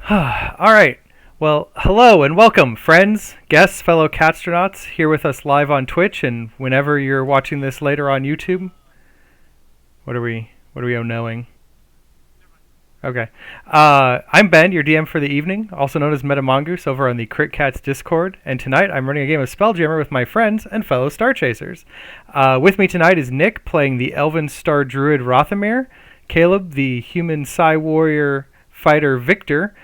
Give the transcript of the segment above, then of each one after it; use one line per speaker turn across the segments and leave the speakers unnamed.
All right. Well, hello and welcome, friends, guests, fellow catstronauts, here with us live on Twitch, and whenever you're watching this later on YouTube. What are we knowing? Okay. I'm Ben, your DM for the evening, also known as Metamongoose over on the Crit Cats Discord, and tonight I'm running a game of Spelljammer with my friends and fellow Star Chasers. With me tonight is Nick playing the Elven Star Druid Rothamir, Caleb the Human Psy Warrior Fighter Victor,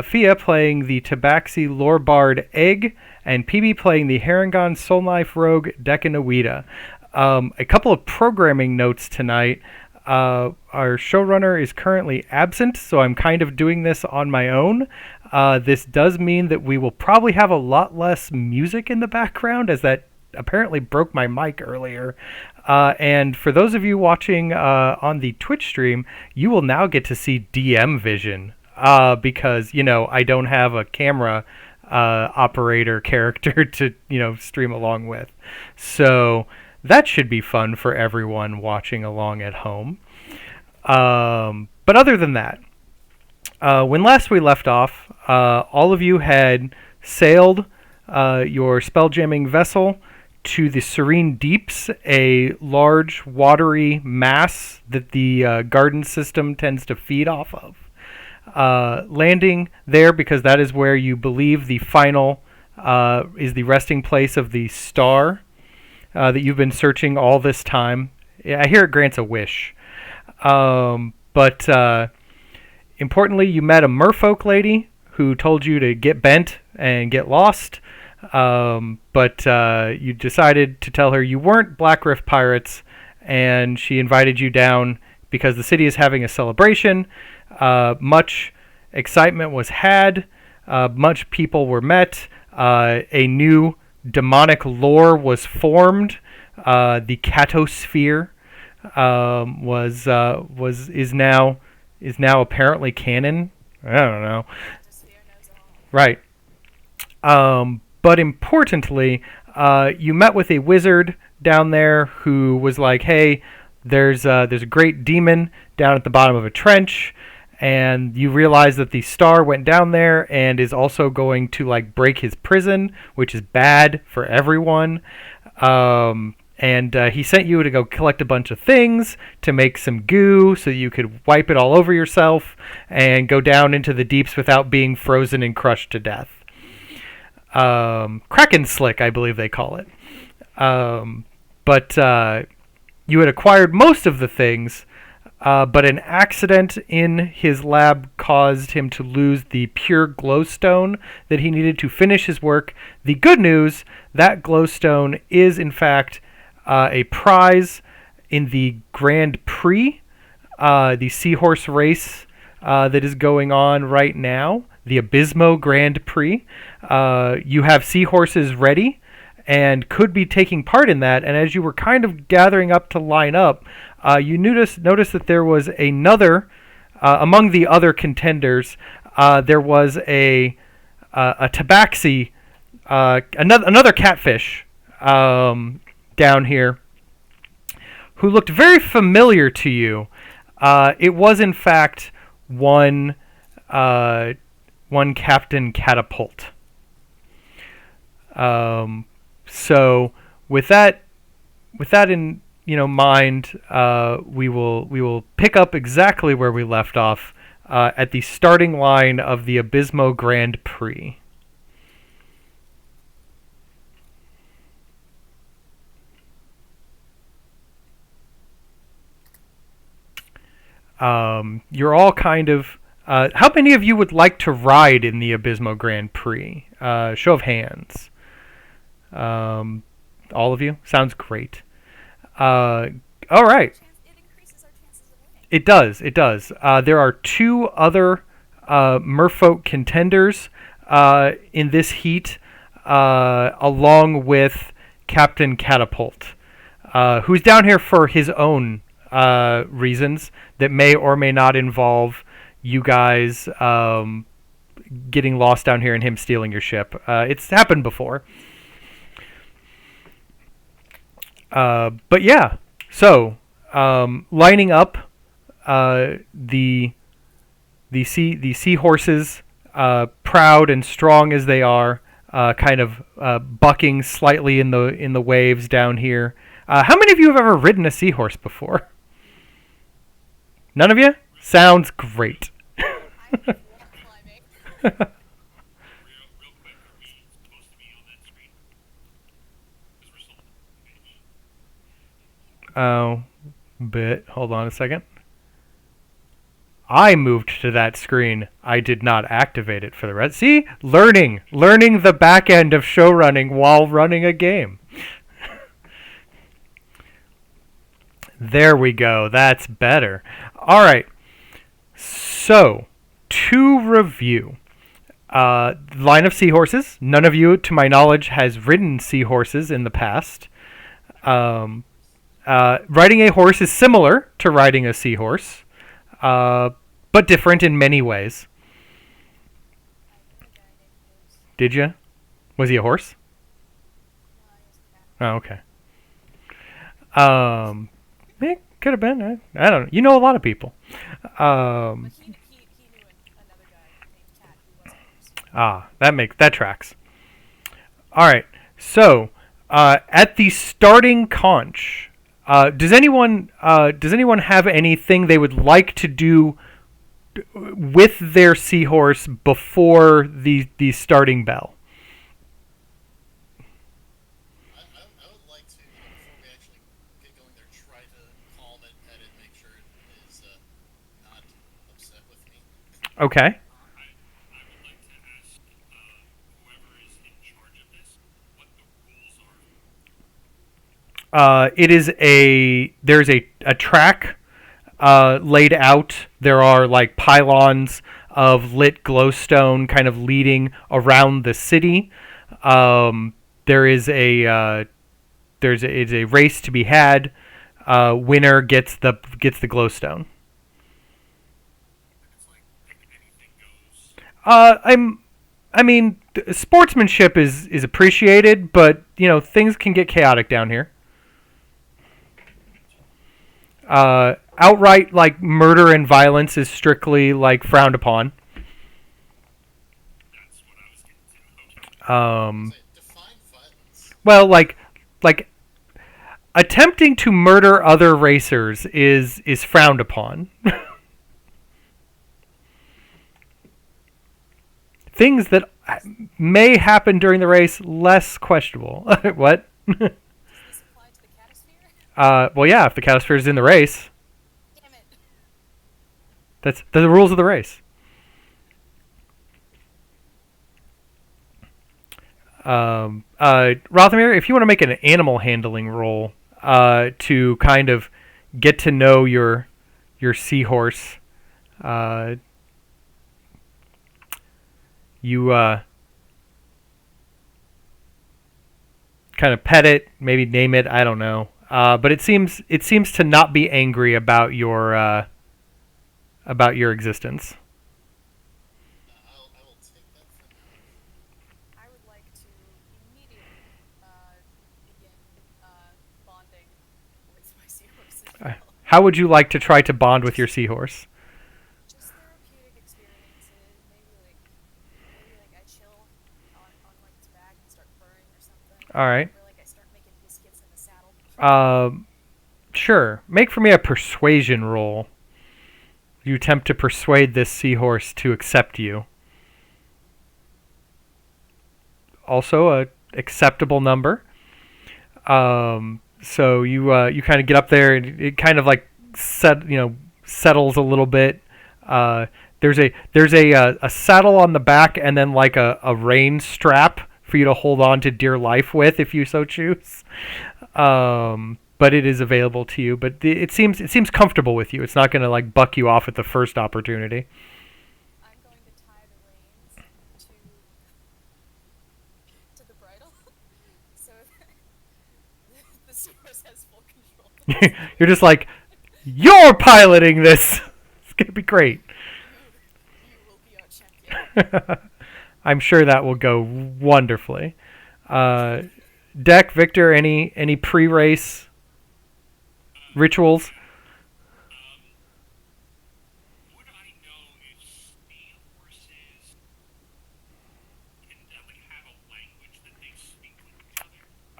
Fia playing the Tabaxi Lore Bard Egg, and PB playing the Harangon Soul Knife Rogue Decanawida. A couple of programming notes tonight. Our showrunner is currently absent, so I'm kind of doing this on my own. This does mean that we will probably have a lot less music in the background, as that apparently broke my mic earlier. And for those of you watching on the Twitch stream, you will now get to see DM vision. Because, I don't have a camera operator character to, stream along with. So that should be fun for everyone watching along at home. But other than that, when last we left off, all of you had sailed your spelljamming vessel to the Serene Deeps, a large watery mass that the garden system tends to feed off of. Landing there because that is where you believe the final is the resting place of the star that you've been searching all this time. Yeah, I hear it grants a wish. But importantly, you met a merfolk lady who told you to get bent and get lost. But you decided to tell her you weren't Black Rift pirates, and she invited you down because the city is having a celebration. Much excitement was had. Much people were met. A new demonic lore was formed. The Catosphere is now apparently canon. I don't know. Right. But importantly, you met with a wizard down there who was like, "Hey, there's a great demon down at the bottom of a trench." And you realize that the star went down there and is also going to break his prison, which is bad for everyone. And he sent you to go collect a bunch of things to make some goo so you could wipe it all over yourself and go down into the deeps without being frozen and crushed to death. Kraken Slick, I believe they call it. But you had acquired most of the things. But an accident in his lab caused him to lose the pure glowstone that he needed to finish his work. The good news, that glowstone is in fact a prize in the Grand Prix, the seahorse race that is going on right now, the Abysmo Grand Prix. You have seahorses ready and could be taking part in that, and as you were kind of gathering up to line up, you noticed that there was another, among the other contenders, there was a tabaxi, another catfish down here, who looked very familiar to you. It was in fact one Captain Catapult. So with that in mind, we will pick up exactly where we left off at the starting line of the Abysmo Grand Prix. You're all kind of. How many of you would like to ride in the Abysmo Grand Prix? Show of hands. All of you? Sounds great. All right. It does. There are two other merfolk contenders in this heat, along with Captain Catapult, who's down here for his own reasons that may or may not involve you guys getting lost down here and him stealing your ship. It's happened before. But yeah, so lining up the seahorses proud and strong as they are, kind of bucking slightly in the waves down here. How many of you have ever ridden a seahorse before? None of you? Sounds great. Oh, bit. Hold on a second. I moved to that screen. I did not activate it for the rest. See? Learning the back end of show running while running a game. There we go. That's better. All right. So, to review. Line of seahorses. None of you, to my knowledge, has ridden seahorses in the past. Riding a horse is similar to riding a seahorse, but different in many ways. Did you? Was he a horse? Oh, okay. It could have been. I don't know. You know a lot of people. That tracks. All right. So, at the starting conch, does anyone have anything they would like to do with their seahorse before the starting bell?
I would like to, before we actually get going there, try to calm it, pet it, make sure it is not upset with me.
Okay. There's a track laid out. There are like pylons of lit glowstone kind of leading around the city. There is a race to be had. Winner gets the glowstone. I mean, sportsmanship is appreciated, but things can get chaotic down here. Outright like murder and violence is strictly like frowned upon.
Define violence.
Well, like attempting to murder other racers is frowned upon. Things that may happen during the race, less questionable. What?
Does this apply to the catosphere?
Well, yeah, if the catosphere is in the race,
Damn it.
that's the rules of the race. Rothamir, if you want to make an animal handling roll to kind of get to know your seahorse, you kind of pet it, maybe name it. I don't know, but it seems to not be angry about your existence.
I will take that for now.
I would like to immediately begin bonding with my seahorse as well.
How would you like to try to bond with your seahorse?
Just therapeutic experiences. Maybe like I chill on like its back and start purring or something.
All right.
Or like I start making biscuits in the saddle.
Sure. Make for me a persuasion roll. You attempt to persuade this seahorse to accept you. Also, a acceptable number. So you kind of get up there, and it kind of like settles a little bit. There's a saddle on the back, and then like a rein strap for you to hold on to dear life with, if you so choose. But it is available to you. But it seems comfortable with you. It's not going to like buck you off at the first opportunity.
I'm going to tie the reins to the bridle, so the seahorse has full control.
You're just like, you're piloting this. It's going to be great.
You will be our champion.
I'm sure that will go wonderfully. Deck, Victor, any pre-race rituals?
Would I know if seahorses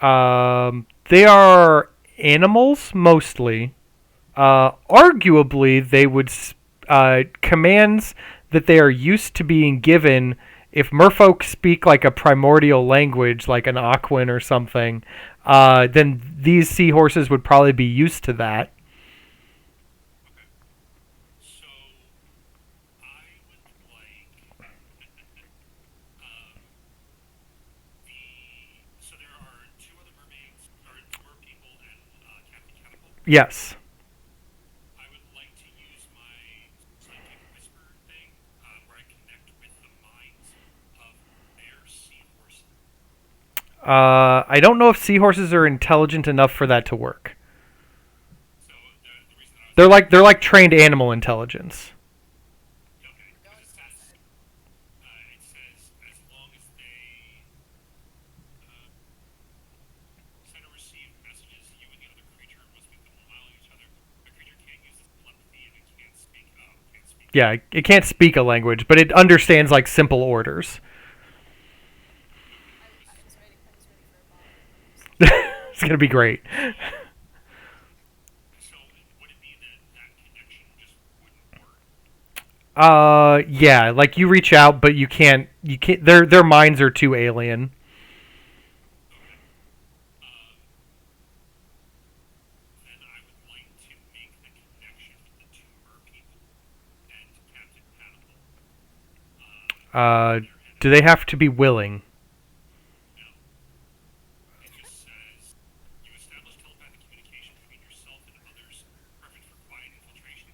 They are animals mostly. Arguably, they would commands that they are used to being given. If merfolk speak like a primordial language, like an Aquan or something, then these seahorses would probably be used to that.
So I would like so there are two other mermaids, or merpeople, and Captain Catapult.
Yes.
I would like to use my psychic whisper thing, where I connect with the minds of their seahorses.
I don't know if seahorses are intelligent enough for that to work.
So the reason that I was
They're like trained animal intelligence.
okay,
Go
because
into what it said.
it says as long as they send or receive messages, you and the other creature must be while each other. The creature can't use its telepathy and it can't speak. Can't speak.
Yeah, it can't speak a language, but it understands like simple orders.
I was ready for a bomb.
It's gonna be great.
So would it be that connection just wouldn't work?
Yeah, like you reach out, but you can't. You can't. Their minds are too alien.
Okay. Then I would like to make the connection with the two merpeople and Captain Catapult.
Uh,
Their
do they have to be willing?
no. It just says you establish telepathic communication between yourself and others, perfect for quiet infiltration.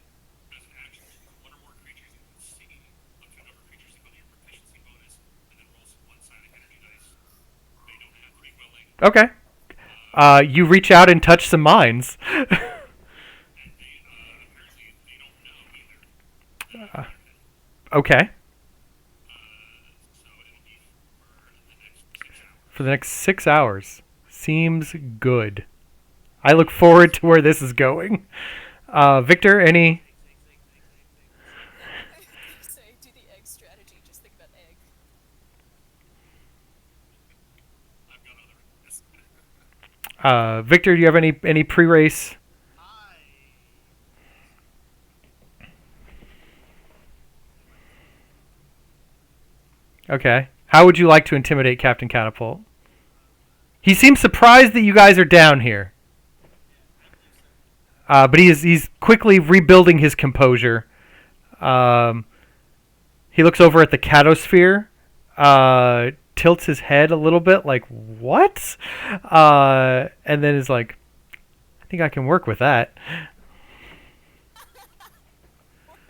As an action, choose one or more creatures you can see, up to a number of creatures equal to your proficiency bonus, and then roll one-sided energy dice. They don't have to be willing.
Okay. You reach out and touch some minds.
And they apparently they don't know either.
Okay.
So it'll be for the next 6 hours.
For the next 6 hours. Seems good. I look forward to where this is going. Victor, any?
Say, do the egg strategy. Just think about egg.
I've got other ideas.
Victor, do you have any pre-race?
I.
Okay. How would you like to intimidate Captain Catapult? He seems surprised that you guys are down here. But he's quickly rebuilding his composure. He looks over at the catosphere, tilts his head a little bit, like, what? And then is like, I think I can work with that.
Alright.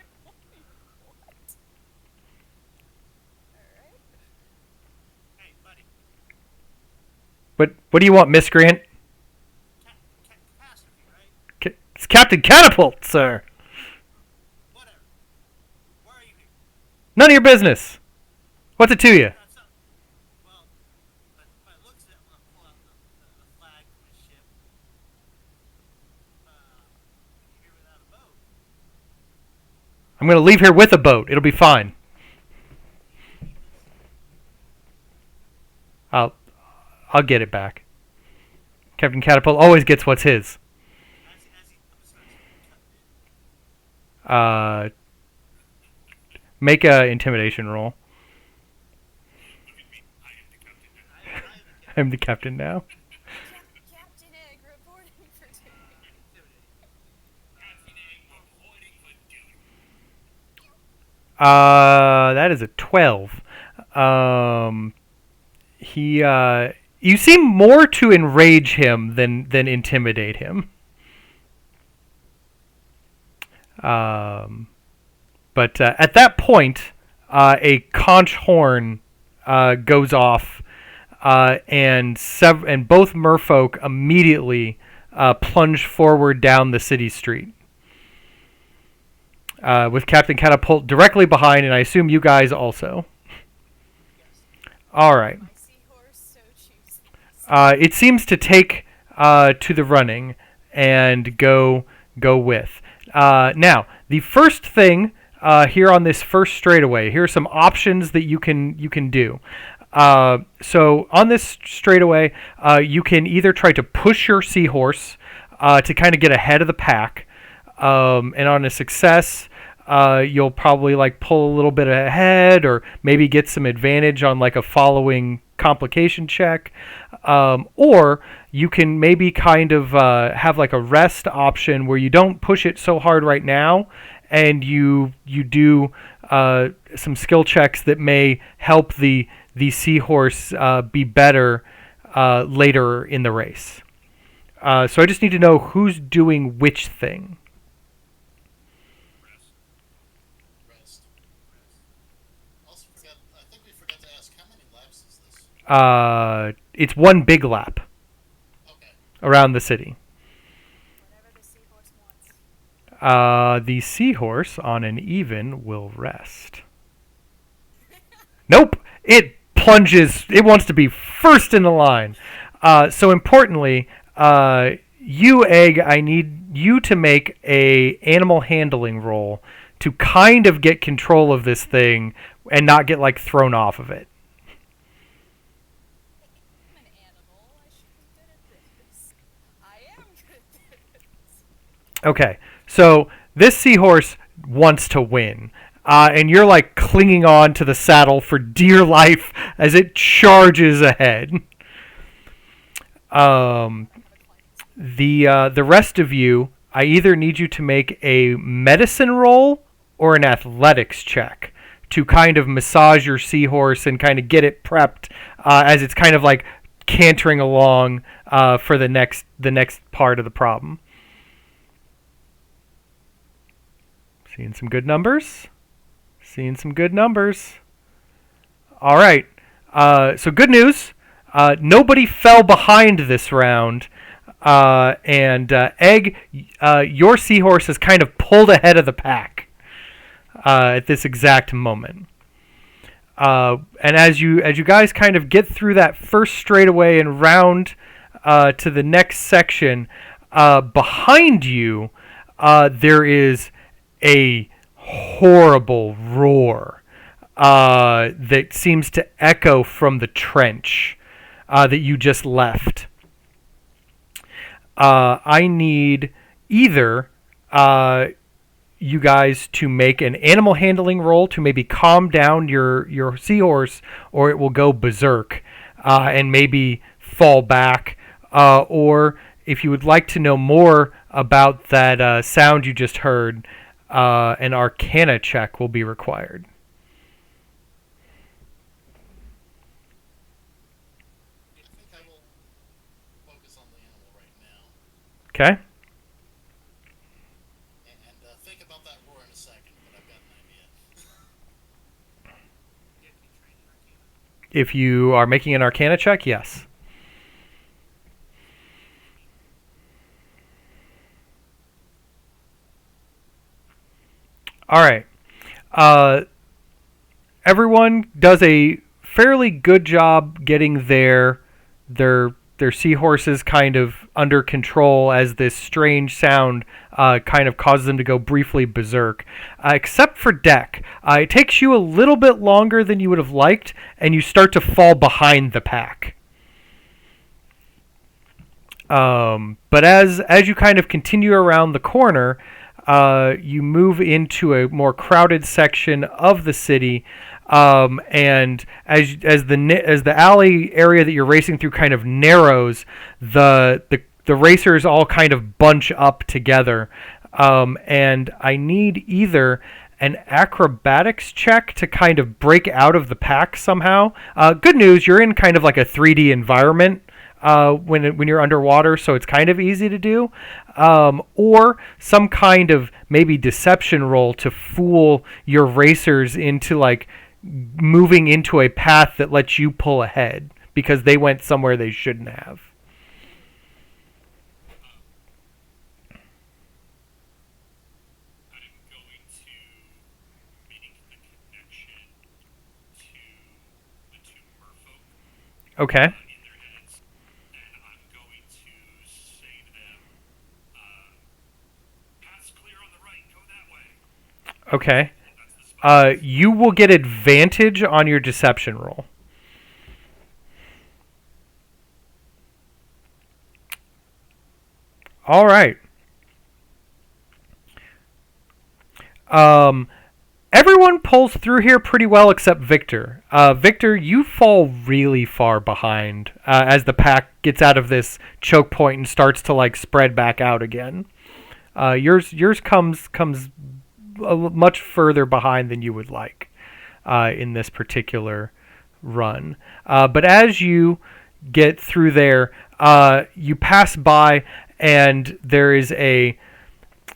Hey, buddy.
What do you want, Miscreant?
Catastrophe, right?
It's Captain Catapult, sir.
Whatever. Why are you here?
None of your business. What's it to you?
That's not. Well, by the looks of it, I'm gonna pull out the flag from my ship. You're here without a boat.
I'm going to leave here with a boat. It'll be fine. I'll get it back. Captain Catapult always gets what's his.
I'm sorry.
Make a intimidation roll.
Look at me. I am the captain now.
I'm the captain now.
Captain Egg reporting for duty.
Captain Egg reporting for duty.
That is a 12. You seem more to enrage him than intimidate him. But at that point, a conch horn goes off, and both merfolk immediately plunge forward down the city street, with Captain Catapult directly behind, and I assume you guys also. All right.
My seahorse so chooses.
It seems to take to the running and go with. Now, the first thing here on this first straightaway, here are some options that you can do. So on this straightaway, you can either try to push your seahorse to kind of get ahead of the pack, and on a success, you'll probably like pull a little bit ahead, or maybe get some advantage on like a following complication check, or you can maybe kind of have like a rest option where you don't push it so hard right now, and you do some skill checks that may help the seahorse be better later in the race. So I just need to know who's doing which thing.
Rest. Also forgot. I think we forgot to ask how many laps is this?
It's one big lap
Okay.
around the city.
Whatever the seahorse wants.
The seahorse on an even will rest. Nope, it plunges. It wants to be first in the line. So importantly, you, Egg, I need you to make a animal handling roll to kind of get control of this thing and not get like thrown off of it.
I'm an animal. I should be good at this. I am good at this.
Okay, so this seahorse wants to win. And you're like clinging on to the saddle for dear life as it charges ahead. The rest of you, I either need you to make a medicine roll or an athletics check to kind of massage your seahorse and kind of get it prepped as it's kind of like cantering along for the next part of the problem. Seeing some good numbers. Seeing some good numbers. All right. So good news. Nobody fell behind this round. And Egg, your seahorse is kind of pulled ahead of the pack at this exact moment. And as you guys kind of get through that first straightaway and round to the next section, behind you there is a horrible roar that seems to echo from the trench that you just left. I need either you guys to make an animal handling roll to maybe calm down your seahorse, or it will go berserk and maybe fall back. Or if you would like to know more about that sound you just heard, an Arcana check will be required.
I think I will focus on the animal right now.
Okay?
And think about that roar in a second, but I've got an idea.
If you are making an Arcana check, yes. All right. Everyone does a fairly good job getting their seahorses kind of under control as this strange sound kind of causes them to go briefly berserk. Except for Deck. It takes you a little bit longer than you would have liked, and you start to fall behind the pack. But as you kind of continue around the corner, you move into a more crowded section of the city, and as the alley area that you're racing through kind of narrows, the racers all kind of bunch up together, and I need either an acrobatics check to kind of break out of the pack somehow. Good news, you're in kind of like a 3D environment. When you're underwater, so it's kind of easy to do, or some kind of maybe deception roll to fool your racers into like moving into a path that lets you pull ahead because they went somewhere they shouldn't have.
I'm going to make the connection to the two merfolk
Okay.
in their heads, and I'm going to say to them, path's clear on the right, go that way.
Okay.
That's the spot.
You will get advantage on your deception roll. All right. Um, Everyone pulls through here pretty well except Victor. Victor, you fall really far behind as the pack gets out of this choke point and starts to like spread back out again. Yours comes much further behind than you would like in this particular run. But as you get through there, you pass by, and there is a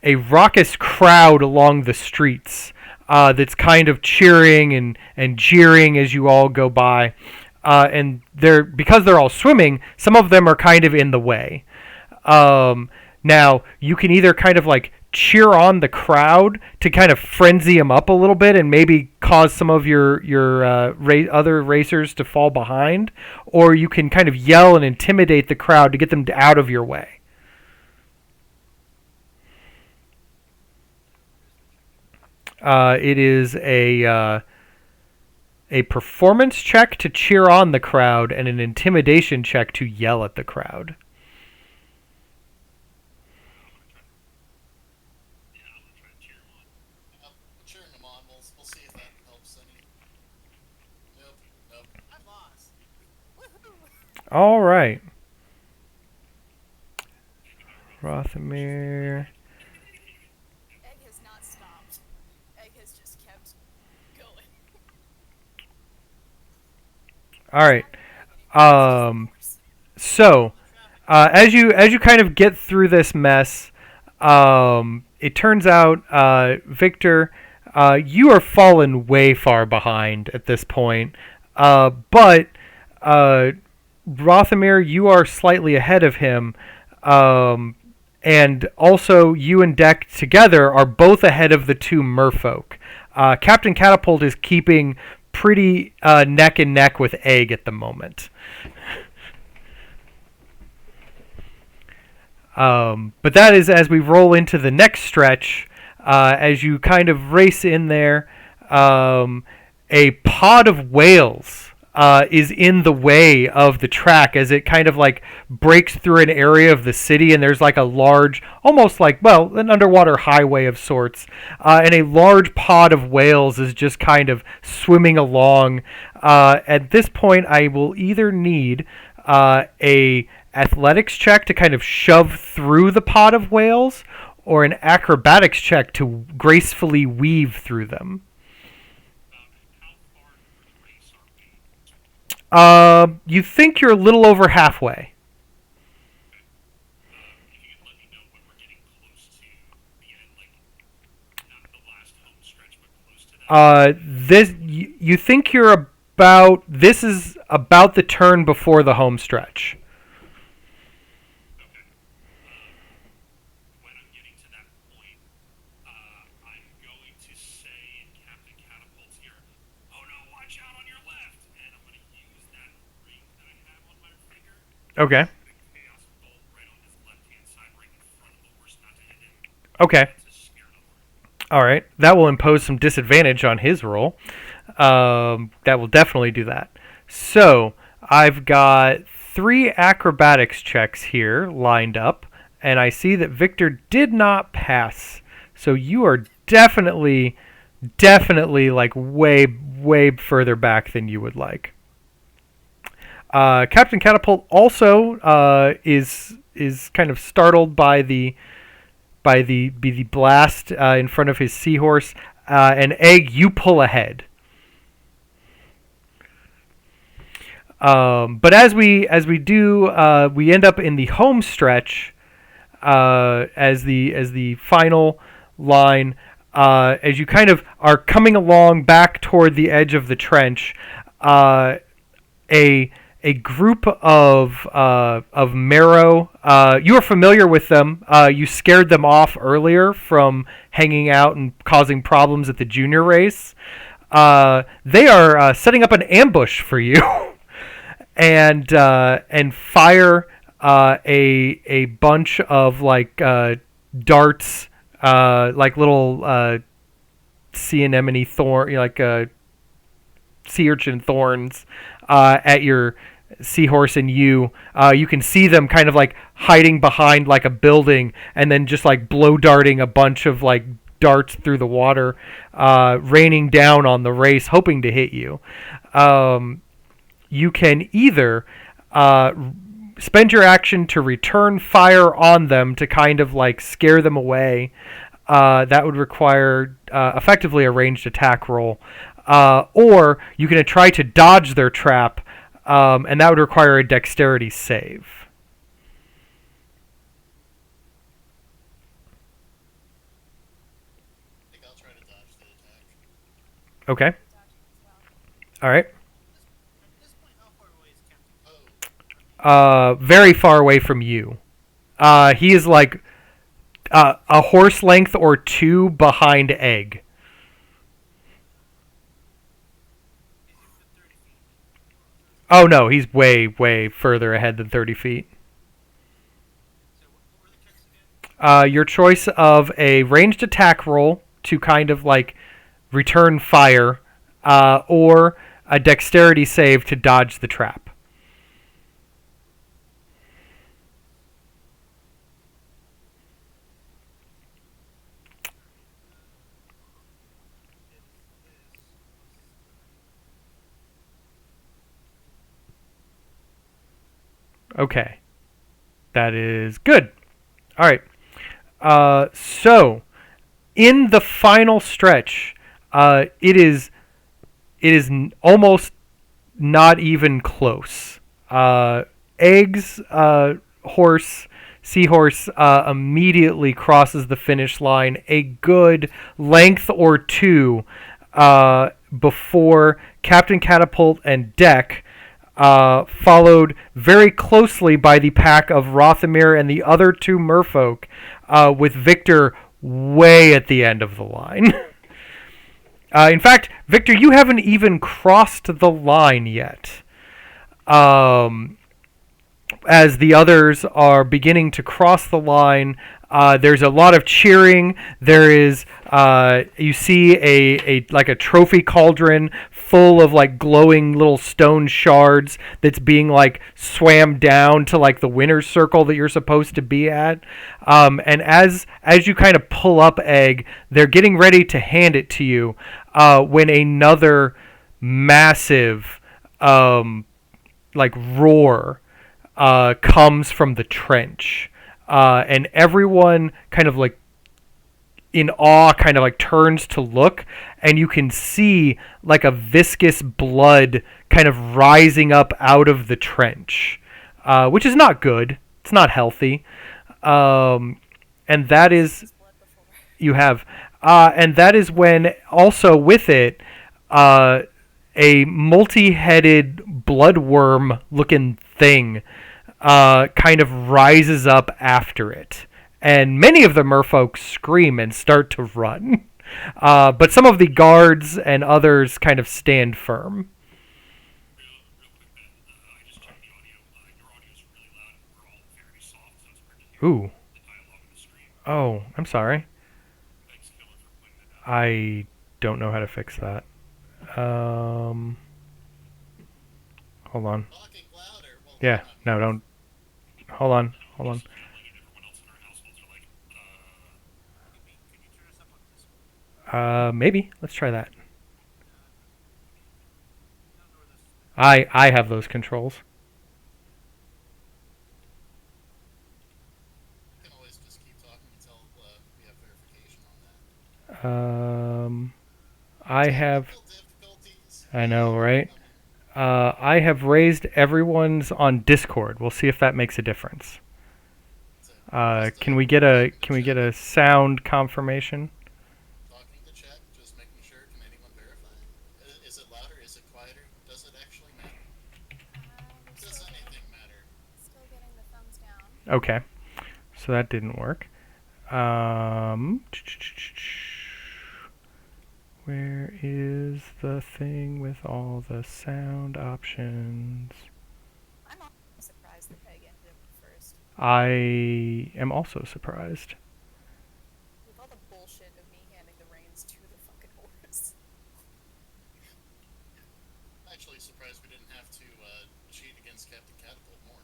raucous crowd along the streets that's kind of cheering and jeering as you all go by. And because they're all swimming, some of them are kind of in the way. Now, you can either kind of like cheer on the crowd to kind of frenzy them up a little bit and maybe cause some of your other racers to fall behind, or you can kind of yell and intimidate the crowd to get them out of your way. It is a performance check to cheer on the crowd and an intimidation check to yell at the crowd.
I'm cheering them on. We'll see if that helps any. Nope.
I lost. Woohoo!
All right. Rothamir.
Egg has not stopped. Egg has just kept going.
All right. So, as you kind of get through this mess, it turns out, Victor, you are fallen way far behind at this point. But Rothamir, you are slightly ahead of him. And also, you and Deck together are both ahead of the two merfolk. Captain Catapult is keeping pretty neck and neck with Egg at the moment. But that is as we roll into the next stretch, as you kind of race in there, a pod of whales is in the way of the track as it kind of like breaks through an area of the city, and there's like a large, almost like, well, an underwater highway of sorts, and a large pod of whales is just kind of swimming along. At this point, I will either need a athletics check to kind of shove through the pod of whales, or an acrobatics check to gracefully weave through them. You think you're a little over halfway.
If you could let me know when we're getting close to the end, like not the last home stretch, but close to that.
You think you're about. This is about the turn before the home stretch.
Okay. When I'm getting to that point, I'm going to say in Captain Catapult's ear, "Oh no, watch out on your left!" And I'm going to use that ring that I have on my finger.
Okay.
The Chaos Bolt right on his left-hand side, right in front of the horse, not to hit him.
Okay.
To scare the horse.
All right. That will impose some disadvantage on his roll. That will definitely do that. So I've got 3 acrobatics checks here lined up, and I see that Victor did not pass. So you are definitely like way further back than you would like. Captain Catapult also is kind of startled by the blast in front of his seahorse. And Egg, you pull ahead. But as we do, we end up in the home stretch as the final line. As you kind of are coming along back toward the edge of the trench, a group of Marrow. You are familiar with them. You scared them off earlier from hanging out and causing problems at the junior race. They are setting up an ambush for you. And fire a bunch of like darts, like little sea anemone thorn, like sea urchin thorns, at your Seahorse and you, you can see them kind of like hiding behind like a building, and then just like blow darting a bunch of like darts through the water, raining down on the race, hoping to hit you. You can either spend your action to return fire on them to kind of like scare them away. That would require effectively a ranged attack roll. Or you can try to dodge their trap, and that would require a dexterity save.
I think I'll try to dodge the attack.
Okay.
Dodging as well.
All right.
At this point, how far away is Captain?
Oh,
Very far away from you. He is like a horse length or two behind Egg.
Is he within 30 feet?
Oh no, he's way, way further ahead than 30 feet.
So what were the checks again?
Your choice of a ranged attack roll to kind of like return fire, or a dexterity save to dodge the trap. Okay. That is good. All right. So, in the final stretch, it is almost not even close. Eggs, horse, seahorse immediately crosses the finish line a good length or two before Captain Catapult and Deck, followed very closely by the pack of Rothamir and the other two merfolk, with Victor way at the end of the line. In fact, Victor, you haven't even crossed the line yet. As the others are beginning to cross the line, there's a lot of cheering. There is, you see a like a trophy cauldron full of like glowing little stone shards that's being like swam down to like the winner's circle that you're supposed to be at. And as you kind of pull up Egg, they're getting ready to hand it to you, when another massive like roar comes from the trench, and everyone kind of like in awe kind of like turns to look, and you can see like a viscous blood kind of rising up out of the trench, which is not good. It's not healthy. And that is
Blood before.
you have, and that is when also with it, a multi-headed bloodworm-looking thing kind of rises up after it, and many of the merfolk scream and start to run. But some of the guards and others kind of stand firm.
Real quick, Ben. I just checked the audio. Your audio is really loud, and we're all very soft, so it's hard to hear
Ooh.
the dialogue in the stream.
Oh, I'm sorry.
Thanks, Killer, for pointing that out.
I don't know how to fix that. Hold on.
talking louder. Well,
Yeah, no, don't. Hold on. Hold on.
Just yelling, and everyone else in our households are like,
Can you turn us up on Discord?
Maybe. Let's try that.
I don't know where this.
I have those controls.
we can always just keep talking until we have verification on that.
I have.
Technical difficulties.
I know, right? I have raised everyone's on Discord. We'll see if that makes a difference. Can we get a sound confirmation?
Talking to chat, just making sure. Can anyone verify? Is it louder? Is it quieter? Does it actually matter?
We're
Does
still,
anything matter?
still getting the thumbs down.
Okay, so that didn't work. Where is the thing with all the sound options?
I'm surprised that Peg ended up first.
I am also surprised.
With all the bullshit of me handing the reins to the fucking horse.
I'm actually surprised we didn't have to cheat against Captain Catapult more.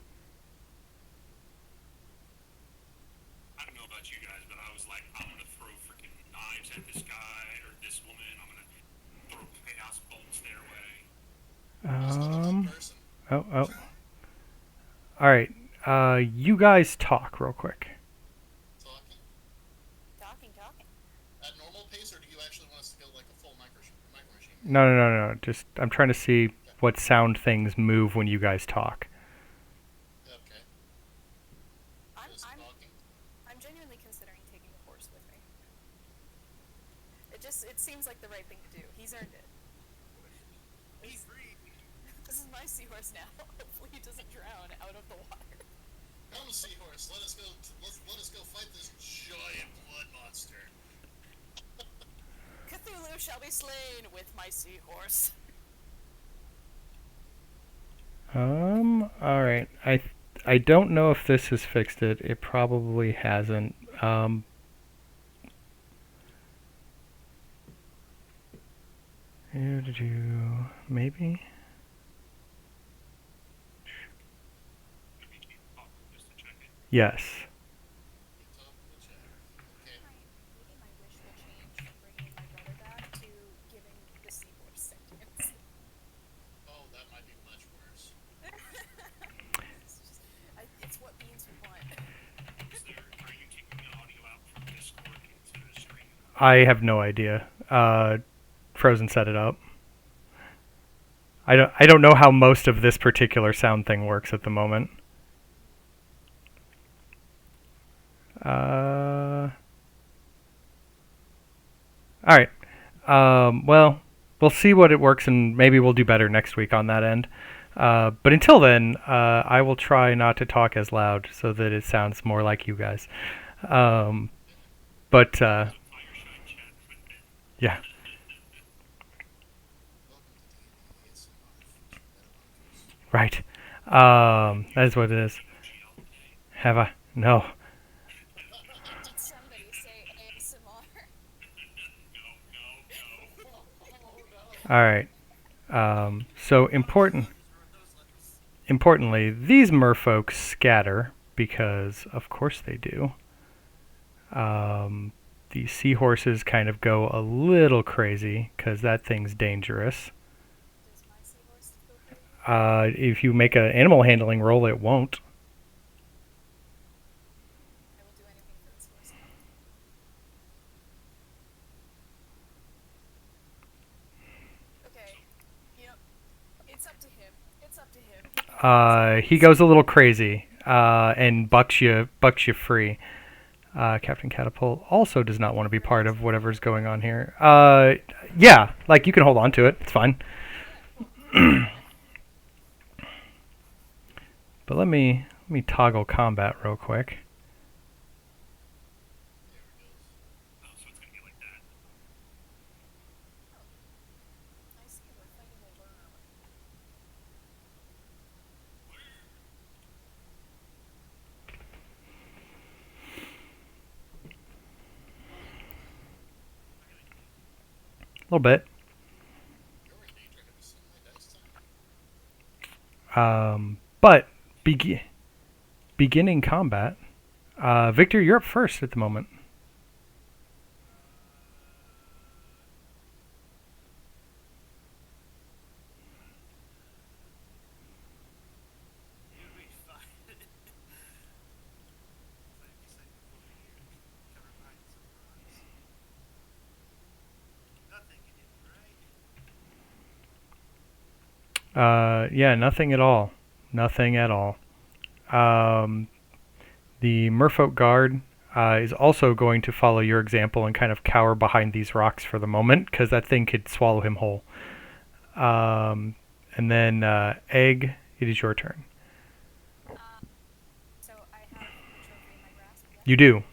I don't know about you guys, but I was like, I'm gonna throw freaking knives at this guy or this woman. I'm gonna throw chaos bolts their way.
Just not a bad
Um.
person.
Oh. All right. You guys talk real quick.
Talking
Talking.
at normal pace, or do you actually want us to go like a full micro machine?
No. Just I'm trying to see what sound things move when you guys talk.
Okay.
I'm
Just
I'm
talking.
I'm genuinely considering taking the horse with me. It seems like the right thing to do. He's earned it.
Be free.
This is my seahorse now. Hopefully he doesn't drown out of the water.
Come, seahorse. Let us go. Let us go fight this giant blood monster.
Cthulhu shall be slain with my seahorse.
All right. I don't know if this has fixed it. It probably hasn't. Did you maybe?
Just to check it.
Yes.
You talk in the chat. Okay.
Maybe my wish will change from bringing my brother back to giving the seahorse sentience.
Oh, that might be much worse.
It's what beings we want.
Are you taking the audio out from Discord into the stream?
I have no idea. Frozen set it up. I don't know how most of this particular sound thing works at the moment. All right. Well, we'll see what it works, and maybe we'll do better next week on that end. But until then, I will try not to talk as loud so that it sounds more like you guys. But
Fireside chat with Ben.
yeah,
Welcome to D&D ASMR featuring Metamongoose.
right. That is what it is.
GL day.
Have I? No.
Did somebody say ASMR?
No.
All right. So importantly, these merfolk scatter because, of course, they do. These seahorses kind of go a little crazy because that thing's dangerous.
Does my seahorse go crazy?
If you make an animal handling roll, it won't.
I will do anything for this horse. Okay. You know, it's up to him. It's up to him.
He goes a little crazy and bucks you free. Captain Catapult also does not want to be part of whatever's going on here. Yeah, like you can hold on to it. It's fine. But let me toggle combat real quick.
There it goes.
Oh, so it's gonna be like that.
I see we're fighting a worm.
A little bit.
You're in danger. Have you seen my dice time?
But beginning combat. Victor, you're up first at the moment.
You'll be fine. It's like you said before here. Cover behind some rocks. Nothing can hit me, right?
Yeah, nothing at all. Nothing at all. The Merfolk Guard is also going to follow your example and kind of cower behind these rocks for the moment because that thing could swallow him whole. And then Egg, it is your turn.
So I have the trophy in my grasp. Yeah?
You do.
Cool.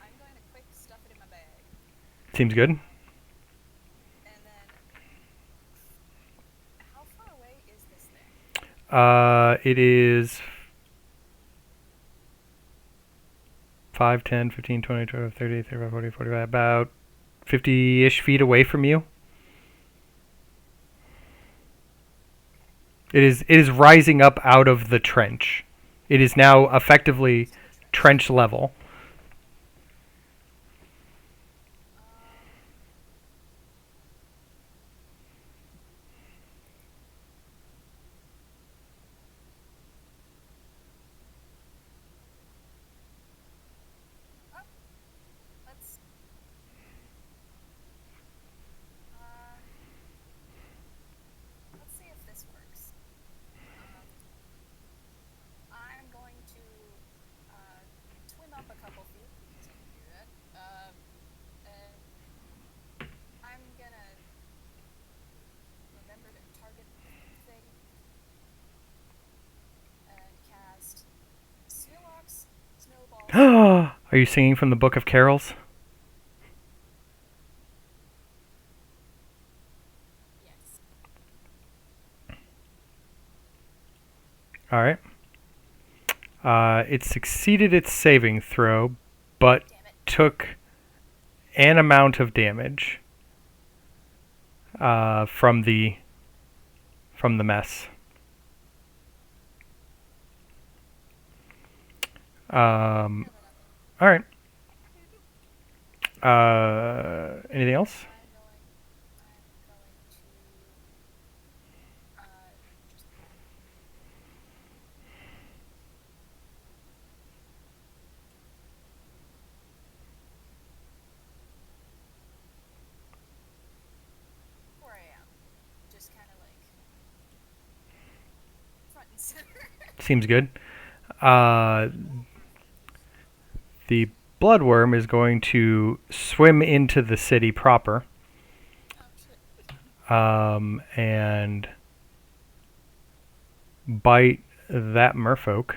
I'm going to quick stuff it in my bag.
Seems good.
And then, how far away is this thing?
It is 5, 10, 15, 20, 25, 30, 35, 40, 45, about 50-ish feet away from you. It is rising up out of the trench. It is now effectively trench level.
Um, oh, let's uh, let's see if this works. Um, I'm going to uh, swim up a couple feet because I can do that. And I'm gonna remember to target the thing and cast Snowbox Snowball Fireball.
Are you singing from the Book of Carols?
Yes.
All right. It succeeded its saving throw, but
Damn it.
took an amount of damage from the mess.
Fair enough.
All right. Anything else?
I'm going to just where I am. Just kind of like front and center.
Seems good. Uh, the bloodworm is going to swim into the city proper
Oh shit.
and bite that merfolk.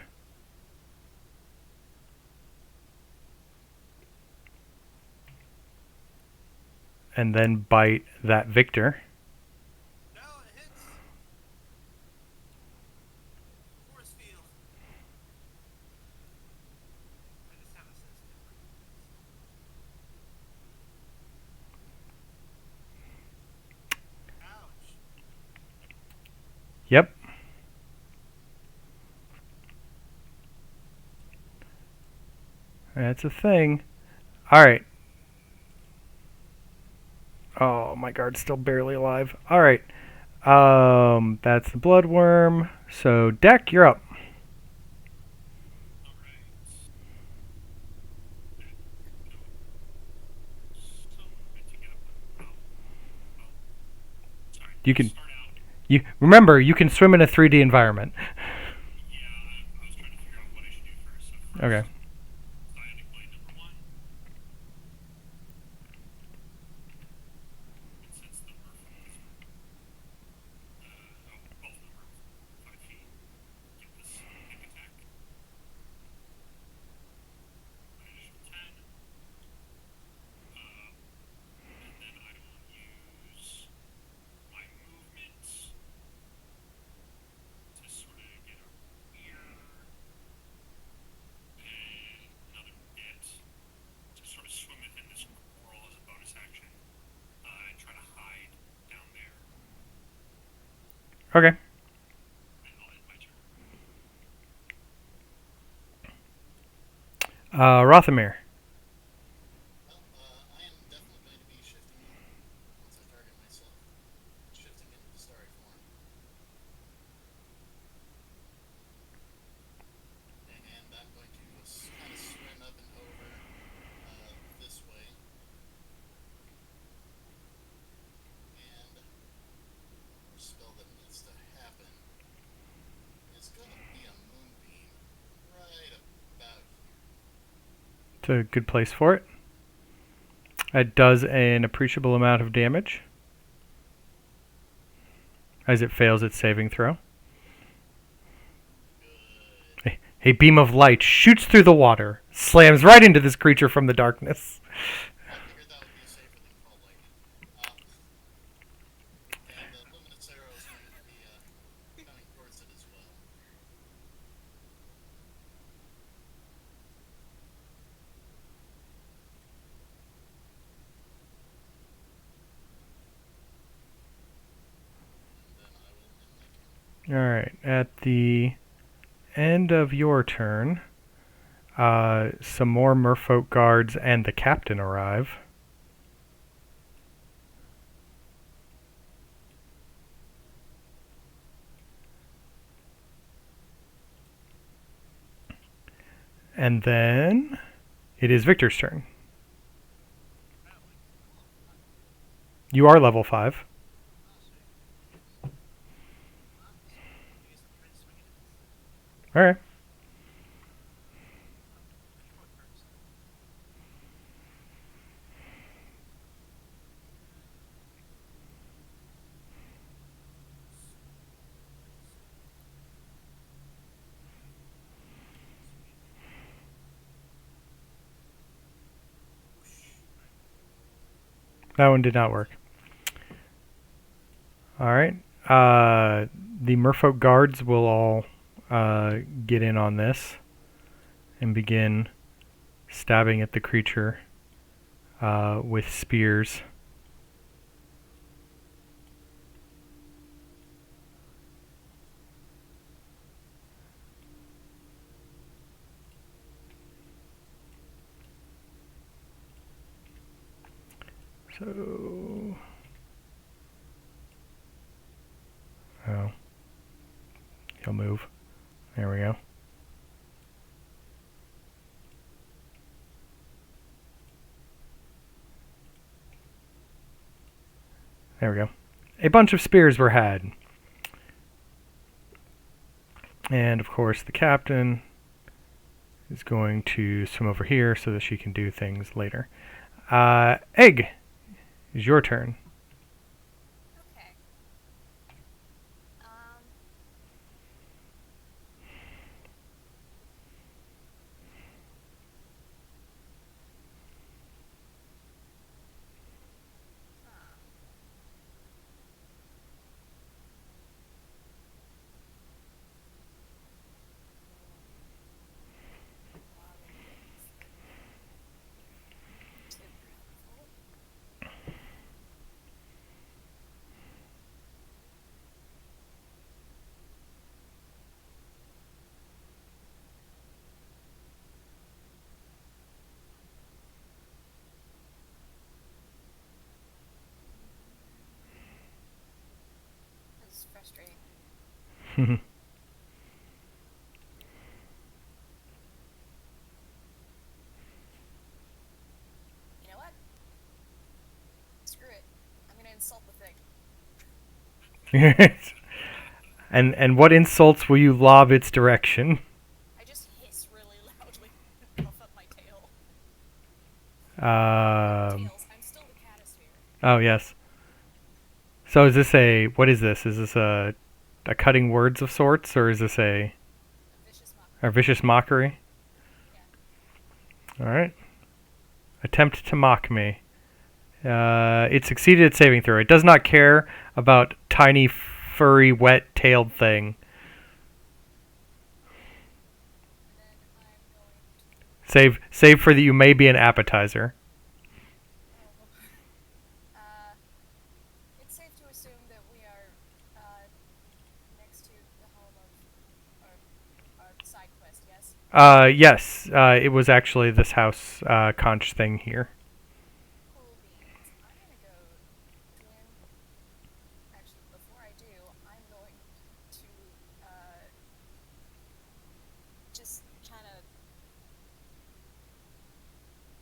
And then bite that victor.
No, it hits. Force field. I just have a sensitive reflex. Ouch.
Yep. That's a thing. All right. Oh, my guard's still barely alive. All right. That's the bloodworm. So, Deck, you're up.
All right. So good to get up. Oh, sorry.
You
We'll
can
start out.
you remember you can swim in a 3D environment.
Yeah, I was trying to figure out what I should do first. So
Okay.
first, psionic blade number one. And since the merfolk is both of them are 5 feet, get this pick attack. An additional 10. And then I will use my movement to sort of get over here and another bit to sort of swim within this coral as a bonus action and try to hide down there.
Okay.
And I'll end my turn.
Rothamir.
Well, I am definitely going to be shifting once I target myself. Shifting into the starry form. And I'm going to kind of swim up and over this way. And the first spell that needs to happen is going to be a moonbeam right about here.
It's a good place for it. It does an appreciable amount of damage as it fails its saving throw.
Good.
A beam of light shoots through the water, slams right into this creature from the darkness.
I figured that would be safer than call lightning. And Luminous Arrow is going to be coming towards it as well. And then I will end my turn.
Alright, at the end of your turn, some more merfolk guards and the captain arrive. And then it is Victor's turn. You are level 5. Alright. That one did not work. Alright. The merfolk guards will all get in on this and begin stabbing at the creature with spears. So... Oh. He'll move. There we go. There we go. A bunch of spears were had. And of course the captain is going to swim over here so that she can do things later. Egg, is your turn.
Okay. This is frustrating. You know what? Screw it. I'm gonna insult the thing.
And what insults will you lob its direction?
I just hiss really loudly and puff up my tail. Tails. I'm still the catosphere.
Oh yes. So is this a, what is this? Is this a cutting words of sorts, or is this
A vicious mockery.
a vicious mockery?
Yeah.
All right. Attempt to mock me. It succeeded at saving throw. It does not care about tiny, furry, wet-tailed thing.
And then I'm going to...
Save for that you may be an appetizer.
It's safe to assume that we are next to the home of our side quest, yes?
Yes. It was actually this house conch thing here.
Cool beans. I'm gonna go twin. Actually, before I do, I'm going to just kind of,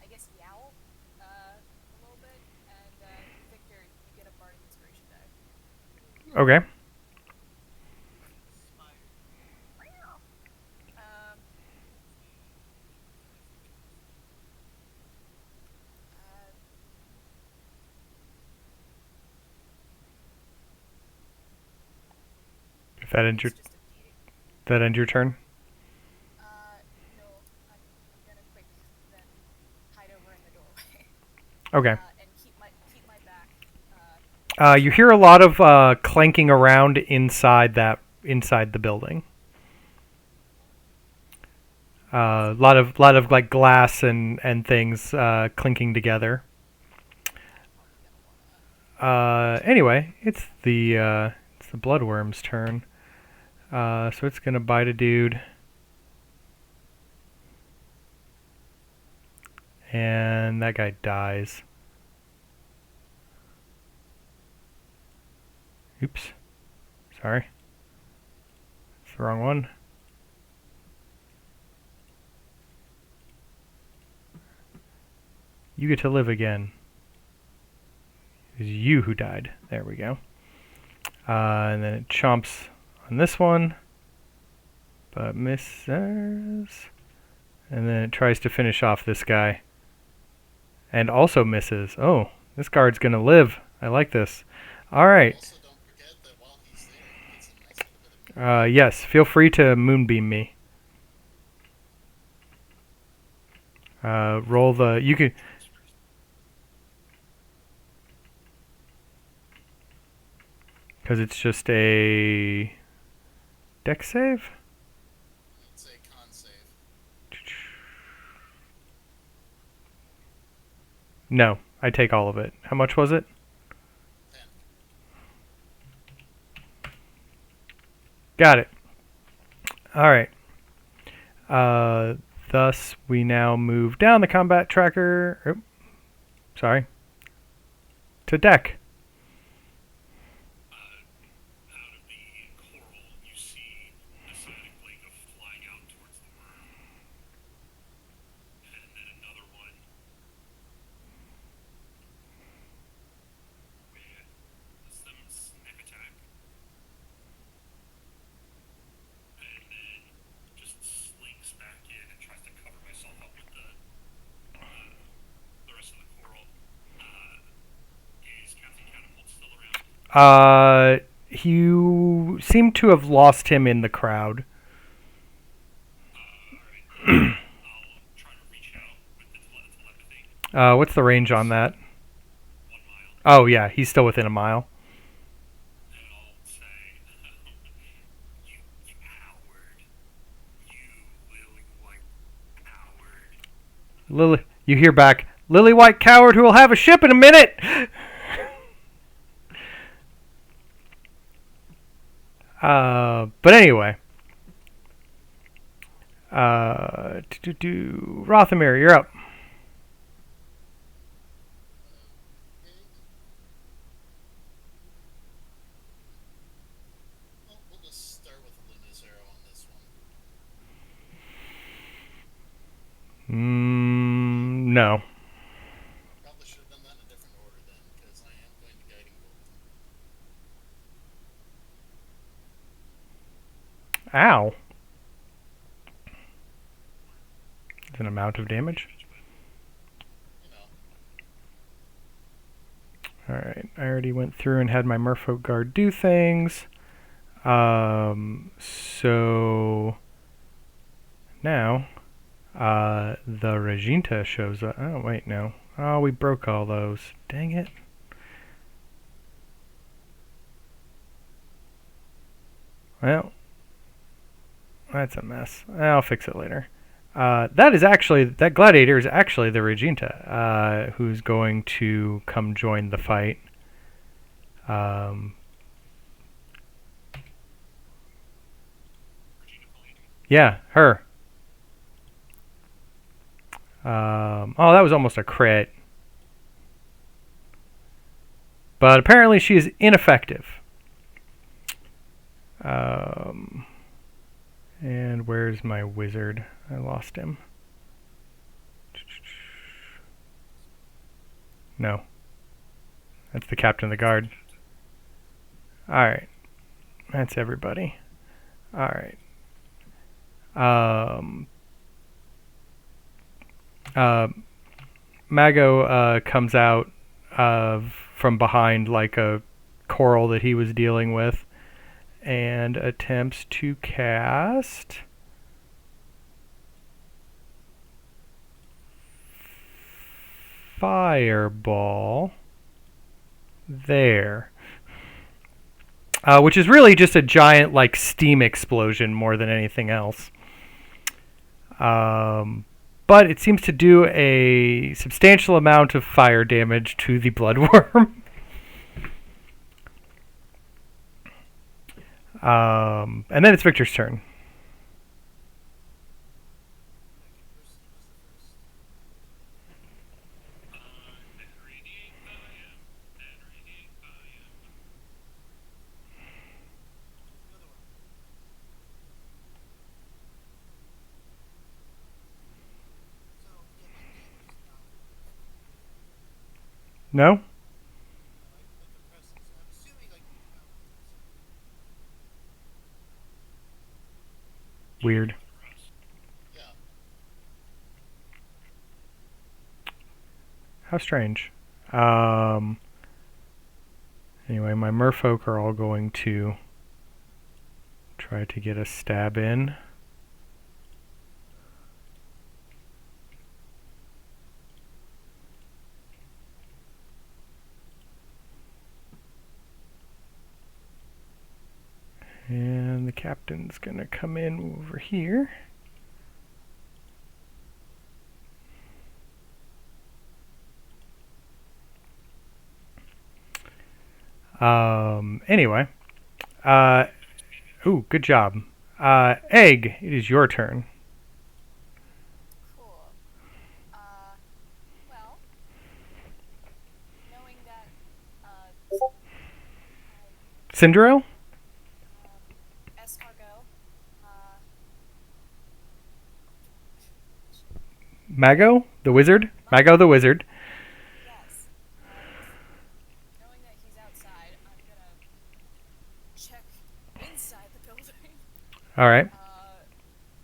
I guess, yowl a little bit. And Victor, you get a bardic inspiration die.
Okay. If that ends your,
It's just a D8.
that ends your turn.
No, I'm gonna quick then hide over in the doorway.
Okay.
And keep my back.
You hear a lot of clanking around inside the building. Lot of like glass and things clinking together. Anyway, it's the bloodworm's turn. So it's gonna bite a dude. And that guy dies. Oops. Sorry. It's the wrong one. You get to live again. It was you who died. There we go. And then it chomps on this one, but misses. And then it tries to finish off this guy, and also misses. Oh, this guard's gonna live. I like this. All right.
Also, don't forget that while he's there, he gets a nice little bit of
Yes, feel free to moonbeam me. Roll the. You can. Because it's just a deck save?
It's a con save.
No, I take all of it. How much was it?
10.
Got it. Alright. Thus, we now move down the combat tracker. Sorry. To deck.
Out of the coral, you see a static blade go flying out towards the worm. And then another one with some snick attack. And then just slinks back in and tries to cover myself up with the rest of the coral. Is Captain Catapult still around?
You seem to have lost him in the crowd.
Alright. I'll try to reach out with the telepathy.
What's the range on that?
1 mile.
Oh, yeah, he's still within a mile.
And I'll say, you coward. You lily white coward.
Lily, you hear back, Lily White Coward who will have a ship in a minute! But anyway. Rothamir, you're up.
Well, we'll just start with a luminous arrow on this one.
No.
Probably should have done that in a different order then, because I am going to guiding bolt.
Ow. It's an amount of damage.
You know,
Alright, I already went through and had my merfolk guard do things. So now the Reginta shows up. Oh, wait, no. Oh, we broke all those. Dang it. Well, that's a mess. I'll fix it later. That gladiator is actually the Reginta, who's going to come join the fight. Yeah, her. Oh, that was almost a crit. But apparently she is ineffective. And where's my wizard? I lost him. No. That's the captain of the guard. Alright. That's everybody. Alright. Mago comes out from behind like a coral that he was dealing with and attempts to cast Fireball there. Which is really just a giant like steam explosion more than anything else. But it seems to do a substantial amount of fire damage to the bloodworm. And then it's Victor's turn.
Okay, Bruce was the first.
Then radiate biome. Then radiate biome.
The other one. So yeah, my damage is not working.
No?
No, I compressed it. So I'm assuming like no.
Weird.
Compress.
Yeah.
How strange. Anyway, my merfolk are all going to try to get a stab in. And the captain's gonna come in over here. Anyway. Ooh, good job. Egg, it is your turn.
Cool. Well, knowing that
Cinderella?
escargot,
Mago, the wizard? Mago the wizard.
yes, knowing that he's outside, I'm gonna check inside the building,
Alright.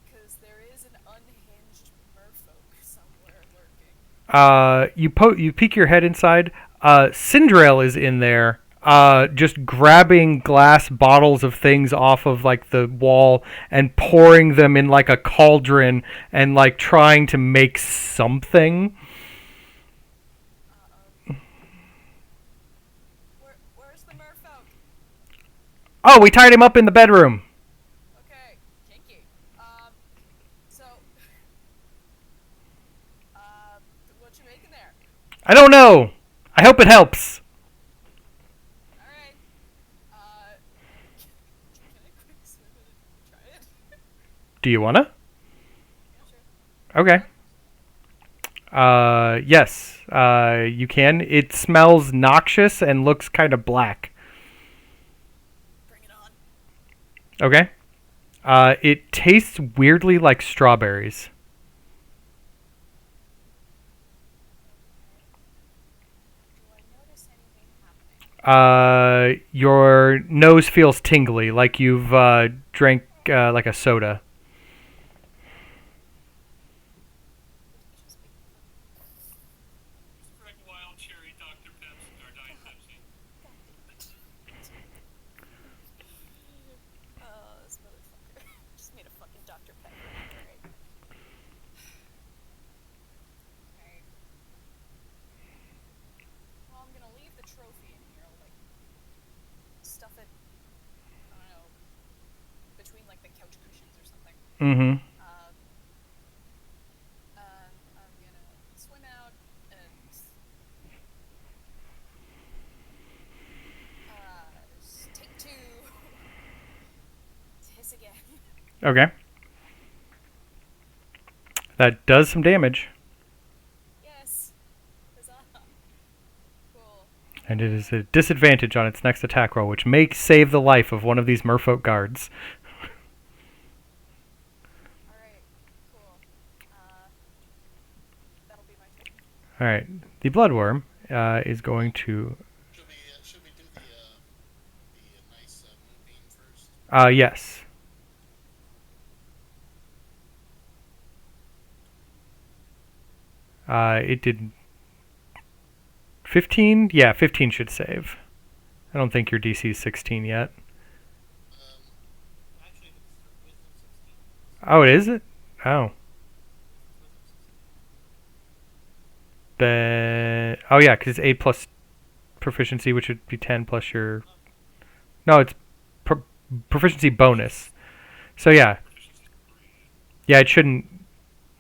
because there is an unhinged merfolk somewhere lurking.
You peek your head inside. Cinderella is in there, just grabbing glass bottles of things off of like the wall and pouring them in like a cauldron and like trying to make something.
Where's the merfolk?
Oh, we tied him up in the bedroom.
Okay, kinky. So, what you making there?
I don't know. I hope it helps.
All right. Can I quick swim in and try it?
Do you wanna?
Yeah, sure.
Okay. Yes. You can. It smells noxious and looks kind of black.
Bring it on.
Okay. It tastes weirdly like strawberries.
Do I notice anything happening?
Your nose feels tingly, like you've drank like a soda.
Just be
Greg Wild Cherry Dr. Pepsi or Diet Pepsi.
God damn it. This motherfucker just made a fucking Dr. Pepper. Alright. Alright. Well, I'm gonna leave the trophy in here. I'll, like, stuff it, I don't know, between, like, the couch cushions or something.
Mm-hmm.
I'm gonna swim out and take two. Hiss again.
Okay. That does some damage,
Yes. Huzzah. Cool.
and it is a disadvantage on its next attack roll, which may save the life of one of these merfolk guards.
Alright. Cool. That'll be my turn.
All right. The bloodworm is going to.
Should we do the nice moonbeam first?
Yes. It did 15? Yeah, 15 should save. I don't think your DC is 16 yet.
Actually, it's wisdom 16.
Oh, it is it? Oh.
Wisdom 16.
Oh, yeah, because it's 8 plus proficiency, which would be 10 plus your. No, it's proficiency bonus. So, yeah. Yeah, it shouldn't.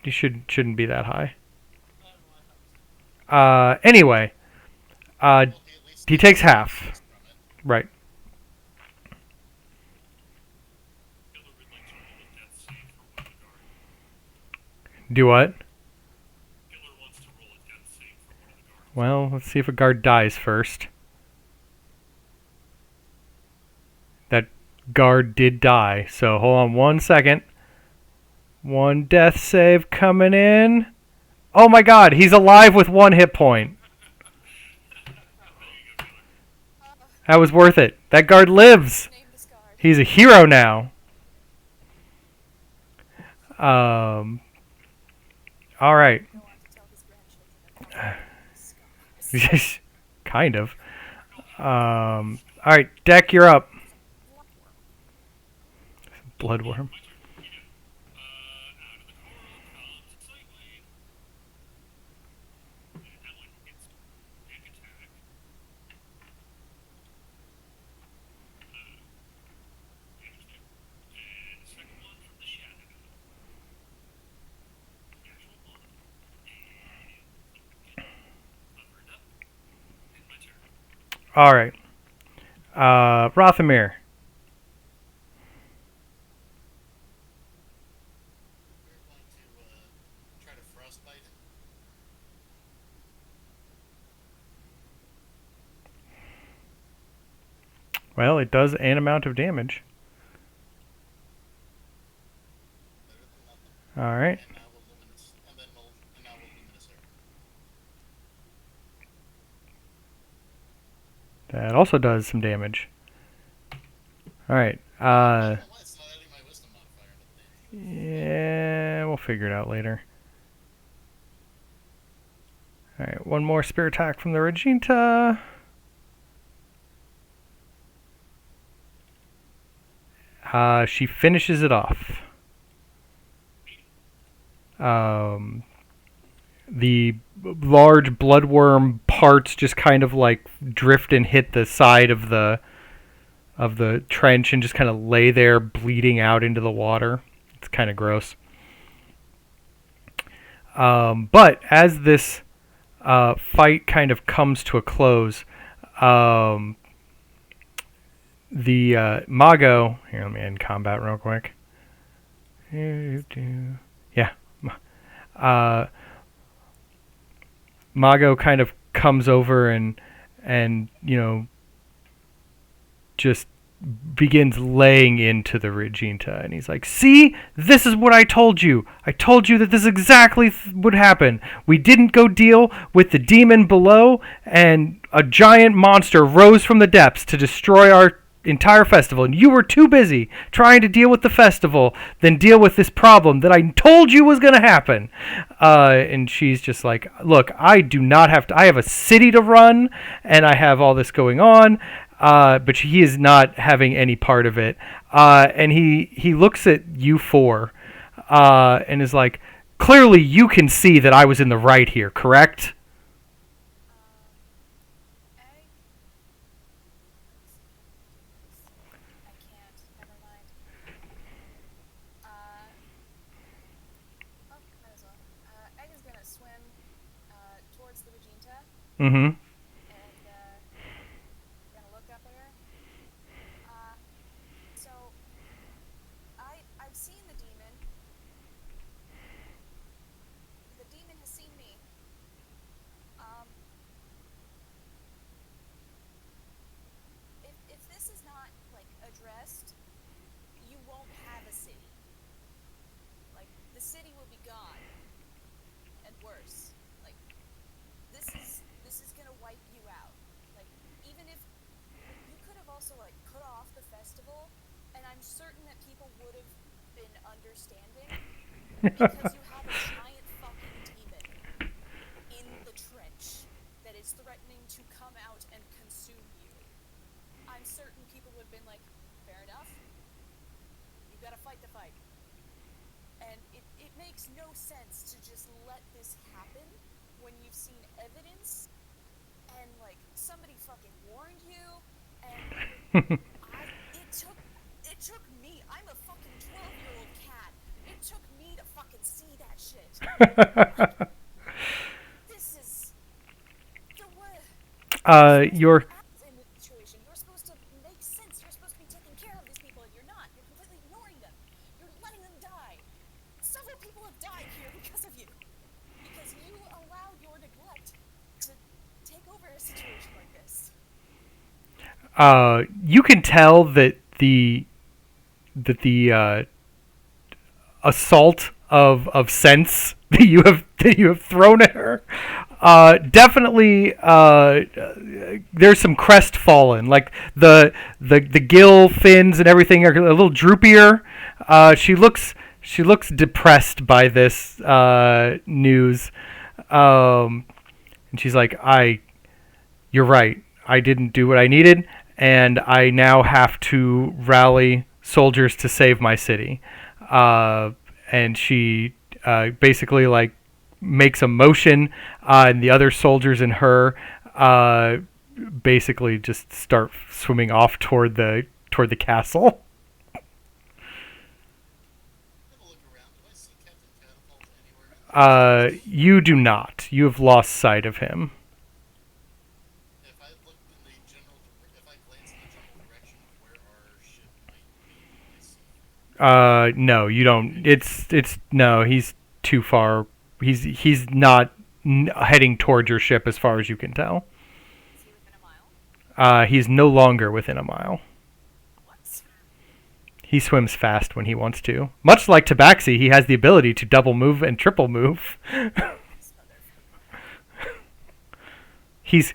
You shouldn't be that high.
I don't know why I thought it was.
Anyway.
Well, at least
He takes half.
from it.
Right. Do what?
Killer wants to roll a death save for one of the guards.
Well, let's see if a guard dies first. That guard did die, so hold on 1 second. One death save coming in. Oh my god, he's alive with 1 hit point. That was worth it. That guard lives.
Name this card.
He's a hero now. All right.
Go on to tell his grandchildren about the scars.
Kind of. All right, Deck, you're up. Bloodworm.
Out of the coral comes Sightwing. And that one hits big attack. Damage two. And the second one from the shadow. Natural one. And covered up. And my turn.
All right. Rothamir.
We're going to try to frostbite him.
Well, it does an amount of damage.
Better than nothing.
All right.
And now we'll luminous. And then we'll luminous air.
That also does some damage. All right.
I don't know why it's not adding my wisdom modifier, but
Yeah, we'll figure it out later. All right, one more spear attack from the Regenta. She finishes it off. The large bloodworm parts just kind of like drift and hit the side of the trench and just kind of lay there bleeding out into the water. It's kind of gross. But as this fight kind of comes to a close, the Mago... Here, let me end combat real quick. Yeah. Mago kind of comes over and just begins laying into the Regenta, and he's like, "See, this is what I told you. I told you that this exactly would happen. We didn't go deal with the demon below, and a giant monster rose from the depths to destroy our entire festival, and you were too busy trying to deal with the festival than deal with this problem that I told you was going to happen." And she's just like, "Look, I do not have to. I have a city to run, and I have all this going on." But he is not having any part of it. And he looks at you four and is like, "Clearly you can see that I was in the right here, correct?"
I can't. Never mind. Might as well. Egg is gonna swim towards the Regenta
Mm-hmm.
and gonna look up at her. So I've seen the demon. The demon has seen me. If this is not like addressed, you won't have a city. Like the city will be gone. And worse. Like this is gonna wipe you out. Like even if you could have also like cut off the festival, and I'm certain that people would have been understanding because you have a giant fucking demon in the trench that is threatening to come out and consume you. I'm certain people would have been like, fair enough. You've got to fight the fight. And it makes no sense to just let this happen when you've seen evidence and like somebody fucking warned you and it took me. I'm a fucking 12-year-old cat. It took me to fucking see that shit. This is the way.
You're
In the situation, you're supposed to make sense. You're supposed to be taking care of these people, and you're not. You're completely ignoring them. You're letting them die. Several people have died here because of you. Because you allowed your neglect to take over a situation like this.
You can tell that the assault of sense that you have thrown at her. Definitely, there's some crestfallen. Like the gill fins and everything are a little droopier. She looks depressed by this news, and she's like, You're right. I didn't do what I needed, and I now have to rally soldiers to save my city." And she basically like makes a motion, and the other soldiers and her basically just start swimming off toward the castle.
Have a look around. Do I see Captain Catapult anywhere?
You do not. You have lost sight of him.
If I looked in the general, if I glance in the general direction of where our ship might be, I see.
No, you don't. It's no. He's too far. He's not heading towards your ship as far as you can tell.
Is he within a mile?
He's no longer within a mile.
What?
He swims fast when he wants to. Much like Tabaxi, he has the ability to double move and triple move.
This motherfucker.
He's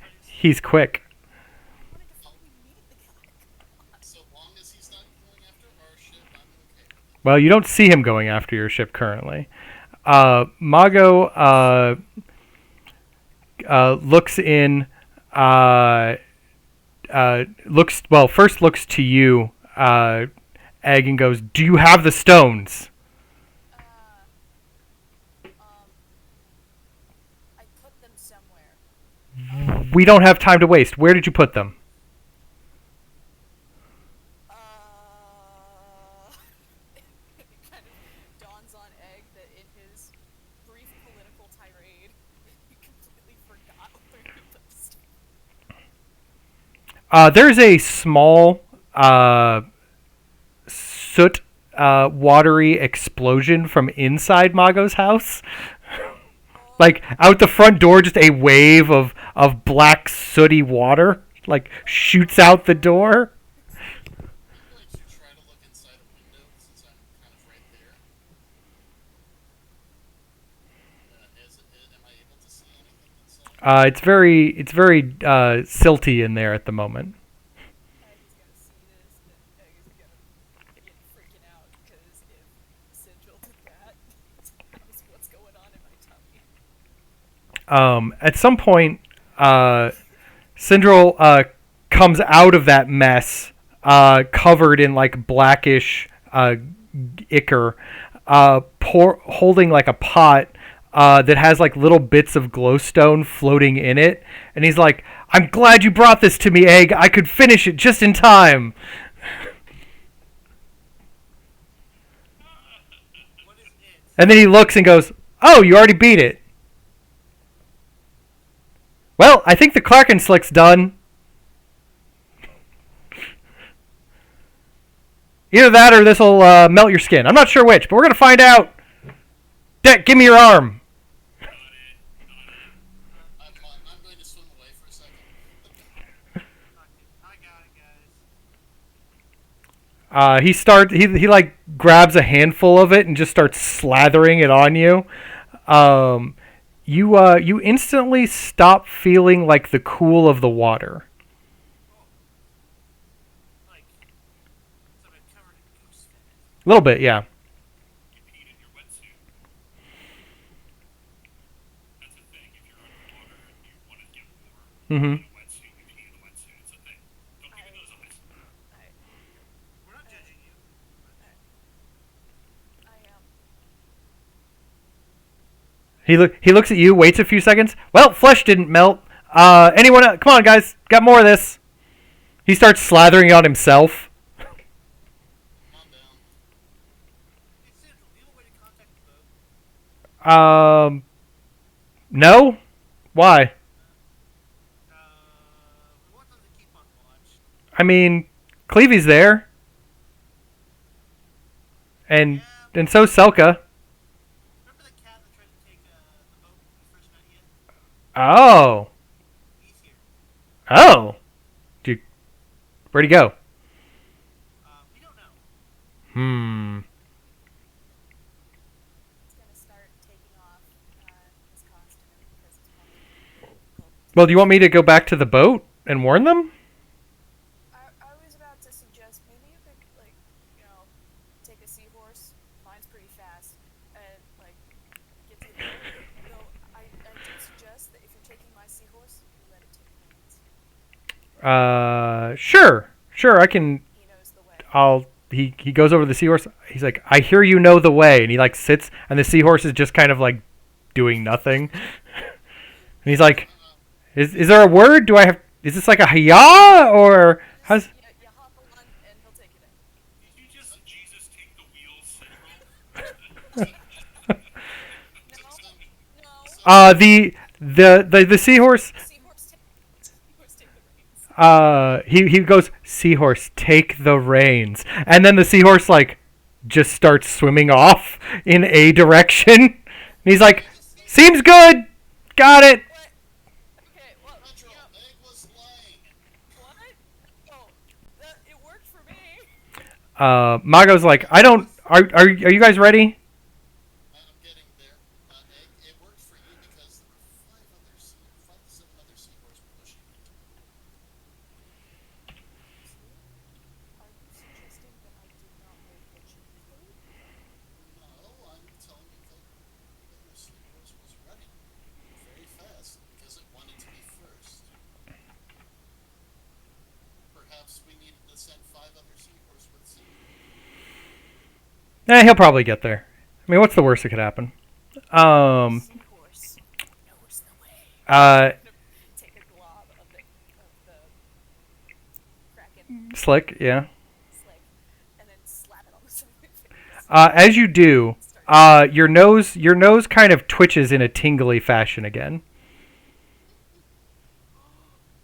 quick.
I wanted to fucking meet the guy. Come on.
So long as he's not going after our ship, I'm okay with it.
Well, you don't see him going after your ship currently. Mago looks in. First looks to you, Egg, and goes, "Do you have the stones?"
I put them somewhere.
We don't have time to waste. Where did you put them?
It kind of dawns on Egg that in his brief political tirade, he completely forgot where he put the stuff.
There's a small soot watery explosion from inside Mago's house. Like out the front door, just a wave of black sooty water like shoots out the door.
I'm going to try to look inside a window since I'm kind of right there. Am I able to see anything inside?
It's very silty in there at the moment.
Egg is gonna see this, and Egg is gonna begin freaking out because if Sigil did that, he knows what's going on in my tummy.
At some point, Syndril comes out of that mess, covered in like blackish ichor, holding like a pot that has like little bits of glowstone floating in it, and he's like, "I'm glad you brought this to me, Egg. I could finish it just in time."
What is it?
And then he looks and goes, "Oh, you already beat it. Well, I think the Clarkin slick's done. Either that or this'll melt your skin. I'm not sure which, but we're gonna find out. Deck, give me your arm."
I'm going to swim away for a second.
I got it, guys.
He like grabs a handful of it and just starts slathering it on you. You instantly stop feeling like the cool of the water.
Like, so I've been covered in goose fat.
A little bit, yeah.
You peed in your wetsuit. That's a thing. If you're underwater and you want to get warm,
Mm-hmm.
in a wetsuit, you pee in the wetsuit. It's a thing. Don't give me those eyes.
We're not judging you.
He looks at you, waits a few seconds. Well, flesh didn't melt. Anyone else? Come on, guys. Got more of this. He starts slathering it on himself.
Calm down.
Hey, Central, do you have a way to contact the boat?
No? Why?
We want them to keep on watch.
I mean, Cleavy's there. And so's Selka. Oh.
He's here.
Oh. Dude, where'd he go?
We don't know.
Hmm.
He's gonna start taking off his costume because it's probably difficult.
Well, do you want me to go back to the boat and warn them?
I was about to suggest maybe you could like, you know, take a seahorse. Mine's pretty fast, and like get to the boat. Though I do suggest that if you're taking my seahorse, you let it take the reins.
Sure. Sure, I can.
He knows the way.
He goes over to the seahorse. He's like, I hear you know the way. And he like sits, and the seahorse is just kind of like doing nothing. And he's like, is there a word? Do I have. Is this like a hiya? Or. How's.
You hop on and he'll take it in.
Did you just Jesus take the wheel syndrome?
No,
The seahorse.
Seahorse take the reins.
He goes, seahorse, take the reins, and then the seahorse like just starts swimming off in a direction. And he's like, seems good, got it.
What? Okay, well,
Retro,
you know,
Meg was lying.
what? Oh, it worked for me.
Mago's like, I don't. Are you guys ready?
I'm getting there. Egg, it worked for you because there were five to seven other seahorses pushing it.
Are you suggesting that I did not wait patiently?
No, I'm telling you that the other seahorse was running very fast because it wanted to be first. Perhaps we needed to send five other seahorses with Sunken.
He'll probably get there. I mean, what's the worst that could happen?
Seahorse knows the way.
Uh,
Take a glob of the kraken
Slick, yeah.
slick, and then slap it on the side of my face.
As you do, your nose kind of twitches in a tingly fashion again.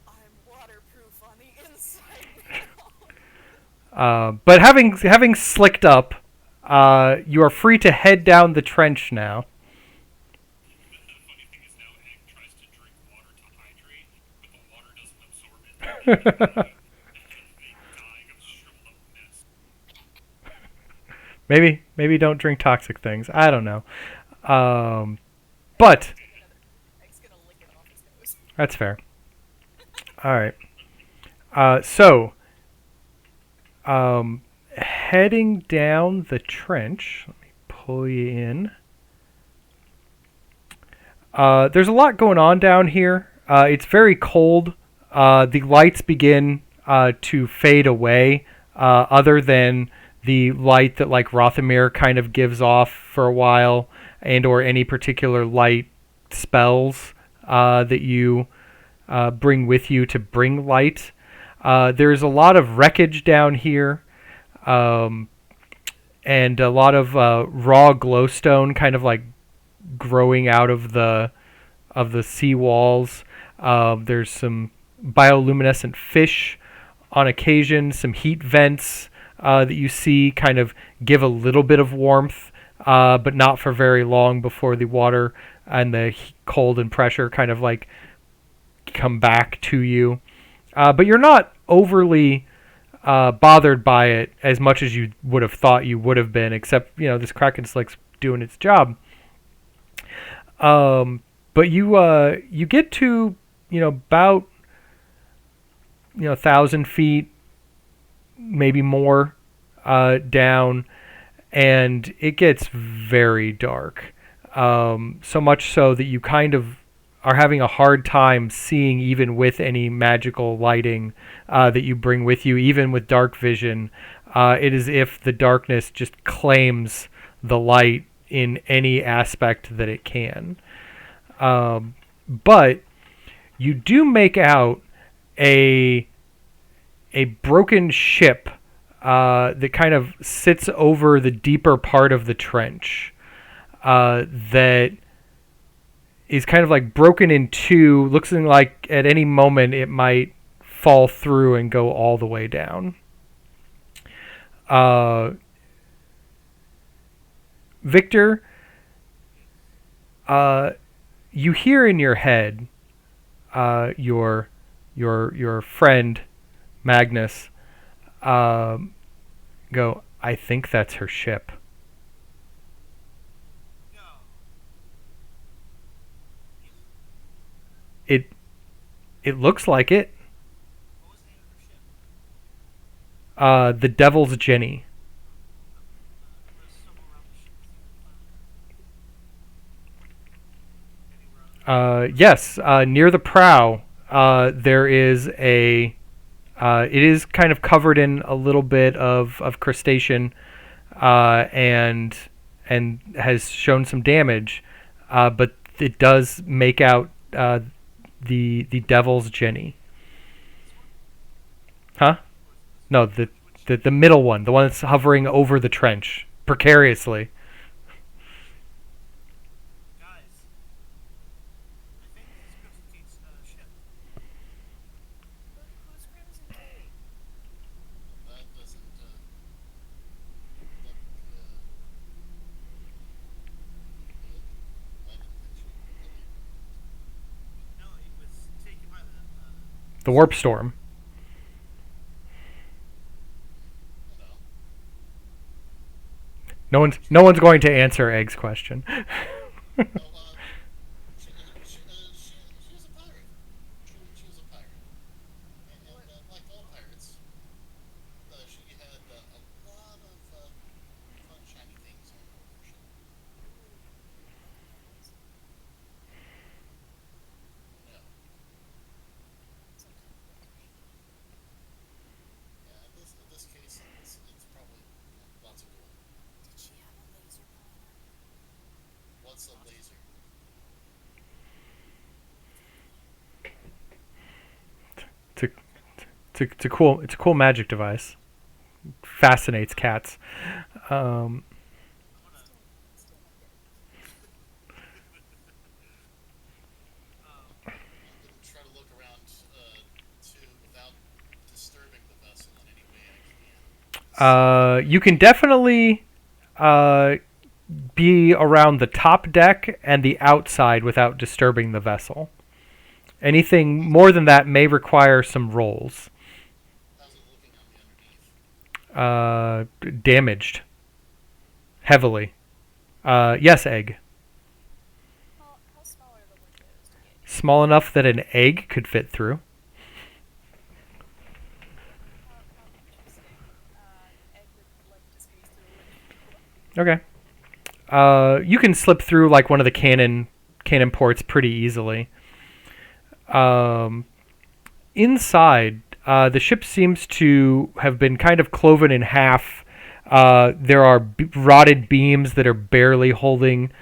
I'm waterproof on the inside now.
But having slicked up, you are free to head down the trench now.
The funny thing is now Egg tries to drink water to hydrate, but the water doesn't absorb it. And they dying of shriveled up mess.
Maybe don't drink toxic things. I don't know. But
Egg's gonna lick it off his nose.
that's fair. All right. So, heading down the trench. Let me pull you in. There's a lot going on down here. It's very cold. The lights begin to fade away, other than the light that like Rothamir kind of gives off for a while, and or any particular light spells that you bring with you to bring light. There's a lot of wreckage down here, and a lot of raw glowstone kind of like growing out of the sea walls. There's some bioluminescent fish on occasion, some heat vents that you see kind of give a little bit of warmth, but not for very long before the water and the cold and pressure kind of like come back to you. But you're not overly bothered by it as much as you would have thought you would have been, except, this Kraken Slick's doing its job. But you get to, about, 1,000 feet, maybe more, down, and it gets very dark. So much so that you kind of are having a hard time seeing, even with any magical lighting that you bring with you, even with dark vision. It is if the darkness just claims the light in any aspect that it can. But you do make out a broken ship that kind of sits over the deeper part of the trench, that is kind of like broken in two, looks like at any moment it might fall through and go all the way down. Victor, you hear in your head your friend Magnus um, go, I think that's her ship.
No.
It it looks like it.
What was the name of her ship?
The Devil's Jenny.
Was somewhere around the ship. Anywhere on
Yes, near the prow, there is a. It is kind of covered in a little bit of crustacean, and has shown some damage, but it does make out the Devil's Jenny. Huh? No, the middle one, the one that's hovering over the trench precariously.
guys. I think this is Crimson Kate's ship.
Who's Crimson Kate?
That doesn't look. Good. I didn't think she would be.
No, it was taken by the.
The warp storm.
You know.
No one's going to answer Egg's question.
Oh, she was a pirate. She was a pirate. And like all pirates, she had a lot of fun, shiny things on board her ship. No. Yeah, in this case, it's probably lots of gold.
Did she have a laser pointer?
What's a laser?
It's a cool magic device. Fascinates cats. Um,
Still not getting
I'm gonna try to look around too without disturbing the vessel in any way I can.
you can definitely be around the top deck and the outside without disturbing the vessel. Anything more than that may require some rolls.
How's it looking on the underneath?
Damaged. Heavily. Yes, Egg.
How small are the windows to get in?
Small enough that an egg could fit through.
How interesting. Egg would like to squeeze through a window.
Okay. You can slip through like one of the cannon ports pretty easily. Inside, the ship seems to have been kind of cloven in half. There are rotted beams that are barely holding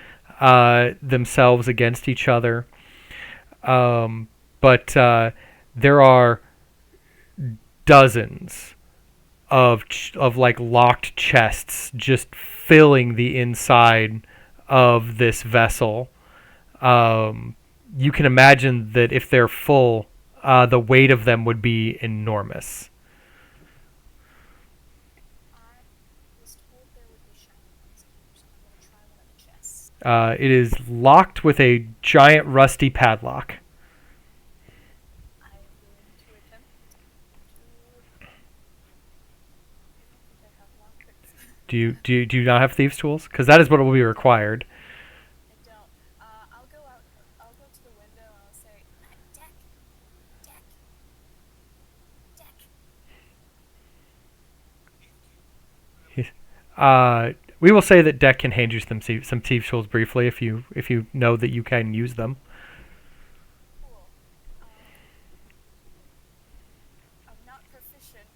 themselves against each other. But there are dozens of like locked chests just filling the inside of this vessel. You can imagine that if they're full, the weight of them would be enormous.
I was told there would be shiny ones here, so I'm gonna try one of the chests.
It is locked with a giant rusty padlock.
I'm going to attempt to. I don't think I have lockpicks.
Do you not have thieves' tools? Because that is what will be required.
I don't. I'll go out. I'll go to the window and I'll say, deck, deck, deck.
We will say that Deck can hand you some thieves' tools briefly if you know that you can use them.
Cool. I'm not proficient.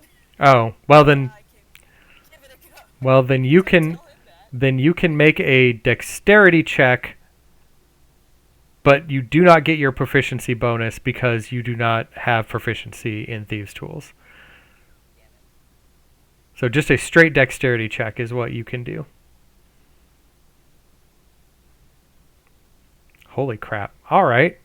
Oh well then.
I can give it a go.
Well then you
Don't
can
tell him that.
make a dexterity check, but you do not get your proficiency bonus because you do not have proficiency in thieves' tools.
Damn it.
So just a straight dexterity check is what you can do. Holy crap. All right.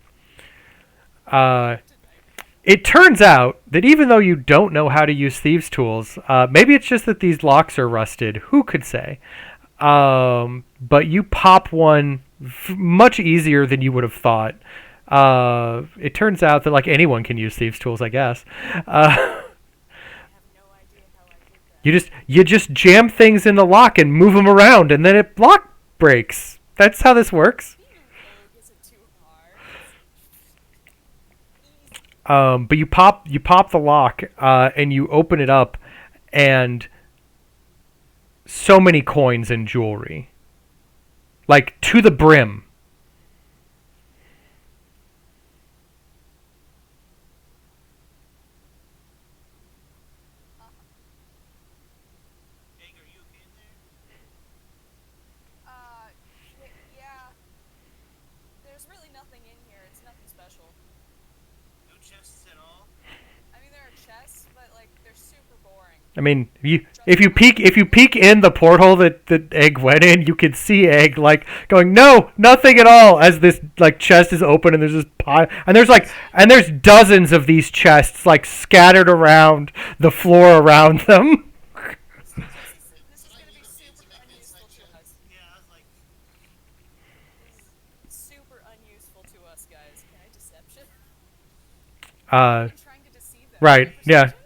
It turns out that even though you don't know how to use thieves' tools, maybe it's just that these locks are rusted. Who could say? But you pop one much easier than you would have thought. It turns out that like anyone can use thieves' tools, I guess.
I have no idea how I did that.
You just jam things in the lock and move them around, and then it lock breaks. That's how this works.
Being a rogue isn't too hard. Easy.
But you pop the lock, and you open it up, and so many coins and jewelry, like to the brim.
Egg, are you okay in there?
Yeah. There's really nothing in here. It's nothing special.
No chests at all?
I mean, there are chests, but like they're super boring.
I mean, if you peek in the porthole that Egg went in, you can see Egg like going, no, nothing at all, as this like chest is open and there's this pile, and there's dozens of these chests like scattered around the floor around them.
This is gonna be super unuseful to us.
Yeah, I was like,
This is super unuseful to us, guys. Can I deception?
Uh,
I'm trying to deceive them.
right,
Can I
yeah.
perception?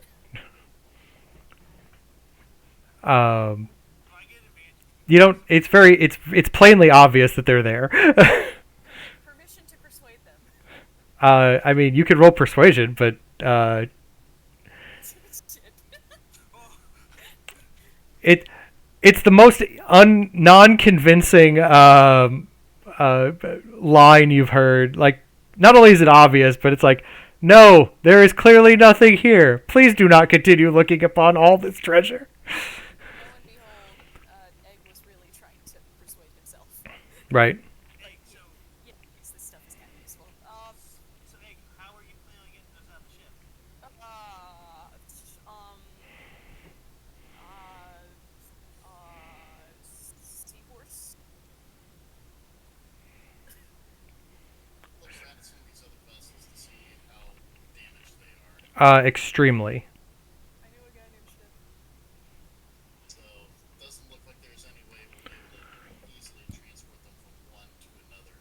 Um,
do I get advantage?
you don't. It's plainly obvious that they're there.
Permission to persuade them.
I mean, you could roll persuasion, but
Shit.
Oh,
it's the most non-convincing line you've heard. Like, not only is it obvious, but it's like, no, there is clearly nothing here. Please do not continue looking upon all this treasure.
Lo and behold, Egg was really trying to persuade himself.
Right.
Egg, so,
Yeah, because this stuff is kind of useful.
Egg, how are you planning on getting those out of the ship?
Seahorse?
Looks around at some of these other vessels to see how damaged they are.
Extremely.
I knew a guy named Ship.
So doesn't look like there's any way we'll be able to easily transport them from one to another.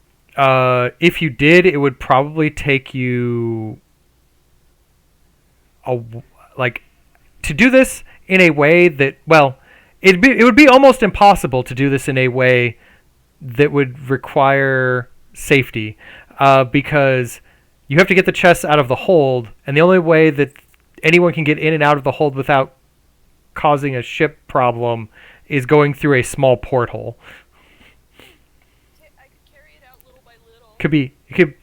If you did, it would probably take you like to do this in a way that, well, it would be almost impossible to do this in a way that would require safety, because you have to get the chests out of the hold, and the only way that anyone can get in and out of the hold without causing a ship problem is going through a small porthole.
I could carry it out little by little.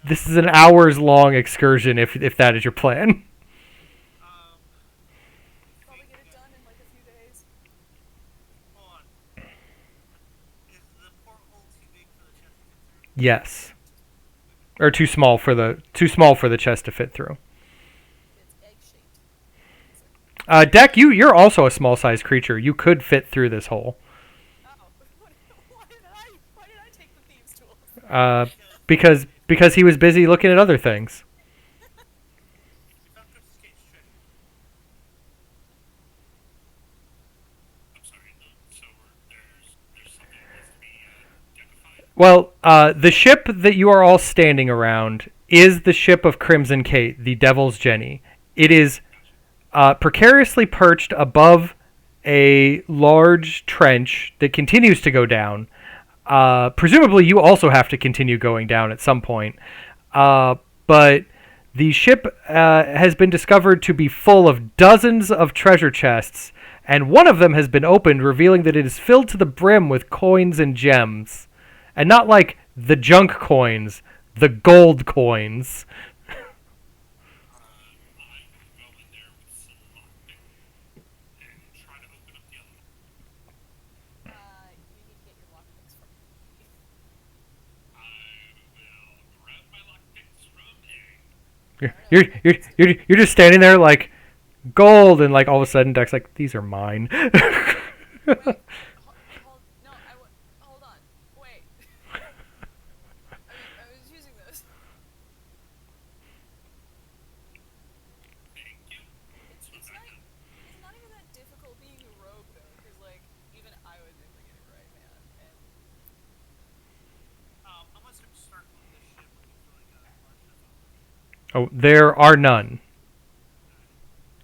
This is an hours long excursion if that is your plan.
Probably get it done in like a few days.
Hold on. Is the porthole too big for the chest to fit through?
Yes. Or too small for the chest to fit through.
It's egg shaped.
Deck, you're also a small sized creature. You could fit through this hole.
Oh, why did I take the thieves' tools?
Because he was busy looking at other things.
We found Princess Kate's treasure.
I'm sorry. So there's something that needs to be identified.
Well, the ship that you are all standing around is the ship of Crimson Kate, the Devil's Jenny. It is precariously perched above a large trench that continues to go down. Presumably, you also have to continue going down at some point. But the ship has been discovered to be full of dozens of treasure chests, and one of them has been opened, revealing that it is filled to the brim with coins and gems. And not like the junk coins, the gold coins.
I will go in there with some lockpick and try to open up the other one.
You need to get your lockpicks from me.
I will grab my lockpicks from Egg.
You're just standing there like gold, and like all of a sudden Deck's like, these are mine.
Hold on. Wait. I was using those.
Thank you.
It's not even that difficult being a rogue though, because like even I was able to get it right, man. And
I'm gonna start circling this ship looking for like a bunch of
Oh, there are none.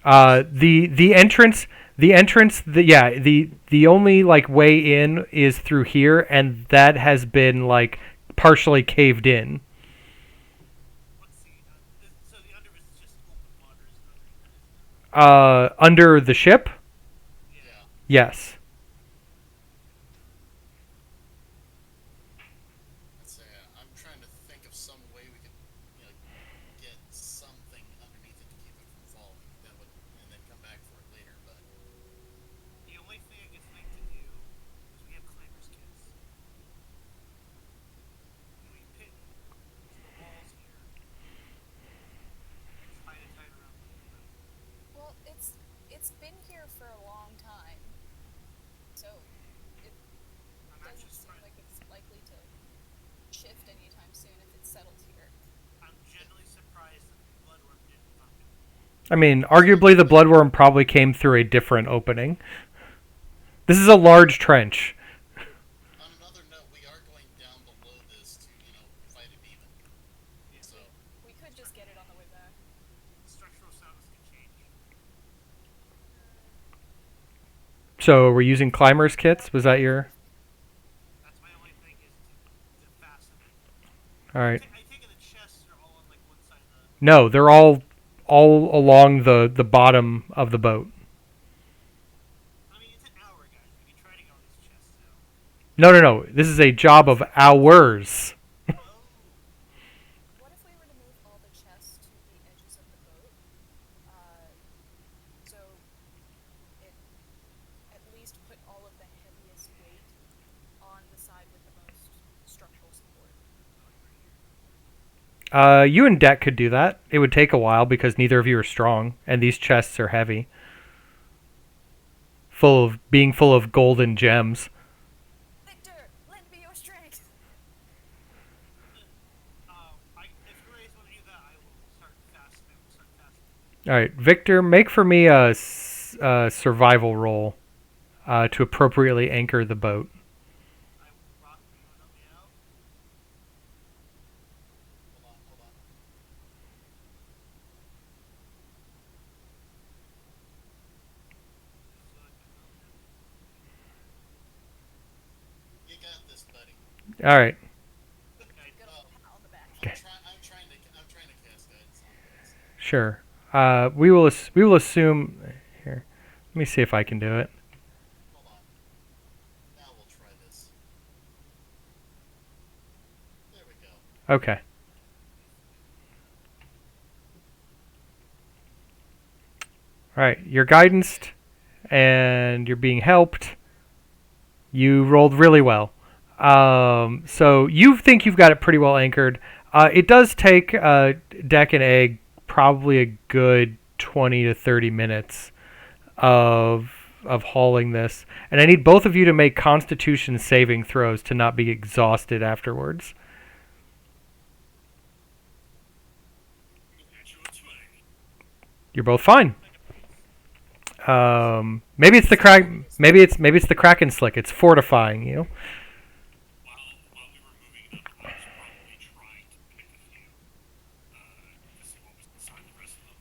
The entrance the only like way in is through here, and that has been like partially caved in.
Let's see. So the under is just open water, isn't underneath it?
Under the ship,
Yeah.
yes.
Let's say I'm trying to think of some way we could, get something underneath it to keep it from falling. That would, and then come back for it later. But
The only thing I could think to do is we have climbers kits. And we pin the walls here. And try to tie it around the window.
Well, it's been here for a long time, so it
I'm
doesn't
actually
seem
surprised.
like it's likely to shift anytime soon if it's settled here.
I'm genuinely surprised that the bloodworm didn't fuck it.
I mean, arguably the bloodworm probably came through a different opening. This is a large trench.
on another note, we are going down below this to, fight a demon.
Yeah.
So
We could just get it on the way back.
Structural soundness can change.
So we're using climbers kits. Was that your?
That's my only thing is to fasten it.
All right.
I take it the chests are all on like one side of the.
No, they're all along the bottom of the boat.
I mean, it's an hour, guys. We can try to get all these chests out.
No. This is a job of ours.
Oh.
What if we were to move all the chests to the edges of the boat? So it at least put all of the heaviest weight on the side with the most structural support.
You and Deck could do that. It would take a while because neither of you are strong, and these chests are heavy, full of golden gems.
Victor, lend me your strength.
If you guys want to do that, I will start fastening.
All right, Victor, make for me a survival roll to appropriately anchor the boat.
I will rock you and help me out.
hold on. You got this, buddy.
All right.
Good old pat on the back.
I'm trying to cast guidance on you guys.
Sure. We will assume here. Let me see if I can do it.
Hold on. Now we'll try this. There we go.
Okay. All right. You're guidanced, and you're being helped. You rolled really well. So you think you've got it pretty well anchored. It does take Deck and Egg probably a good 20 to 30 minutes of hauling this, and I need both of you to make Constitution saving throws to not be exhausted afterwards.
Natural 20.
You're both fine. Maybe it's the crack. Maybe it's the Kraken slick. It's fortifying you.
While we were moving up, I was probably trying to pick a few to see what was inside the rest of them.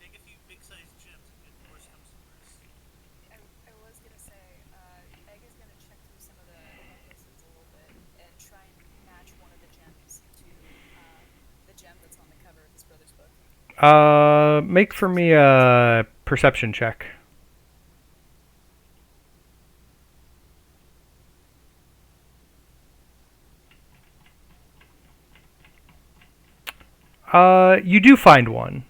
Take a few big-sized gems if worse comes to worse.
I was gonna say, Egg is gonna check through some of the necklaces a little bit and try and match one of the gems to the gem that's on the cover of his brother's book.
Make for me a perception check. You do find one.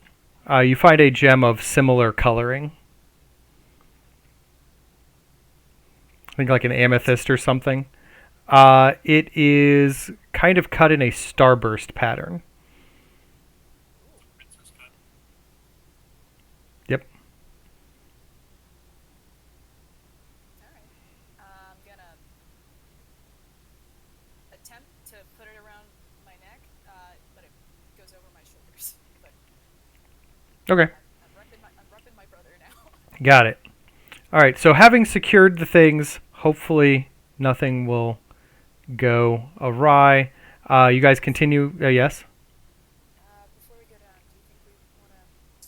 You find a gem of similar coloring. I think like an amethyst or something. It is kind of cut in a starburst pattern.
Princess cut.
Yep.
Alright. I'm gonna attempt to put it around my neck, but it goes over my shoulders. But
Okay.
I'm repping my brother now.
Got it. All right. So having secured the things, hopefully nothing will go awry. You guys continue. Yes.
Before we go down, do you think we want to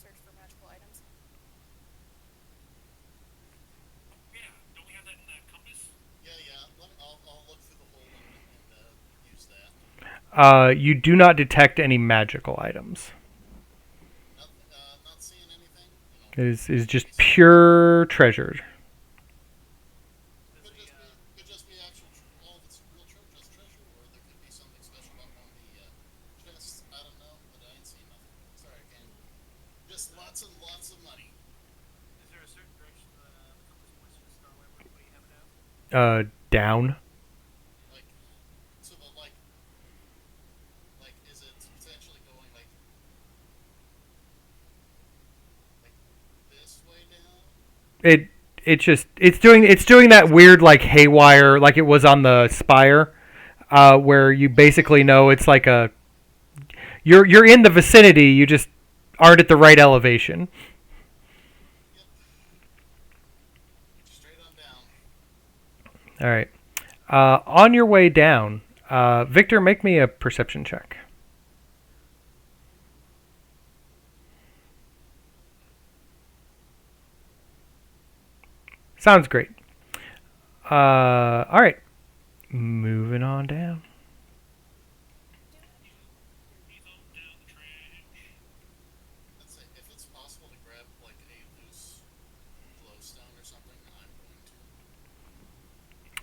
search for magical items?
Yeah, don't we have that in that compass?
Yeah. I'll look through the hole and use that.
You do not detect any magical items.
Not seeing anything.
Is just pure treasure.
Does the
Could just be actual all of it's real just treasure, or there could be something special up on the chests. I don't know, but I ain't seen nothing. Sorry, I can't. Just lots and lots of money.
is there a certain direction the compass points to the star? What do you have it out?
Down.
Like to the like is it potentially going like this way down?
It's doing that weird like haywire like it was on the spire, where you basically know it's like a you're in the vicinity, you just aren't at the right elevation.
Yep. Straight on down.
All right. On your way down, Victor, make me a perception check. Sounds great. All right. Moving on down.
He's on down the trench.
Let's say if it's possible to grab like a loose glowstone or something, I'm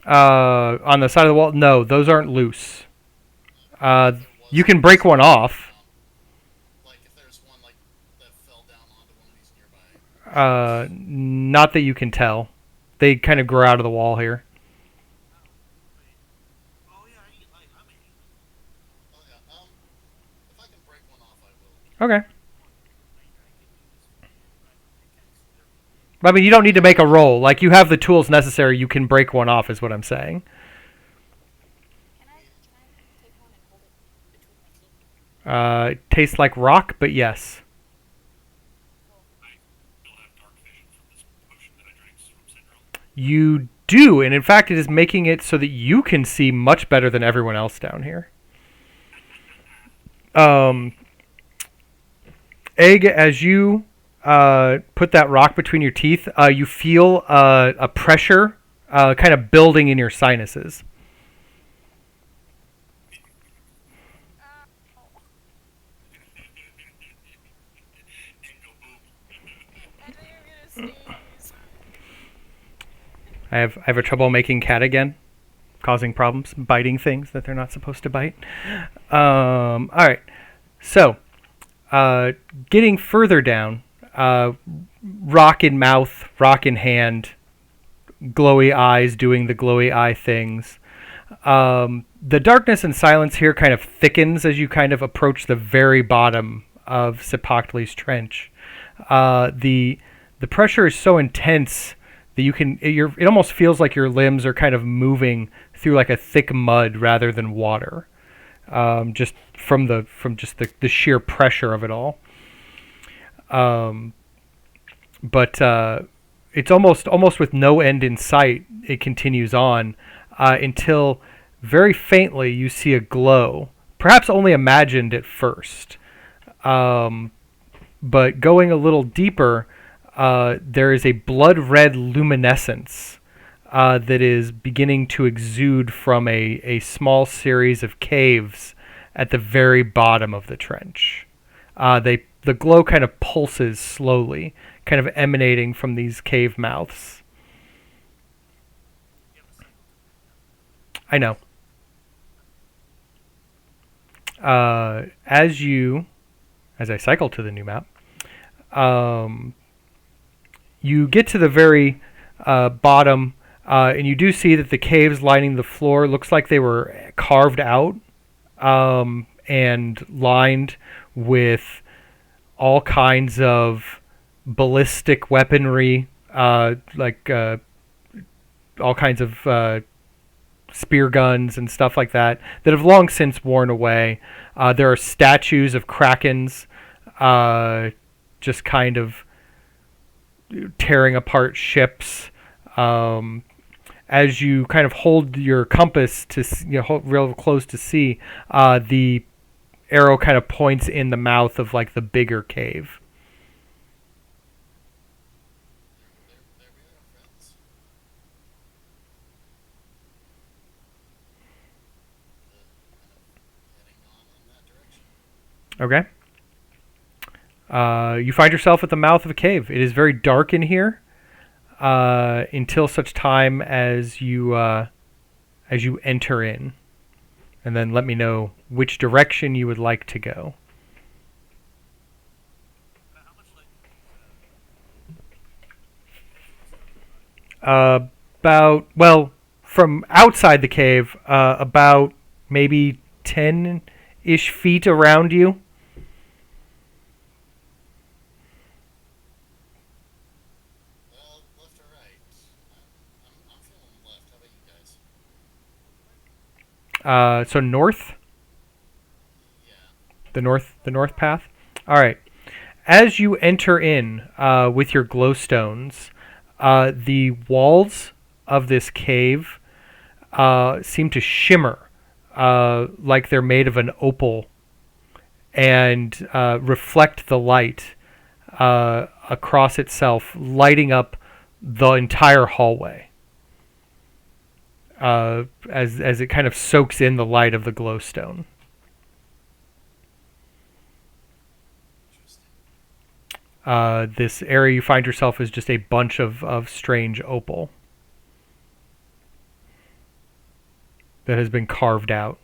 going to.
On the side of the wall, no, those aren't loose.
If there was
You can break one off.
Like if there's one like that fell down onto one of these nearby.
Not that you can tell. They kind of grow out of the wall here.
Oh yeah, I'm a healer.
Oh yeah. If I can break one off, I will.
Okay.
I can do this for pickaxe.
I mean, you don't need to make a roll. Like, you have the tools necessary. You can break one off, is what I'm saying.
Can I take one and hold it between my teeth?
It tastes like rock, but yes.
I still have dark vision from this potion that I drank from Syndrome.
You do, and in fact, it is making it so that you can see much better than everyone else down here. Egg, as you put that rock between your teeth, you feel a pressure kind of building in your sinuses.
Oh,
And go boom.
I think I'm gonna sneeze.
I have a trouble making cat again, causing problems, biting things that they're not supposed to bite. All right, so getting further down, rock in mouth, rock in hand, glowy eyes doing the glowy eye things. The darkness and silence here kind of thickens as you kind of approach the very bottom of Sipoctli's trench. The pressure is so intense that it almost feels like your limbs are kind of moving through like a thick mud rather than water, just from just the sheer pressure of it all. But it's almost with no end in sight. It continues on until very faintly you see a glow, perhaps only imagined at first. But going a little deeper, there is a blood red luminescence that is beginning to exude from a small series of caves at the very bottom of the trench. The glow kind of pulses slowly, kind of emanating from these cave mouths.
You have a single
I know. As I cycle to the new map, you get to the very bottom, and you do see that the caves lining the floor looks like they were carved out and lined with all kinds of ballistic weaponry, like all kinds of spear guns and stuff like that have long since worn away. There are statues of krakens just kind of tearing apart ships. as you kind of hold your compass to hold real close to see, the arrow kind of points in the mouth of like the bigger cave.
There we are, friends. Kind of heading on in that direction.
Okay. You find yourself at the mouth of a cave. It is very dark in here until such time as you enter in, and then let me know which direction you would like to go.
How much light is
About from outside the cave, about maybe 10-ish feet around you.
Left or right? I'm feeling left. How about you guys?
So north,
Yeah.
the north path. All right. As you enter in with your glowstones, the walls of this cave seem to shimmer like they're made of an opal and reflect the light across itself, lighting up the entire hallway as it kind of soaks in the light of the glowstone.
Interesting.
This area you find yourself is just a bunch of strange opal that has been carved out.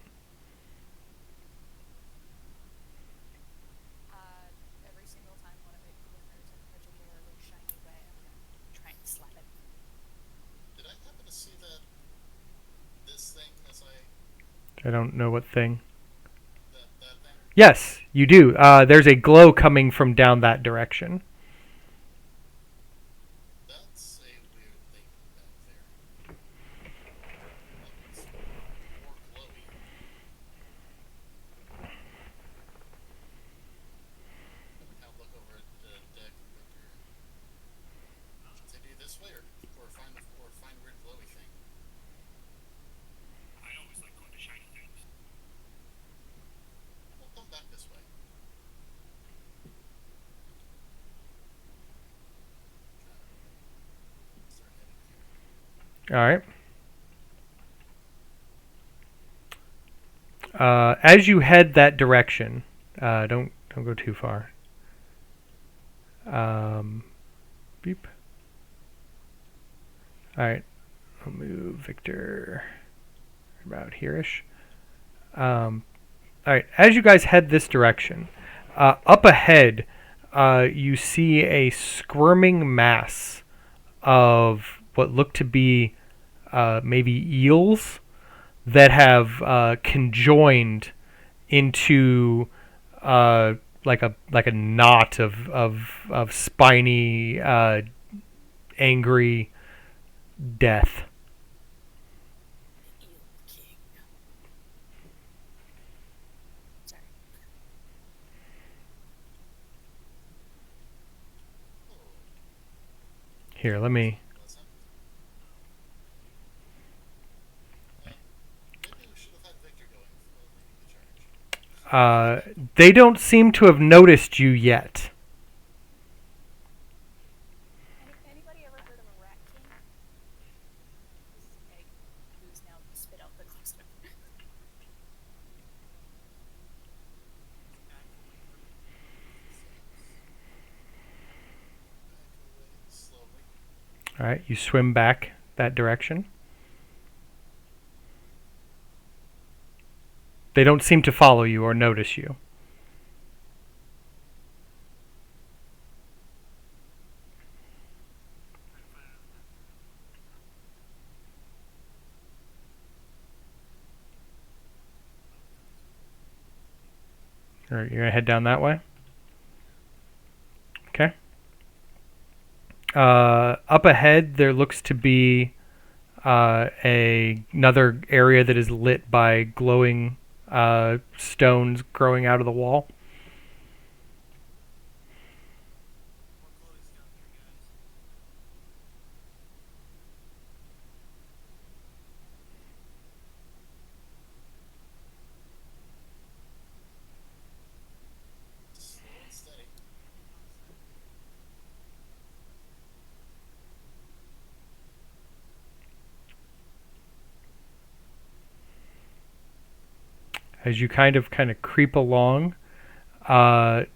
Every single time one of it glimmers in a particularly shiny way, I'm gonna try and slap it.
Did I happen to see this thing as
I don't know what thing.
that thing?
Yes, you do. There's a glow coming from down that direction.
That's a weird thing back there. It's more glowy. Gonna kind of look over at Deck and Victor. Say, do this way, or find weird glowy thing.
I always like going to shiny things.
We'll come back this way. Start heading here.
All right. As you head that direction, don't go too far. Beep. All right, I'll move Victor about here-ish. All right, as you guys head this direction, up ahead, you see a squirming mass of what look to be maybe eels that have conjoined into like a knot of spiny, angry death.
Eel King. Sorry.
Oh,
Here, let me.
pleasant. Maybe we should have had Victor going for leading the charge.
They don't seem to have noticed you yet.
Anybody ever heard of a rat king? This is Egg, who's now spit out the cluster.
back away from it?
Back away slowly.
All right, you swim back that direction. They don't seem to follow you or notice you. All right, you're gonna head down that way. Okay. Up ahead, there looks to be another area that is lit by glowing stones growing out of the wall.
More glowy stuff here, guys.
as you kind of creep along.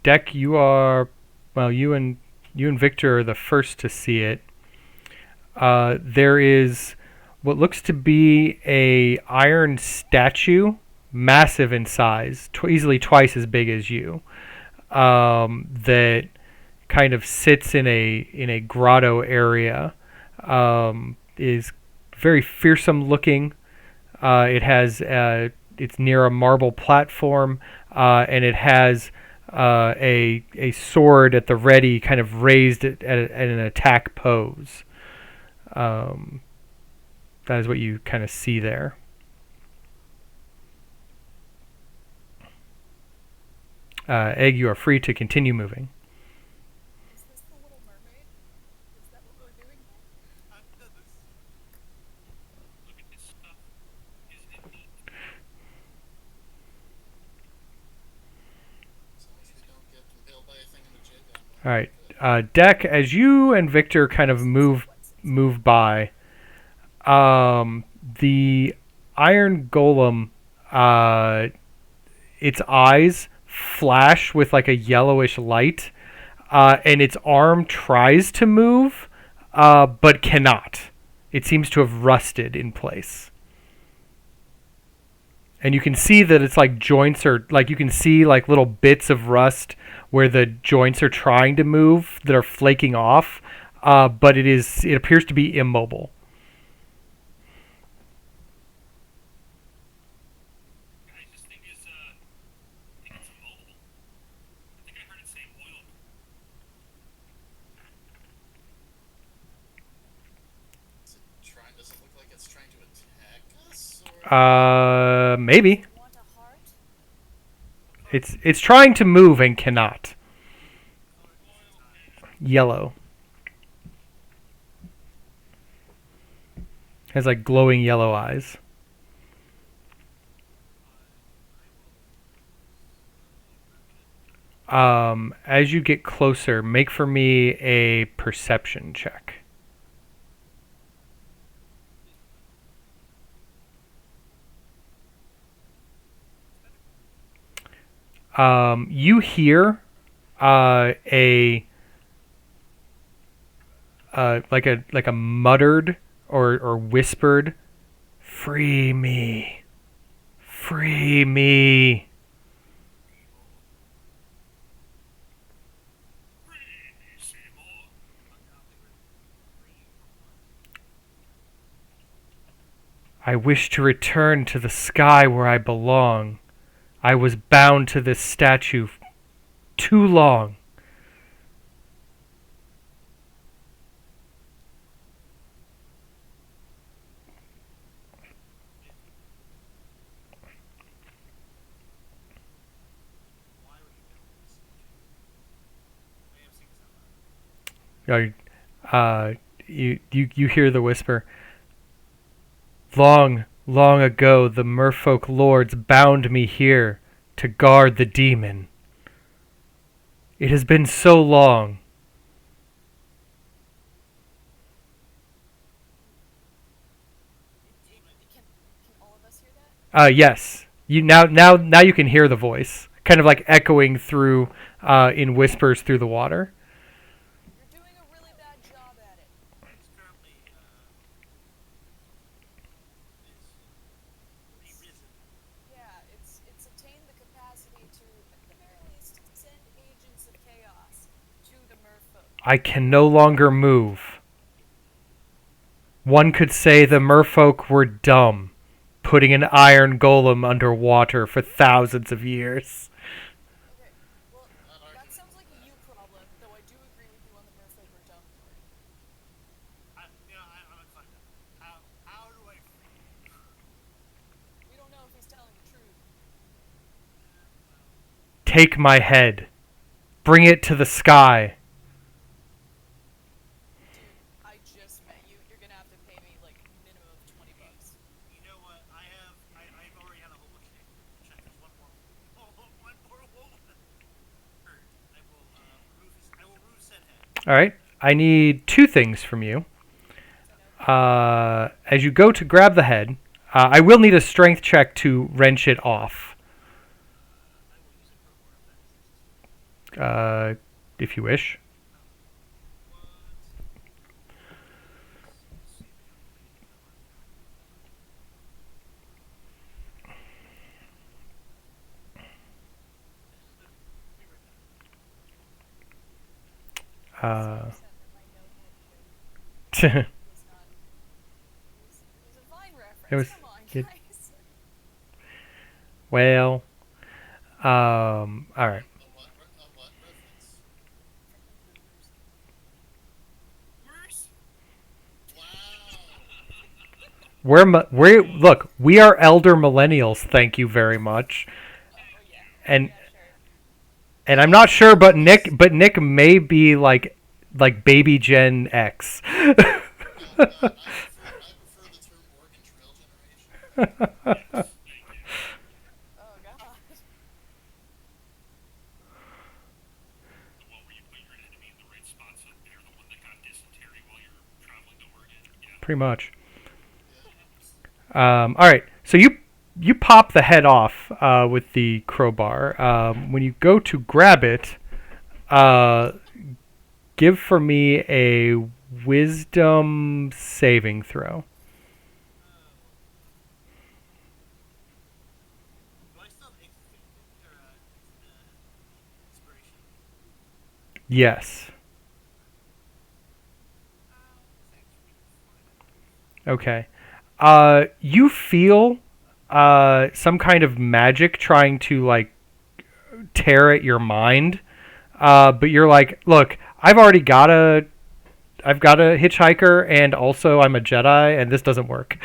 Deck, you and Victor are the first to see it. There is what looks to be a iron statue, massive in size, easily twice as big as you, that kind of sits in a grotto area. Is very fearsome looking. It's near a marble platform, and it has a sword at the ready, kind of raised at an attack pose. That is what you kind of see there. Egg, you are free to continue moving.
Is this the Little Mermaid? Is that what we're doing here?
I've done this.
Look at this stuff. Isn't it neat?
As long as we don't get impaled by a thing in the jig,
All right, Deck, as you and Victor kind of move by, the iron golem, its eyes flash with like a yellowish light, and its arm tries to move, but cannot. It seems to have rusted in place. And you can see that it's like joints are like you can see like little bits of rust where the joints are trying to move that are flaking off, but it appears to be immobile.
I just think it's immobile. I think I heard it say oil.
does it look like it's trying to attack us? Or
Maybe.
You want a heart?
It's trying to move and cannot. Yellow. Has like glowing yellow eyes. As you get closer, make for me a perception check. You hear a like a muttered or whispered, "Free me, free me." I wish to return to the sky where I belong. I was bound to this statue too long.
Why were you building this? I am seeing something.
You hear the whisper. Long, long ago, the merfolk lords bound me here to guard the demon. It has been so long.
Can all of us hear that?
Yes. Now you can hear the voice, kind of like echoing through in whispers through the water.
You're doing a really bad job at it.
It's currently is re-risen.
Yeah, it's attained the capacity to, at the very least, send agents of chaos to the merfolk.
I can no longer move. One could say the merfolk were dumb, putting an iron golem underwater for thousands of years.
Okay, well, that sounds like a you problem, though I do agree with you on the merfolk were dumb part.
I'm gonna find out. How do I free you?
We don't know if he's telling the truth.
Take my head. Bring it to the sky.
Dude, I just met you. You're gonna have to pay me like minimum of $20.
You know what? I've already had a whole bunch of check. There's one more woman. I will remove said head.
All right. I need two things from you. As you go to grab the head, I will need a strength check to wrench it off. if you wish.
What? Let's see if I got any of them on here. Be right back.
Uh,
Upset that my notebook joke was not. It was a Vine
it
reference.
was.
Come on,
It,
guys.
well. All right.
A what reference?
Freaking boomers.
Worse?
Wow.
We're look. We are elder millennials. Thank you very much.
Oh yeah.
And
Yeah, sure.
and I'm not sure, but Nick may be like baby Gen X.
No, I prefer the term Oregon Trail generation.
Yes. Yeah.
Oh god.
The one where you put your enemy in the right spot so they're the one that got dysentery while you're traveling to Oregon. Yeah.
Pretty much.
Yeah.
All right. So you pop the head off with the crowbar. When you go to grab it, uh, give for me a wisdom saving throw.
Oh. Do I still have inspiration?
Yes.
Thanks for being fine.
Okay. You feel some kind of magic trying to like tear at your mind. But you're like, look, I've got a hitchhiker, and also I'm a Jedi, and this doesn't work.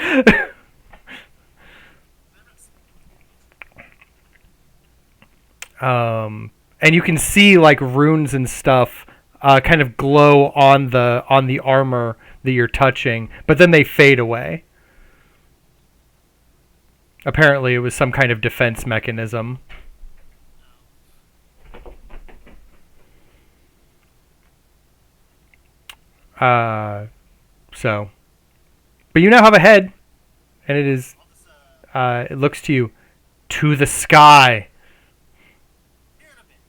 And you can see like runes and stuff kind of glow on the armor that you're touching, but then they fade away. Apparently, it was some kind of defense mechanism. Uh, so, but you now have a head, and it is.
I'll just,
It looks to you, to the sky.
here in a bit.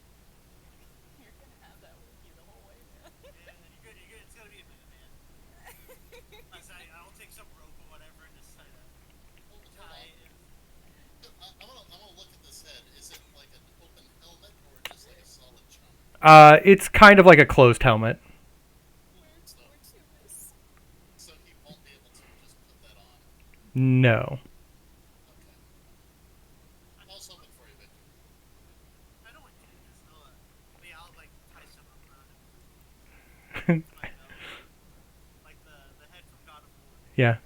You're gonna have that with you the whole way, man.
Yeah, you're good. It's gonna be a minute, man. I'll take some rope or whatever and just try to
Hold
tie
on.
it.
I'm gonna look at this head. Is it like an open helmet or just like a solid chunk?
It's kind of like a closed helmet.
So,
We're too miss.
so he won't be able to just put that on.
No.
Okay. I was hoping for you, Victor.
I don't want you to do this. I'll like tie some up around it. My belt. Like the head from God of War.
Yeah.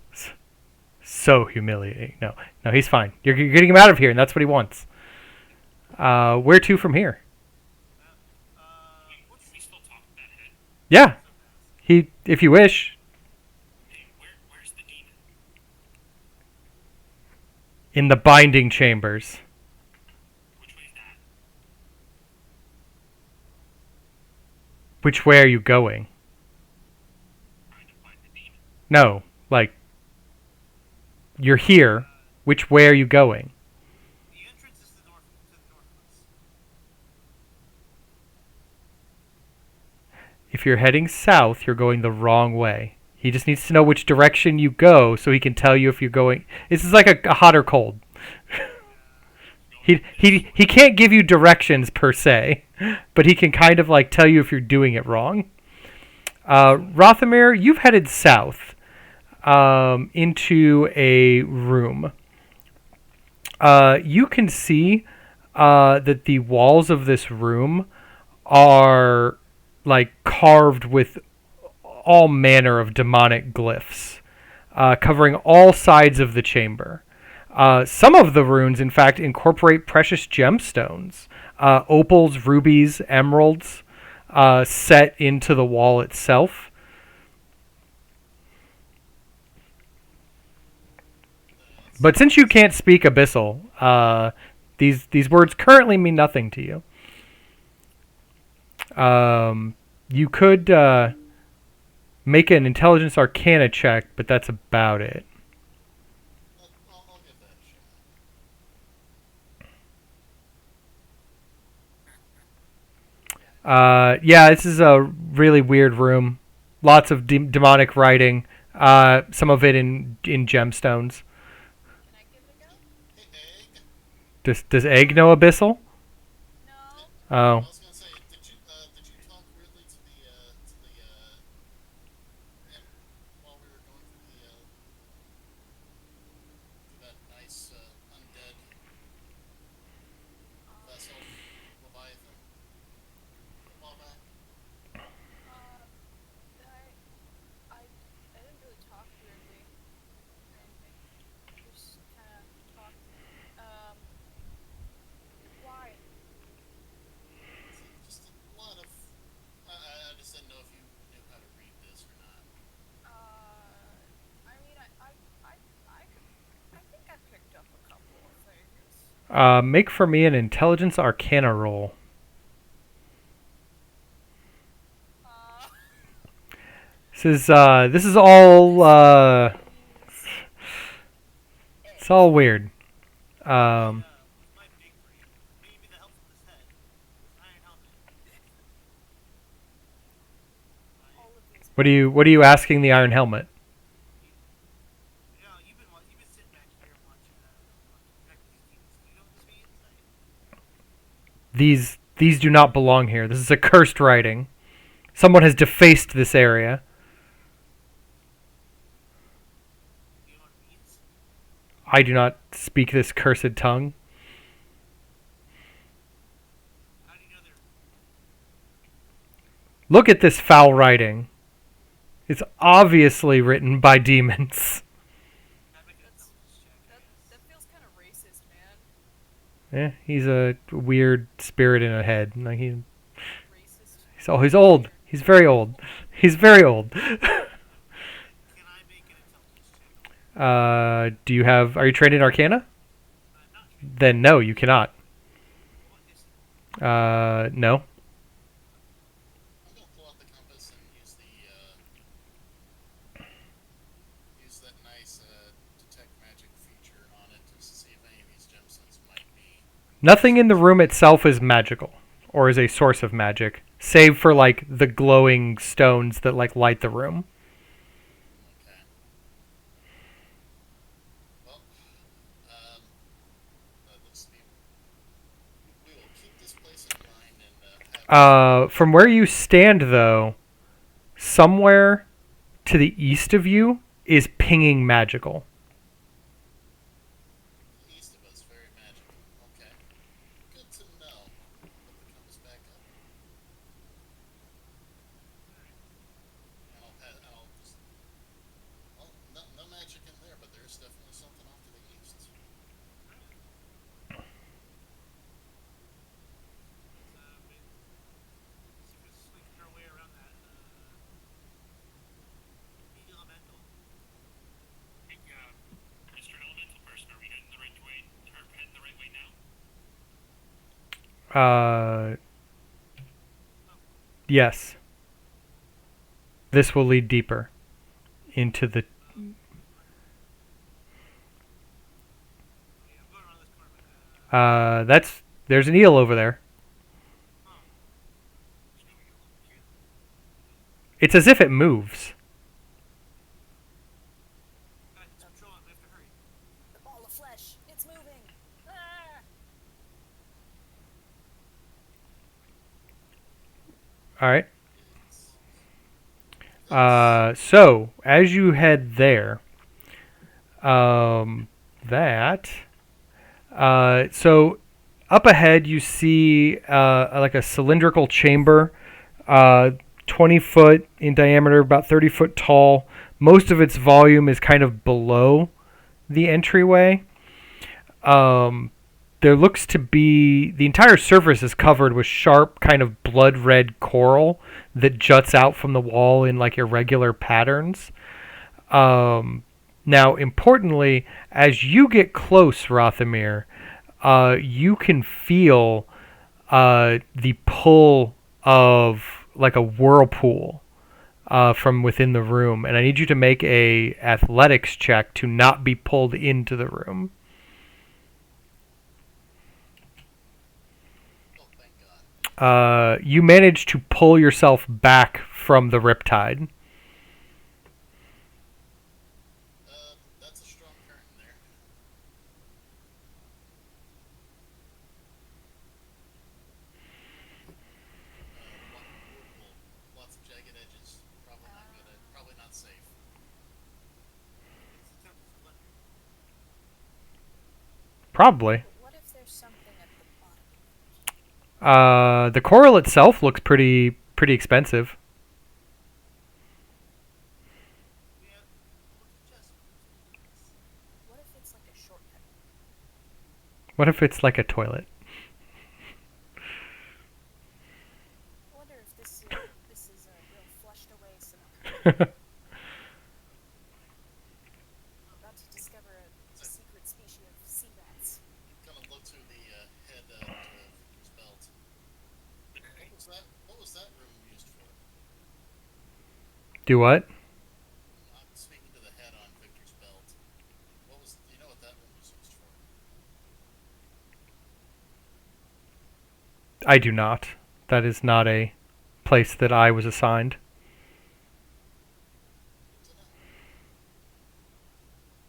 So humiliating. No, he's fine. You're getting him out of here, and that's what he wants. Where to from here?
What's
Can we still talk to that head?
Yeah,
so fast?
if you wish,
Hey, where's the demon?
in the binding chambers.
Which way is that?
Which way are you going?
Trying to find the demon.
No, like you're here. Which way are you going?
The entrance is to the north of us.
If you're heading south, you're going the wrong way. He just needs to know which direction you go so he can tell you if you're going. This is like a hot or cold. He can't give you directions per se, but he can kind of like tell you if you're doing it wrong. Rothamir, you've headed south into a room. You can see that the walls of this room are like carved with all manner of demonic glyphs, covering all sides of the chamber. Some of the runes, in fact, incorporate precious gemstones, opals, rubies, emeralds, set into the wall itself. But since you can't speak Abyssal, these words currently mean nothing to you. You could make an intelligence arcana check, but that's about it.
I'll give that a shot.
Yeah, this is a really weird room. Lots of demonic writing. Some of it in gemstones.
Can I give it a go?
Hey, Egg.
Does Egg know Abyssal?
No.
Oh,
I was gonna say, did you talk weirdly to the imp while we were going through that nice undead
Um,
vessel, Leviathan, a while back?
uh, I, I didn't really talk weirdly or anything. We just kind of talked. Um, why?
Just a lot of. I just didn't know if you knew how to read this or not.
I mean, I could, I think I picked up a couple of things.
make for me an intelligence arcana roll.
Uh,
This is all
please.
it's all weird. Um,
With my big brain, maybe the help from this head, this iron helmet. My,
All of these.
what are you asking the Iron Helmet?
you know, you've been sitting back here and watching protect these demons. Do you know what this means?
These do not belong here. This is a cursed writing. Someone has defaced this area.
Do you know what it means?
I do not speak this cursed tongue.
How do you know they're?
Look at this foul writing. It's obviously written by demons.
Can I make an
That's
intelligence check? I
that.
guess?
That feels kind of racist, man.
He's a weird spirit in a head. Like
Racist.
he's old. He's very old. He's very old.
Can I make an intelligence check?
Do you have? Are you trained in Arcana?
I'm not trained.
Then no, you cannot.
What is it?
No.
I'm gonna pull out the compass and use that nice detect magic feature on it just to see if any of these gemstones might be.
Nothing in the room itself is magical, or is a source of magic, save for like the glowing stones that like light the room.
Okay. Well, let's be. We will keep this place in mind and have.
From where you stand, though, somewhere to the east of you is pinging magical.
East of us, very magical. Okay. Good to know. Put the compass back up. And I'll just. Well, no magic in there, but there's definitely something off to the east.
See if we can our way around that elemental.
Hey, Mr. Elemental Person, are we heading the right way? Are we heading the right way now?
Yes. This will lead deeper into the.
Okay, I'm going around this corner.
There's an eel over there.
Oh, there's no eel over here.
It's as if it moves.
Guys, it's patrolling. We have to hurry.
The ball of flesh. It's moving. Ah!
All right.
It's
So as you head there, so up ahead you see like a cylindrical chamber, 20 foot in diameter, about 30 foot tall. Most of its volume is kind of below the entryway. There looks to be the entire surface is covered with sharp, kind of blood red coral that juts out from the wall in like irregular patterns. Now, importantly, as you get close, Rothamir, you can feel the pull of like a whirlpool from within the room, and I need you to make a athletics check to not be pulled into the room.
oh, thank God.
You manage to pull yourself back from the riptide.
That's a strong current in there. Whoa, lots of jagged edges. Probably not good. Probably not safe.
It's the temple's electric.
Probably.
But what if there's something at the bottom?
The coral itself looks pretty expensive.
We have looked at chest.
What if it's like a shortcut?
What if it's like a toilet?
I wonder if this is a real flushed away scenario. We're about to discover a secret species of sea rats.
Kind of look to the head to Victor's belt. What was that room used for?
Do what?
I'm speaking to the head on Victor's belt. Do you know what that room was used for?
I do not. That is not a place that I was assigned.
Good to know.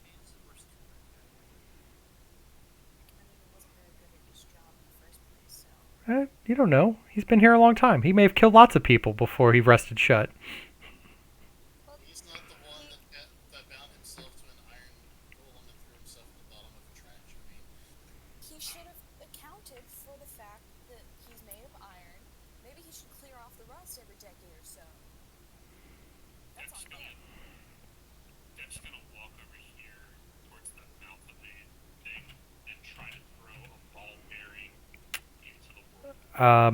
He's the worst tutor guy.
I mean, he wasn't very good at his job in the first place, so.
You don't know. He's been here a long time. He may have killed lots of people before he rested shut.
Well,
He's not the one that bound himself to an iron golem and threw himself in the bottom of a trench. I mean,
he should have accounted for the fact that he's made of iron. Maybe he should clear off the rust every decade or so. That's on him.
Deb's gonna walk over here towards the mouth of the thing and try to throw a ball bearing into the world.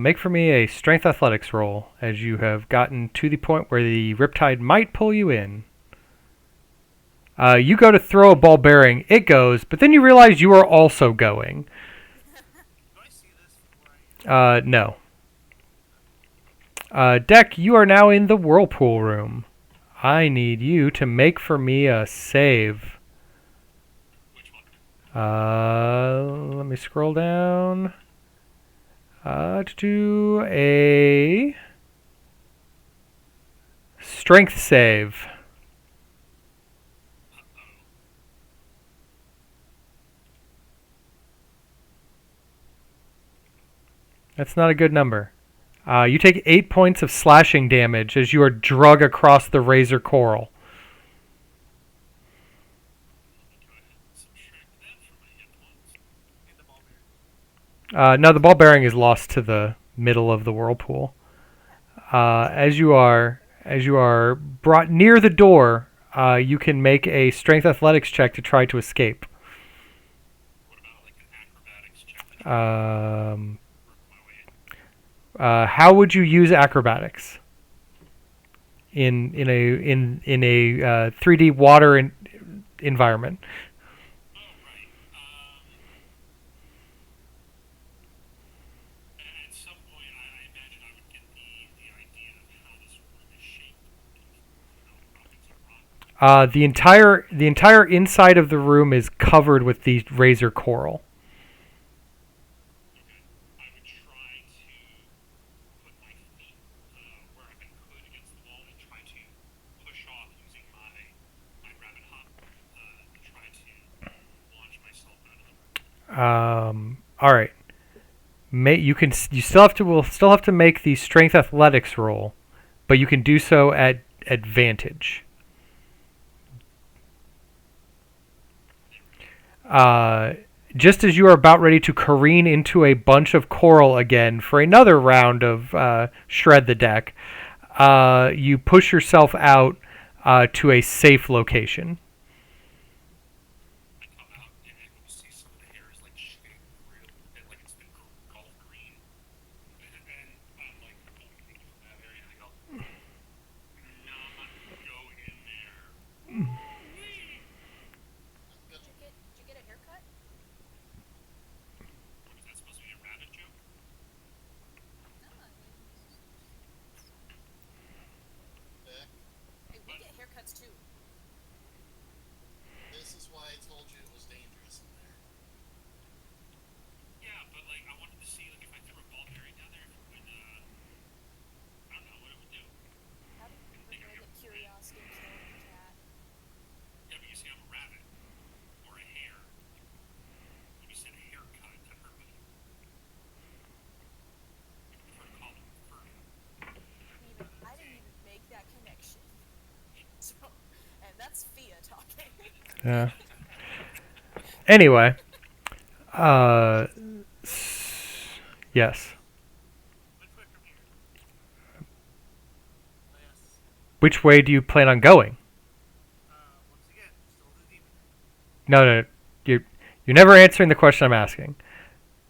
Make for me a strength athletics roll as you have gotten to the point where the riptide might pull you in. You go to throw a ball bearing, it goes, but then you realize you are also going.
Do I see this before I?
No. Deck, you are now in the whirlpool room. I need you to make for me a save.
Which one?
Let me scroll down. To do a strength save. That's not a good number. You take 8 points of slashing damage as you are drug across the razor coral.
Go ahead and subtract that from my hit points.
In the ball bearing.
No, the ball bearing is lost to the middle of the whirlpool. As you are brought near the door, you can make a strength athletics check to try to escape.
What about like an acrobatics check to try to work my way in?
How would you use acrobatics in a 3D water environment?
Oh, right. At some point, I imagine I would get the idea of how this room is shaped. Probably to rock.
The entire inside of the room is covered with these razor coral.
Okay. I would try to put my feet wherever I could against the wall and try to push off using my rabbit hop to try to launch myself out of the room.
All right. Will still have to make the strength athletics roll, but you can do so at advantage. Just as you are about ready to careen into a bunch of coral again for another round of shred the deck, you push yourself out to a safe location.
I come out and you see some of the hair is like shitting through and like it's been golf green. And I'm like, oh, thank you for that area. And I go, not go in there. Wee!
Did you get a haircut?
What is that supposed to be, a rabbit joke?
No, I mean.
Beck,
Hey, we get haircuts too.
this is why I told you it was dangerous in there.
Yeah, but like I wanted to see like if I threw a ball bearing down there, if it would
at talking.
Yeah. Anyway, uh, yes.
Which way from here? Oh, yes.
Which way do you plan on going?
Once again, still the demon.
No, no, you're never answering the question I'm asking.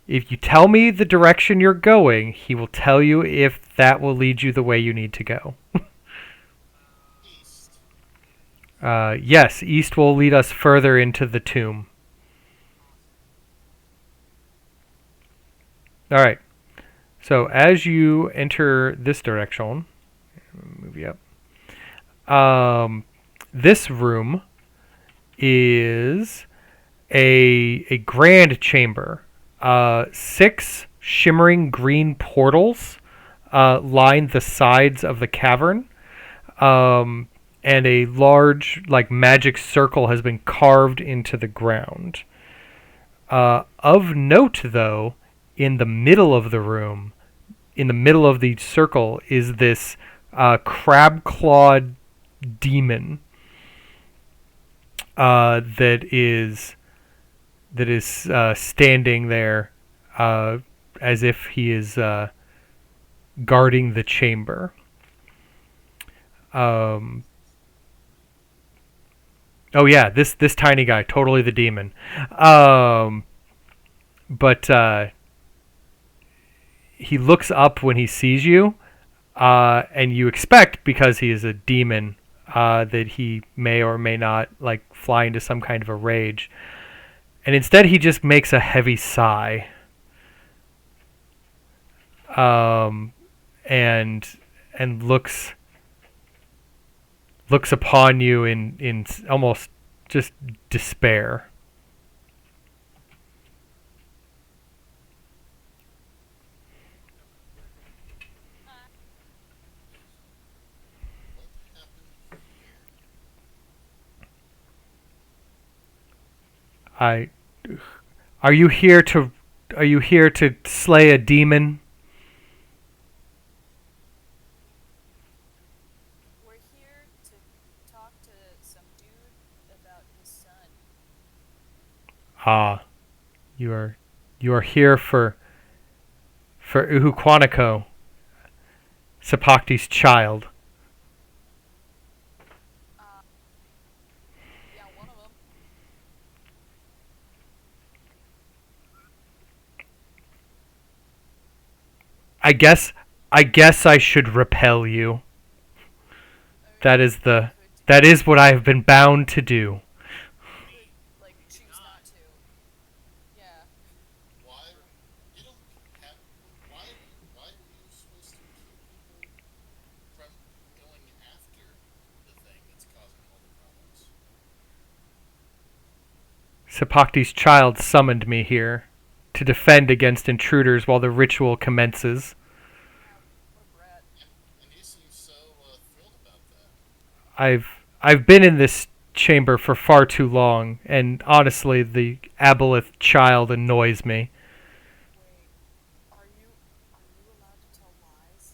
If you tell me the direction you're going, he will tell you if that will lead you the way you need to go.
East.
Yes, east will lead us further into the tomb. All right. So as you enter this direction, move you up. This room is a grand chamber. Six shimmering green portals line the sides of the cavern. And a large, like, magic circle has been carved into the ground. Of note, though, in the middle of the room, in the middle of the circle, is this crab-clawed demon that is standing there as if he is guarding the chamber. Oh yeah, this tiny guy, totally the demon. But he looks up when he sees you, and you expect, because he is a demon, that he may or may not like fly into some kind of a rage. And instead, he just makes a heavy sigh, and looks upon you in almost just despair.
What happened here?
I are you here to slay a demon?
We're here to talk to some dude about his son.
Ah, you are here for Uhuquanico, Sapakti's child.
Yeah, one of them.
I guess I should repel you. That is the that is what I have been bound to do.
Like, choose not to. Yeah.
Why? You don't have. Why? Why are you supposed to keep people from going after the thing that's causing all the problems?
Sapakti's child summoned me here to defend against intruders while the ritual commences.
What a brat.
And you seem so thrilled about that.
I've been in this chamber for far too long, and honestly, the aboleth child annoys me.
Wait. Are you allowed to tell lies?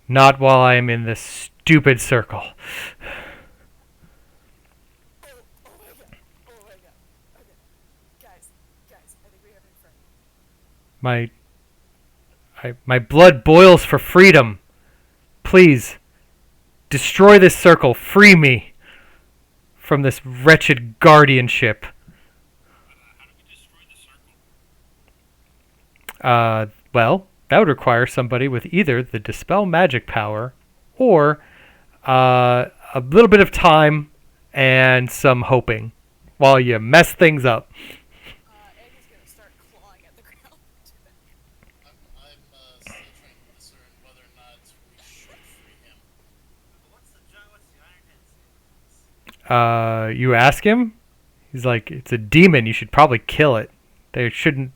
Not while I am in this stupid circle.
Oh my god. Oh my god. Okay. Guys, I think we have a friend.
My blood boils for freedom. Please, destroy this circle. Free me from this wretched guardianship.
How do we destroy the circle?
Well, that would require somebody with either the dispel magic power or a little bit of time and some hoping while you mess things up.
Eddie's gonna start clawing at the ground.
I'm still trying to discern whether or not we should free him.
What's the Iron Head say?
You ask him, he's like, it's a demon. You should probably kill it. They shouldn't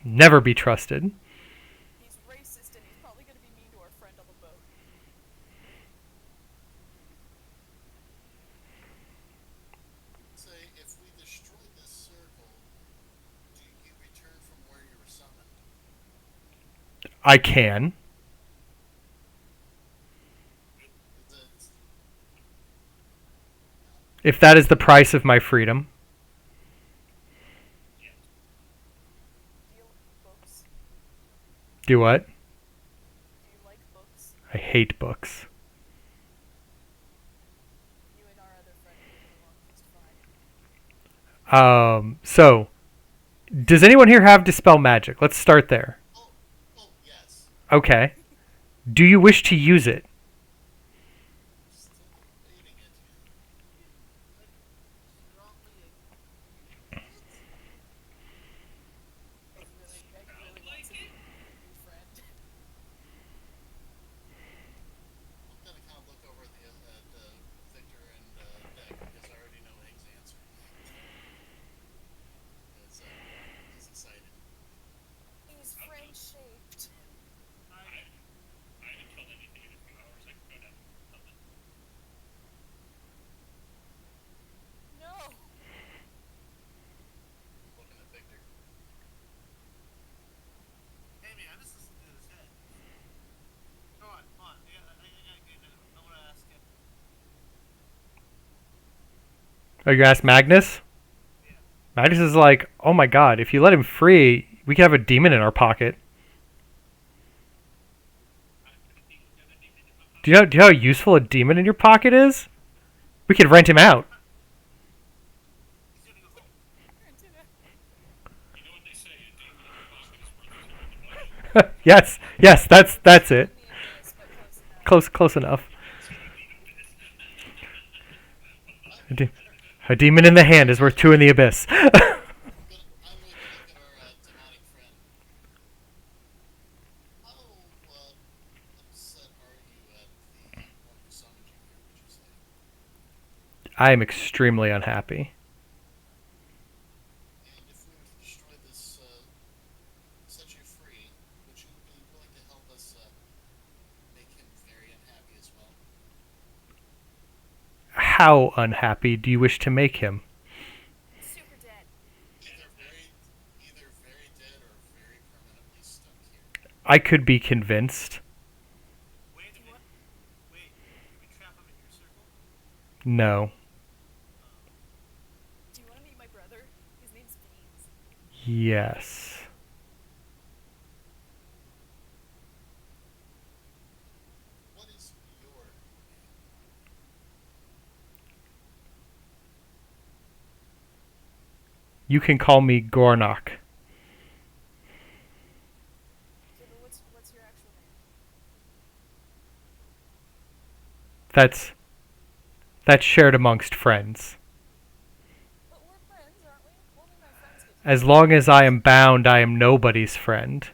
never be trusted.
He's racist and he's probably gonna be mean to our friend on the boat.
Say, if we destroy this circle, do you return from where you were summoned?
I can. If that is the price of my freedom.
Yes.
Do you like books?
Do what?
Do you like books?
I hate books.
You and our other friend will get along just fine.
So, does anyone here have Dispel Magic? Let's start there.
Oh, yes.
Okay. Do you wish to use it?
Still debating it.
Strongly
Egg really wants to be your friend.
I'm gonna kind of look over at Victor and Deck because I already know Egg's answer. Because he's excited.
He's friend-shaped.
I haven't killed anything in a few hours. I can go down and kill them.
No!
Looking at Victor.
Hey man, this is his head. Come on. I want to ask you.
Oh, you ask Magnus?
Yeah.
Magnus is like, oh my god, if you let him free, we could have a demon in our pocket. Do you know how useful a demon in your pocket is? We could rent him out.
He's gonna go home.
You know what they say, a demon in the pocket is worth a turn in the bush.
Yes, that's it.
Me and this, but close enough.
Close enough. A demon in the hand is worth two in the abyss.
I'm going to look at our demonic friend. How upset are you at the one who summoned you here, would you say?
I am extremely unhappy.
And if we were to destroy this, set you free, would you be willing to help us make him very unhappy as well?
How unhappy do you wish to make him?
Super dead.
Either very dead or very permanently stuck here.
I could be convinced.
Wait a minute. Wait. Can we trap him in your circle?
No.
Do you want to meet my brother? His name's Beans.
Yes.
What is your name?
You can call me Gornok.
Okay, but what's your actual name?
That's shared amongst friends.
But we're friends, aren't we? Only my friends get to
As long as I am bound, I am nobody's friend.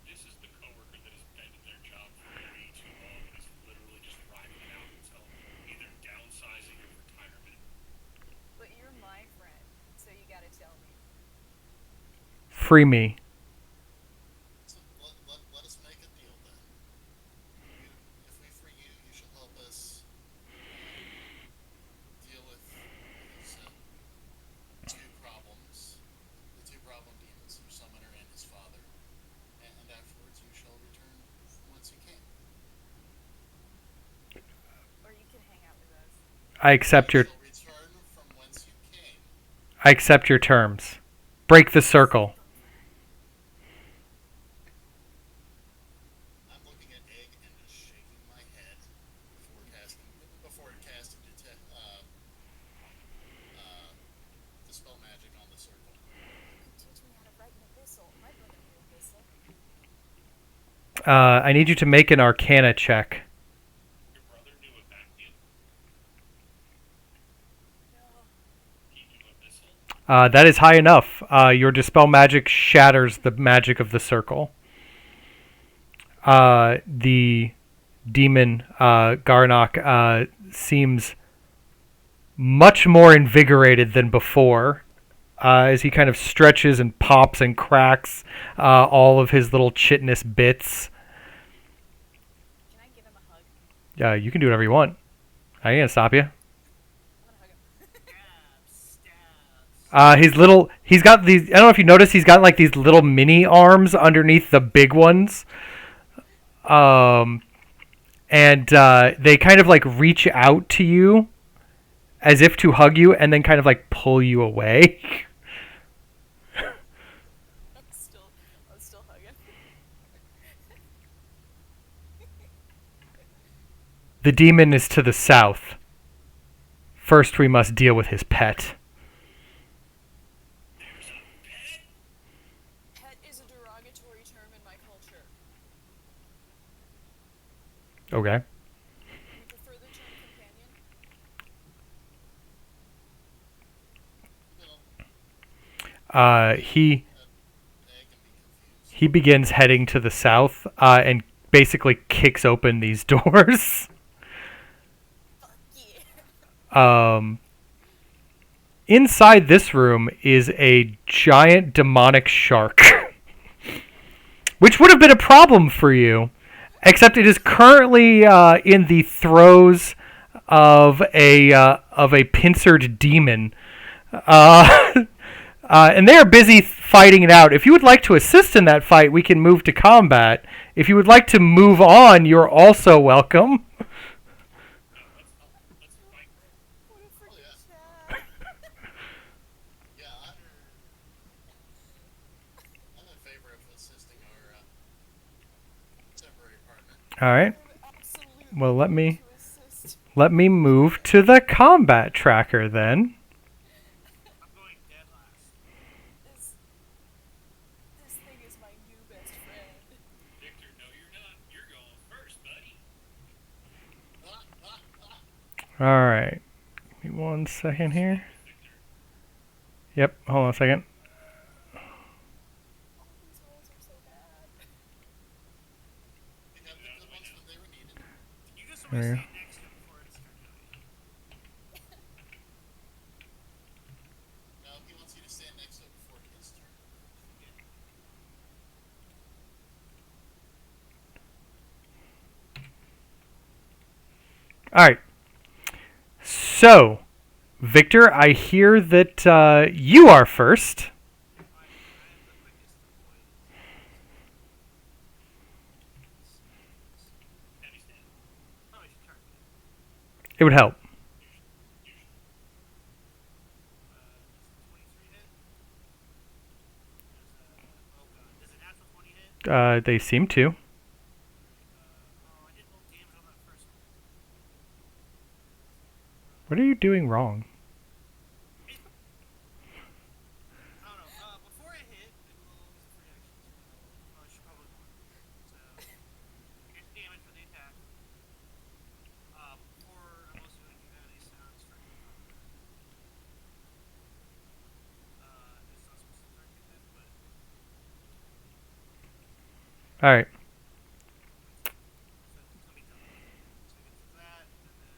This is the coworker that has been in their job for way too long and is literally just riding it out until either downsizing or retirement.
But you're my friend, so you gotta tell me.
Free me.
So let us make a deal then. If we free you, you shall help us deal with these two problems. The two problem demons, your summoner and his father. And afterwards you shall return from whence you came.
Or you can hang out with us.
I accept
You
your
shall return from whence you came.
I accept your terms. Break the circle.
I'm looking at Egg and just shaking my head before casting dispel magic on the circle.
You could teach me how to write an abyssal. My brother knew abyssal.
I need you to make an Arcana check.
Your brother knew a vacuum.
No.
He knew abyssal.
That is high enough. Your dispel magic shatters the magic of the circle. The demon Garnock seems much more invigorated than before, as he kind of stretches and pops and cracks all of his little chitinous bits.
Can I give him a hug?
You can do whatever you want. I ain't gonna stop you.
I'm gonna hug him.
He's got these, I don't know if you noticed, he's got like these little mini arms underneath the big ones. And they kind of like reach out to you as if to hug you, and then kind of like pull you away.
I'm still hugging.
The demon is to the south. First, we must deal with his pet.
There's a pet?
Pet is a derogatory term in my culture.
Okay.
We prefer the term companion.
Well,
He
egg can be confused.
he begins heading to the south and basically kicks open these doors.
Fuck yeah.
Inside this room is a giant demonic shark, which would have been a problem for you, except it is currently in the throes of a pincered demon, and they are busy fighting it out. If you would like to assist in that fight, we can move to combat. If you would like to move on, you're also welcome.
Let's fight.
What a
Oh,
freaking
yeah.
chat.
Yeah, I'm in favor of assisting our temporary partner.
All right.
I'm absolutely
Well, let me
to assist.
move to the combat tracker then.
I'm going dead last.
This thing is my new best friend.
Victor, no, you're not. You're going first, buddy.
All right. Give me 1 second here.
Victor.
Yep. Hold on a second.
All these rolls are so bad.
We have the good ones when they were needed.
You just want to
Yeah.
stay next to him before it's turned out.
No, he wants you to stand next to it before his turn.
All right. So, Victor, I hear that you are first.
I am the quickest of the boys.
Heavy stand.
Probably should turn it.
It would help.
Usually.
Does 23 hit? Oh god. Does a natural 20 hit?
They seem to.
Oh, I didn't roll damage on that first one.
What are you doing wrong?
I don't know. Before I hit, it will use a free action. So I should probably warn. So, here's damage for the attack. Before I'm also going to give out a sound strike. It's not supposed to target it, but
All right.
so it's going to be done. So it's that, and then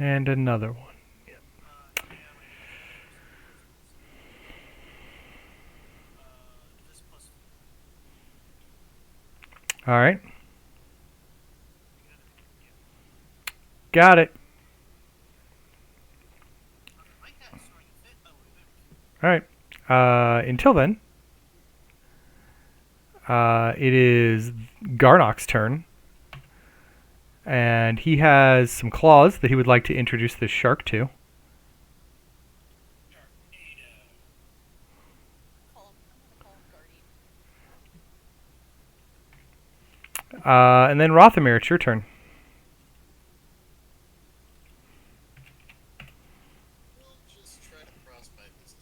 And another one.
yeah, this plus
All right.
yeah.
Got it.
My cat's throwing a fit. Oh wait, there.
All right. Until then, it is Garnock's turn. And he has some claws that he would like to introduce this shark to.
Sharknado.
I'm gonna call him Guardy.
And then Rothamir, it's your turn.
We'll just try to frostbite this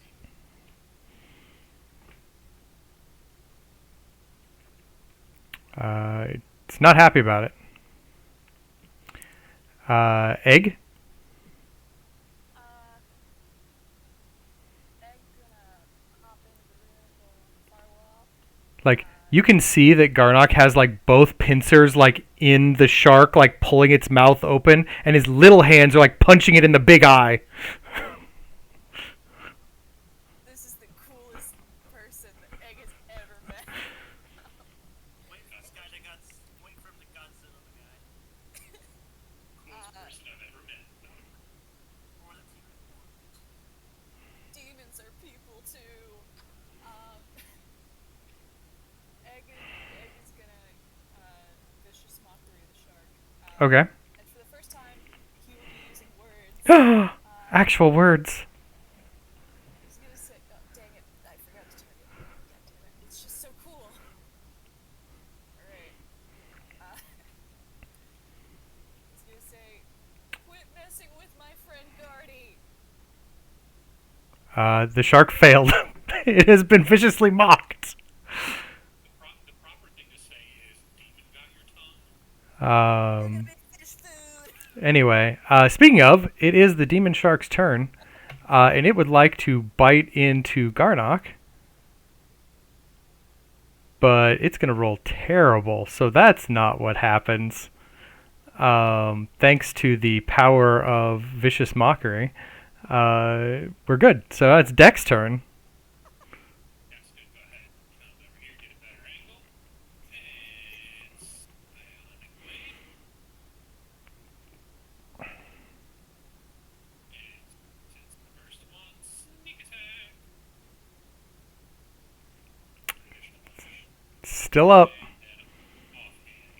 demon.
It's not happy about it. Egg.
Egg gonna hop into the room, go on the firewall.
Like, you can see that Garnock has like both pincers like in the shark, like pulling its mouth open, and his little hands are like punching it in the big eye.
This is the coolest person that Egg has ever met.
Wait for this guy to guts. Wait for him to Godzilla the guy.
Coolest person I've ever met.
Or the team.
Demons are people too. Egg is gonna vicious mockery the shark.
Okay.
And for the first time
Actual words.
I was gonna say, oh, dang it, I forgot to turn it. God damn it, it's just so cool. Alright. I was gonna say, quit messing with my friend Guardy.
The shark failed. It has been viciously mocked.
The proper thing to say is, demon got your tongue?
You're gonna
Um,
make fish food.
anyway, speaking of, it is the demon shark's turn, and it would like to bite into Garnock, but it's going to roll terrible, so that's not what happens. Thanks to the power of vicious mockery, we're good. So that's Deck's turn.
That's good. Go ahead. Come over here, get a better angle. And bionic blade. And since the first one, sneak attack. Additional push.
Still up.
And then offhand.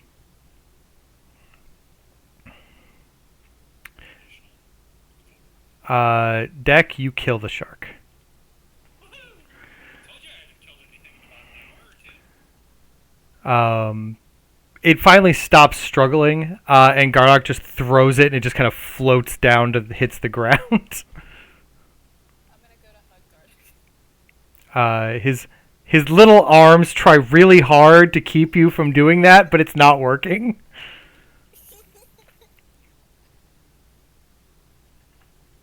Additional.
Deck, you kill the shark.
Woohoo! Told you I haven't killed anything in about an hour or two.
It finally stops struggling, and Garnock just throws it, and it just kind of floats down to hits the ground.
I'm gonna go to hug Gardic.
His little arms try really hard to keep you from doing that, but it's not working.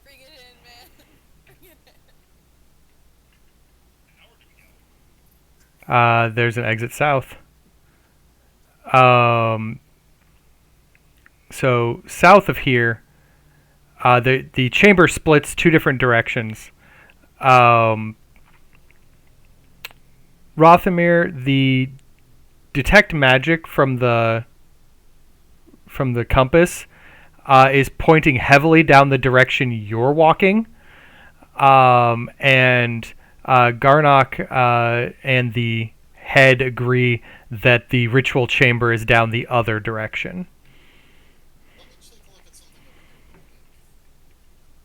Bring it in, man. Bring it in.
Now where do we go?
There's an exit south. So south of here, the chamber splits two different directions. Rothamir, the detect magic from the compass is pointing heavily down the direction you're walking, and Garnock and the head agree that the ritual chamber is down the other direction.
Let me take a look at something over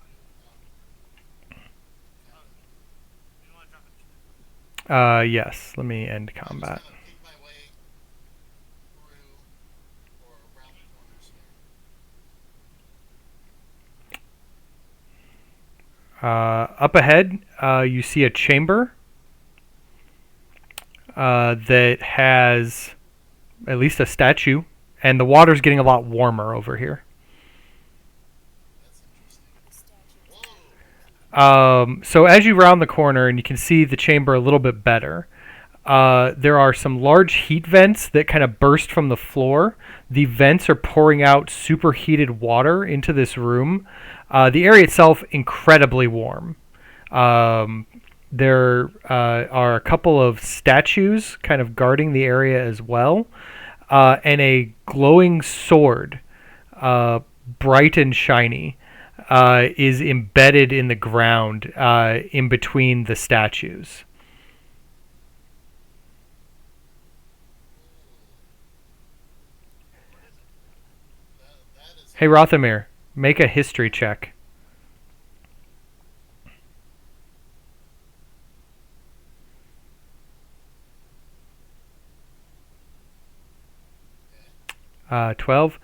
here real quick.
You want to drop it?
Yes, let me end
I'm just
combat.
gonna peek my way through or around the corners here.
Up ahead, you see a chamber that has at least a statue, and the water's getting a lot warmer over here.
That's interesting.
The statue.
Whoa!
So as you round the corner and you can see the chamber a little bit better, there are some large heat vents that kind of burst from the floor. The vents are pouring out superheated water into this room. The area itself incredibly warm. There are a couple of statues kind of guarding the area as well, and a glowing sword, bright and shiny, is embedded in the ground in between the statues.
That is
Hey, Rothamir, make a history check.
okay.
12.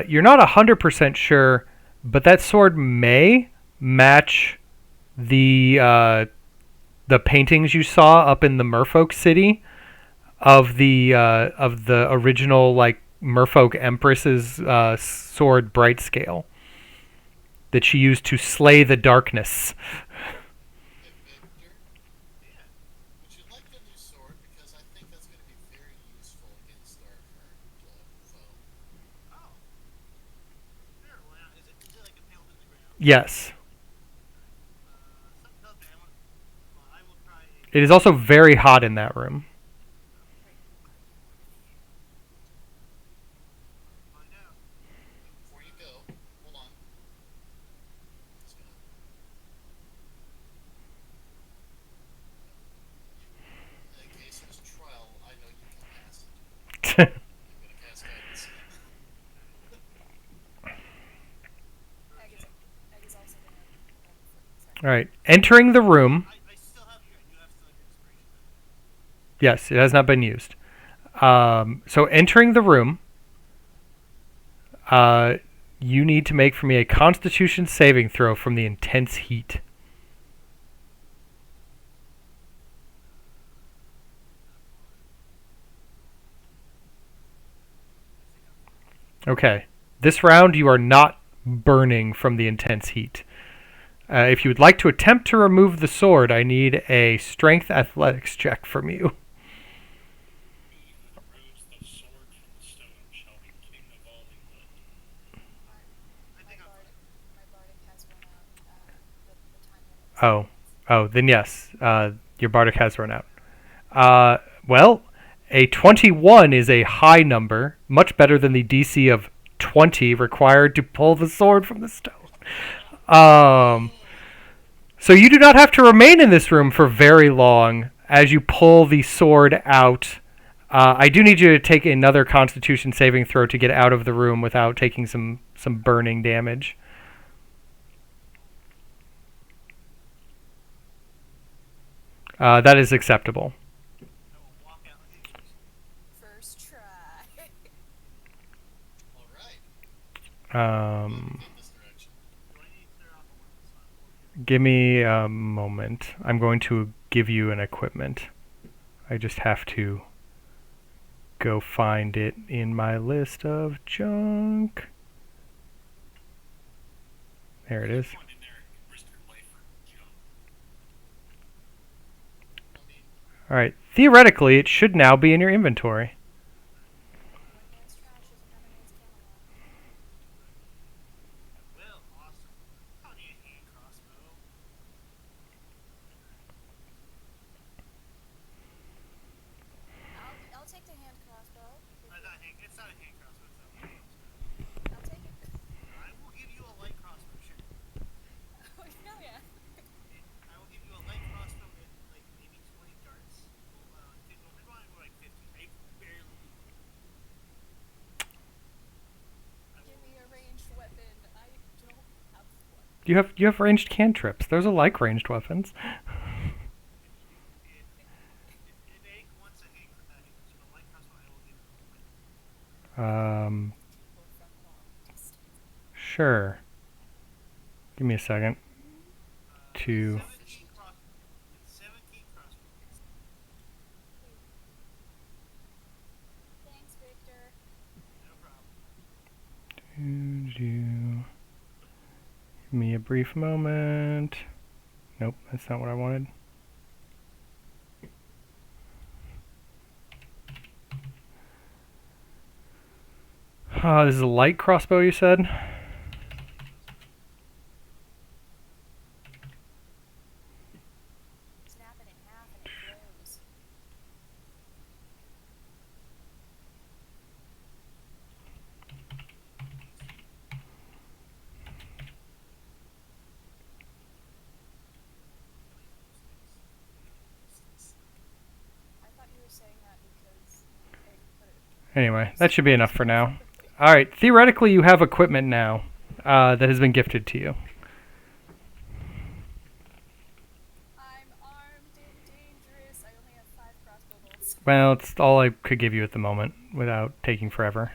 You're not 100% sure, but that sword may match the paintings you saw up in the Merfolk city of the original like Merfolk Empress's sword bright scale that she used to slay the darkness.
Hey, Victor,
Yeah.
would you like a new sword? Because I think that's going to be very useful against our current foe.
Oh. Sure. Why not? Is it like impaled in the ground?
Yes.
Something tells me I want. Well, I will try a.
It is also very hot in that room.
Find out.
Before you go, hold on. Just gonna. In case there's a trial, I know you can pass it. I'm gonna cast guidance.
Agatha.
All right. Entering the room.
I still have your. You have still your inspiration.
Yes, it has not been used. So entering the room, you need to make for me a Constitution saving throw from the intense heat. Okay. This round, you are not burning from the intense heat. If you would like to attempt to remove the sword, I need a strength athletics check from you.
He who removes the sword from the stone shall be king of all England.
I think I'm fine.
My bardic has run out. The time limit.
Oh, then yes, your bardic has run out. Well, a 21 is a high number, much better than the DC of 20 required to pull the sword from the stone. So you do not have to remain in this room for very long as you pull the sword out. I do need you to take another Constitution saving throw to get out of the room without taking some burning damage. That is acceptable.
I will walk out like a ghost.
First try.
All right.
Um,
In this direction.
Do I need to clear off a weapon slot for you?
Give me a moment. I'm going to give you an equipment. I just have to go find it in my list of junk. There it is.
Going in there and risk your life for junk.
I mean,
All right. Theoretically, it should now be in your inventory.
One man's trash is another man's Camelot.
Well, awesome. I don't need a hand crossbow.
I'll take the hand crossbow.
It's not a hand crossbow. It's a light crossbow.
I'll take it.
I will give you a light crossbow. Sure.
Oh yeah.
I will give you a light crossbow and like maybe 20 darts. Well, maybe I'll go like 50. I barely.
Give me a ranged weapon. I don't have one.
You have ranged cantrips. Those are like ranged weapons.
If Egg wants a light crossbow, I will give him a light.
People from long distance.
Sure. Give me a second. To
17 crossbows.
Thanks, Victor.
No problem.
give me a brief moment. Nope, that's not what I wanted. This is a light crossbow, you said?
Snap it in half and it glows. I thought you were saying that because Egg put it.
Anyway, that should be enough for now. Alright, theoretically, you have equipment now that has been gifted to you.
I'm armed and dangerous. I only have 5 crossbow bolts.
Well, it's all I could give you at the moment without taking forever.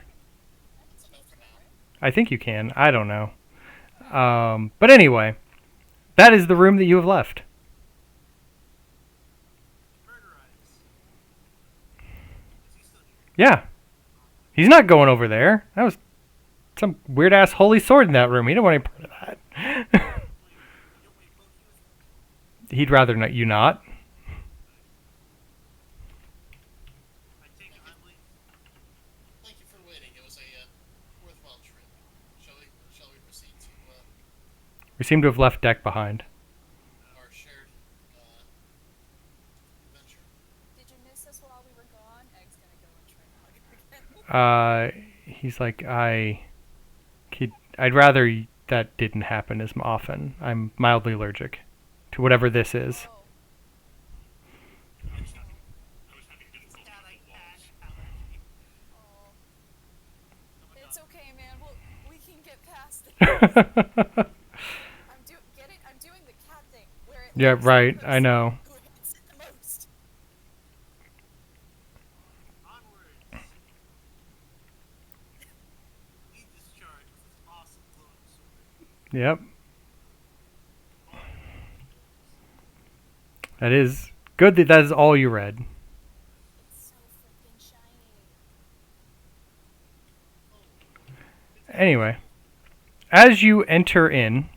I can still
enough for
try,
now.
right?
I think you can. I don't know. But anyway, that is the room that you have left.
Murder eyes. Is he still here?
Yeah. He's not going over there. That was some weird ass holy sword in that room. He didn't want any part of that.
You don't want me to poke you with it?
He'd rather not you not.
I take it humbly.
Thank you for waiting. It was a worthwhile trip. Shall we proceed to
We seem to have left Deck behind.
our shared adventure?
Did you miss us while we were gone? Egg's gonna go and try and hug her again.
He's like, I'd rather that didn't happen as often. I'm mildly allergic to whatever this is.
Oh,
I was having difficulty
Cat,
with the walls.
allergy.
oh.
Oh my
It's
God.
okay, man. We can get past it. I'm doing the cat thing.
Yeah, right. I know.
Who hits it the most?
Onwards. Lead this charge with this awesome glowing sword.
Yep. That is good that is all you read.
It's so freaking shiny.
Anyway, as you enter in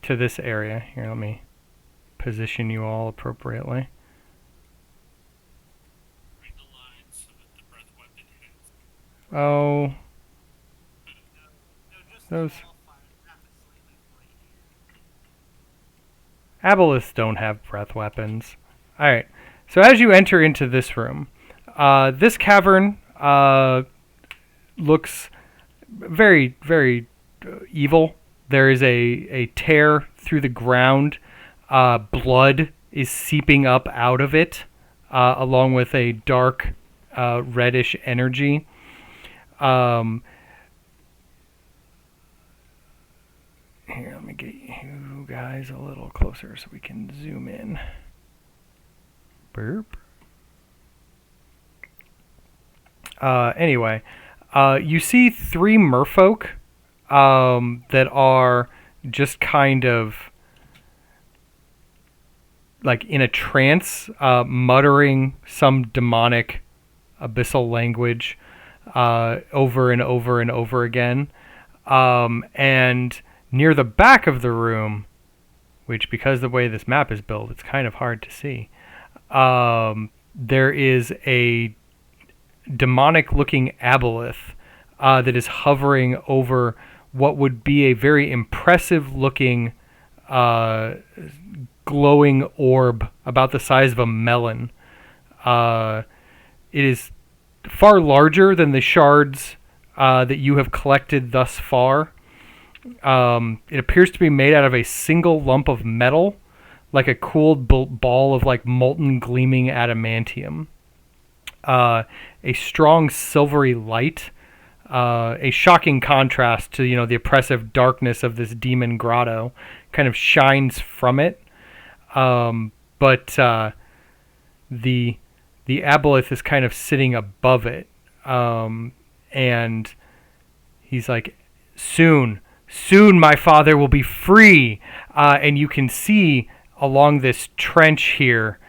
to this area, here, let me position you all appropriately.
Read the lines so that the breath weapon hits.
Oh,
No, just
those
the wildfire rapid slightly right here.
aboleths don't have breath weapons. All right. So as you enter into this room, this cavern looks very, very evil. There is a tear through the ground. Blood is seeping up out of it, along with a dark, reddish energy. Here, let me get you guys a little closer so we can zoom in. Burp. Anyway, you see three merfolk that are just kind of like in a trance, muttering some demonic abyssal language over and over and over again. And near the back of the room, which because the way this map is built, it's kind of hard to see, there is a demonic-looking aboleth that is hovering over what would be a very impressive-looking glowing orb about the size of a melon. It is far larger than the shards that you have collected thus far. It appears to be made out of a single lump of metal, like a cooled ball of like molten gleaming adamantium. A strong silvery light, a shocking contrast to the oppressive darkness of this demon grotto, kind of shines from it. But the aboleth is kind of sitting above it, and he's like, soon my father will be free. And you can see along this trench here,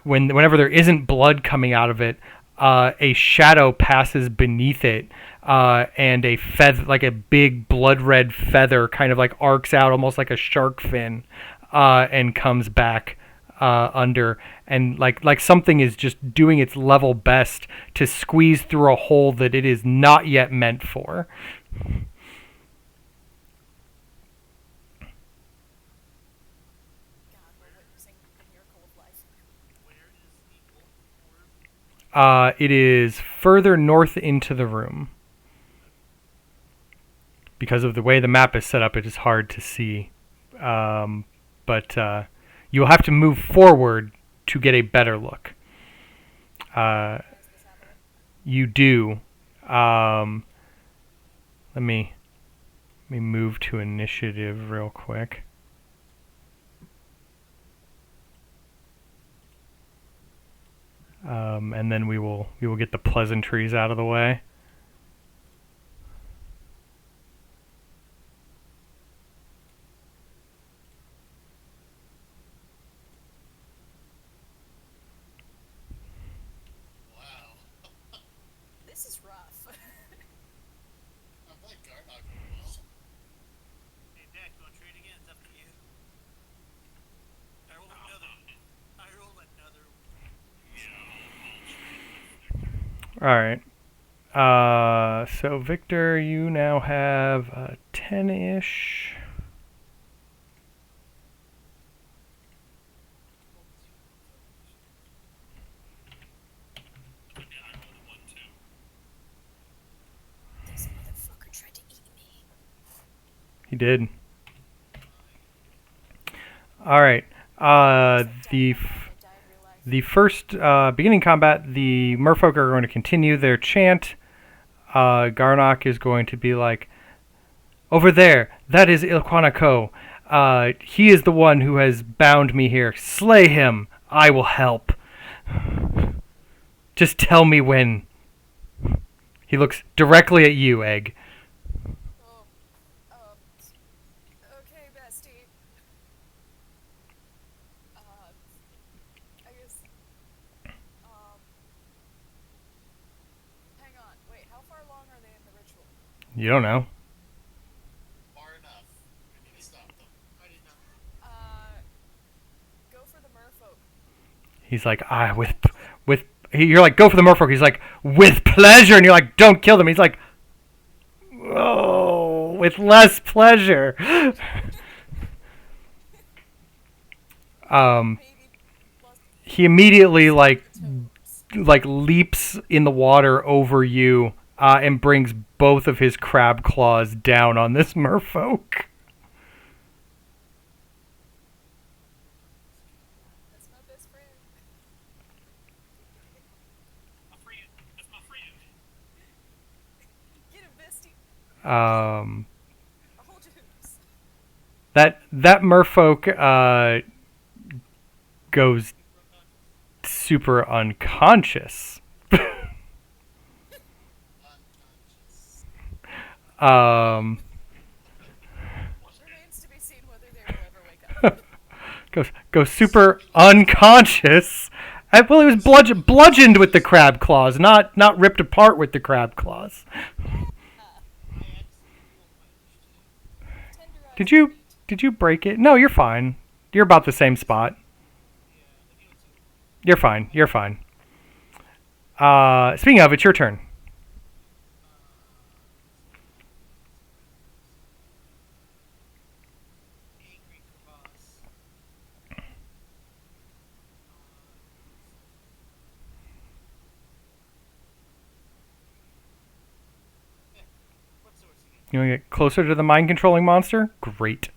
whenever there isn't blood coming out of it, a shadow passes beneath it, and a feather, like a big blood red feather, kind of like arcs out almost like a shark fin, and comes back under, and like something is just doing its level best to squeeze through a hole that it is not yet meant for.
God, we're witnessing the miracle of life.
Where is the golden orb?
It is further north into the room. Because of the way the map is set up, it is hard to see. But you'll have to move forward to get a better look.
Where's this aboleth?
You do. Let me move to initiative real quick. And then we will get the pleasantries out of the way.
Wow.
This is rough.
I played Garnock really well.
Hey, Dak, you want to trade again? It's up to you. I rolled another.
All right. So Victor, you now have 10-ish.
Yeah, I rolled a 1 too.
This motherfucker tried to eat me.
He did. All right. The first beginning combat, the merfolk are going to continue their chant. Garnock is going to be like, over there, that is Ilquanaco. He is the one who has bound me here. Slay him. I will help. Just tell me when. He looks directly at you, Egg.
Oh, okay, bestie. I guess, um, hang on. Wait, how far along are they in the ritual?
You don't know.
Far enough. We need to stop them.
I did not.
Go for the merfolk.
He's like, with. You're like, go for the merfolk. He's like, with pleasure, and you're like, don't kill them. He's like, oh, with less pleasure.
Maybe plus
He immediately
toes.
leaps in the water over you and brings both of his crab claws down on this merfolk.
That's my best friend.
My friend. That's my friend.
Get him, bestie.
Um,
I'll hold your hoops.
that merfolk goes super unconscious.
Unconscious.
um,
Remains to be seen whether they will ever wake up.
goes super unconscious. Well, he was bludgeoned with the crab claws, not ripped apart with the crab claws.
I accidentally healed my initiative.
Tenderized
Did you
meat.
did you break it? No, you're fine. You're about the same spot.
Yeah, the healing too.
You're fine. You're fine. Speaking of, it's your turn.
Angry crevasse. Yeah. What source again?
You want to get closer to the mind controlling monster? Great.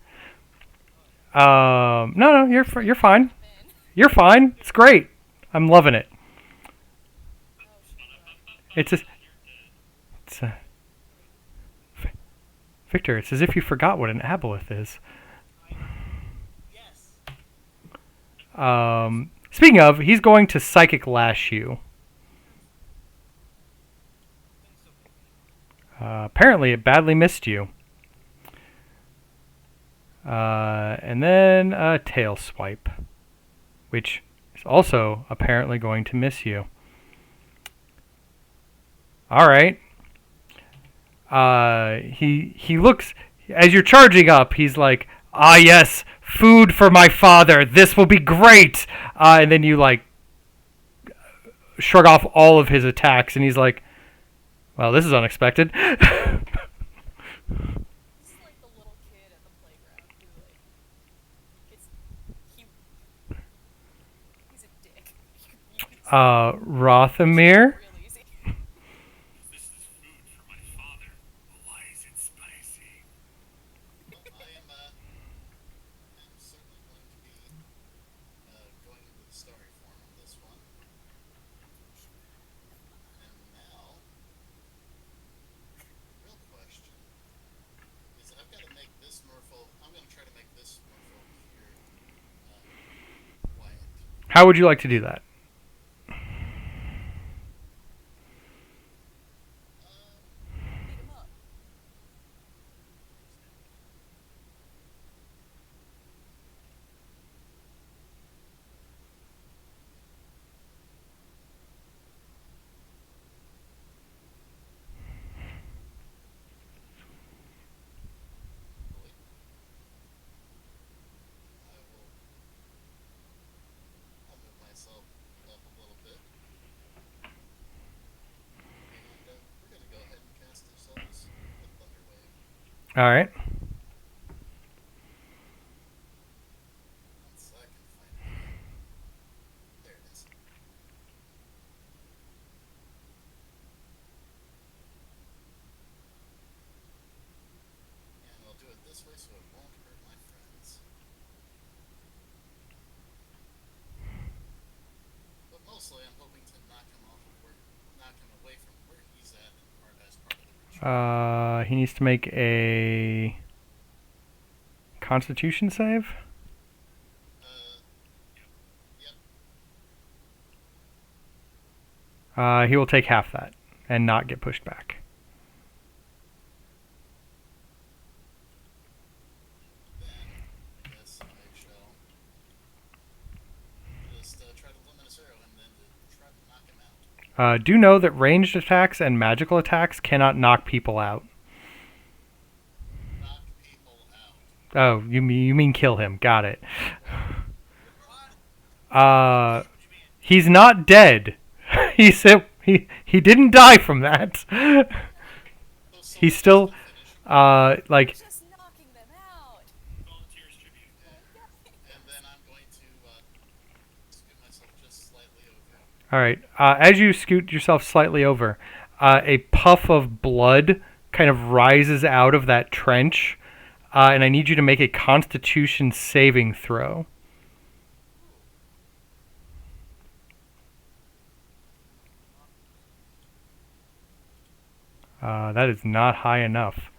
No, you're fine.
Man.
You're fine. It's great. I'm loving it.
Oh, shit.
It's just, it's Victor. It's as if you forgot what an aboleth is.
Yes.
Speaking of, he's going to psychic lash you.
Think so.
Apparently, it badly missed you. And then a tail swipe, which is also apparently going to miss you. All right. He looks as you're charging up. He's like, "Ah, yes, food for my father. This will be great." And then you shrug off all of his attacks, and he's like, "Well, this is unexpected."
This is like the little kid at the playground who it's he he's a dick.
Rothamir.
Real easy.
This is food for my father. Why is it spicy?
Well, I'm certainly going to be going into the story form on this one. And now, the real question is I've got to make this merfolk. I'm going to try to make this merfolk here quiet.
How would you like to do that?
Beat him up.
Hopefully, I'll move myself up a little bit. And we're going to go ahead and cast ourselves a Thunder Wave.
All right.
Once I can find it again. There it is. And I'll do it this way so it won't hurt my friends. But mostly I'm hoping to knock him away from where he's at as part of the ritual.
He needs to make a Constitution save?
Yep.
He will take half that and not get pushed back.
Then, yes, I shall just try to luminous arrow him then to try to knock him out.
Do know that ranged attacks and magical attacks cannot knock people out.
Knock people out.
Oh, you mean kill him? Got it.
What you mean?
He's not dead. he said he didn't die from that.
So
He's still
finish.
like
Just knocking them out.
Volunteers tribute.
And then I'm going to scoot myself just slightly over.
all right. As you scoot yourself slightly over, a puff of blood kind of rises out of that trench, and I need you to make a Constitution saving throw. That is not high enough.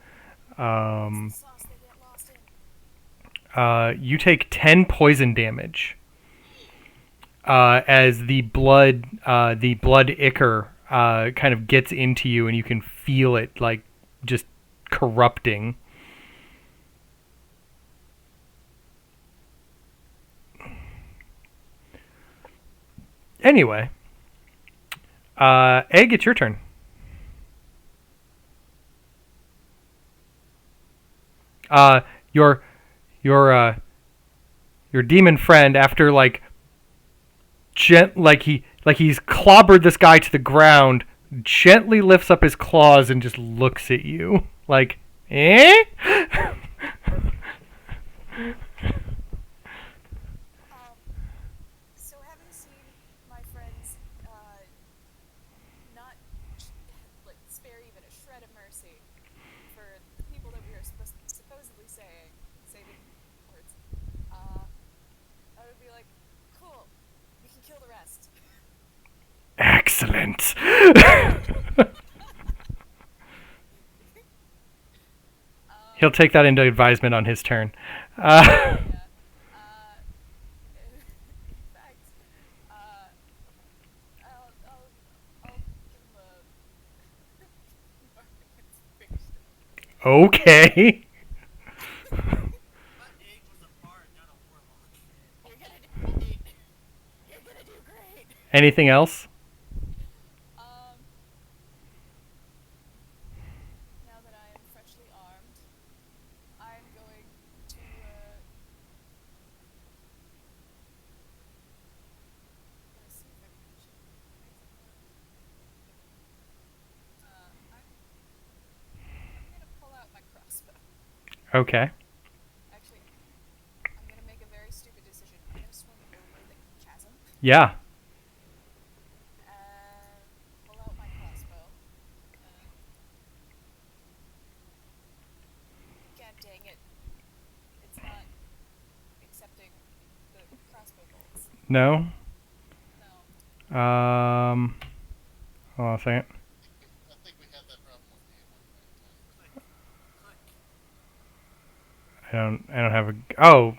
The sauce they get lost in.
You take 10 poison damage as the blood ichor kind of gets into you, and you can feel it like just corrupting. Anyway, Egg, it's your turn. Your demon friend, after like he's clobbered this guy to the ground, gently lifts up his claws and just looks at you like, eh?
So having seen my friends not like spare even a shred of mercy for the people that we are supposedly saving words, I would be like, cool, we can kill the rest.
Excellent. He'll take that into advisement on his turn.
Yeah. In fact, I'll give him a bardic inspiration.
Okay.
My egg was a bard, not a warlock.
You're gonna do great. You're gonna do great.
Anything else?
Now that I am freshly armed, I'm going to gonna see if I can actually I'm gonna pull out my crossbow.
Okay.
Actually, I'm gonna make a very stupid decision. I'm gonna swim over the chasm
Yeah.
and pull out my crossbow. God dang it. It's not accepting the crossbow bolts.
No.
No.
Hold on a second.
I think we had that problem with me at one point in time.
Click.
I don't have a. Oh,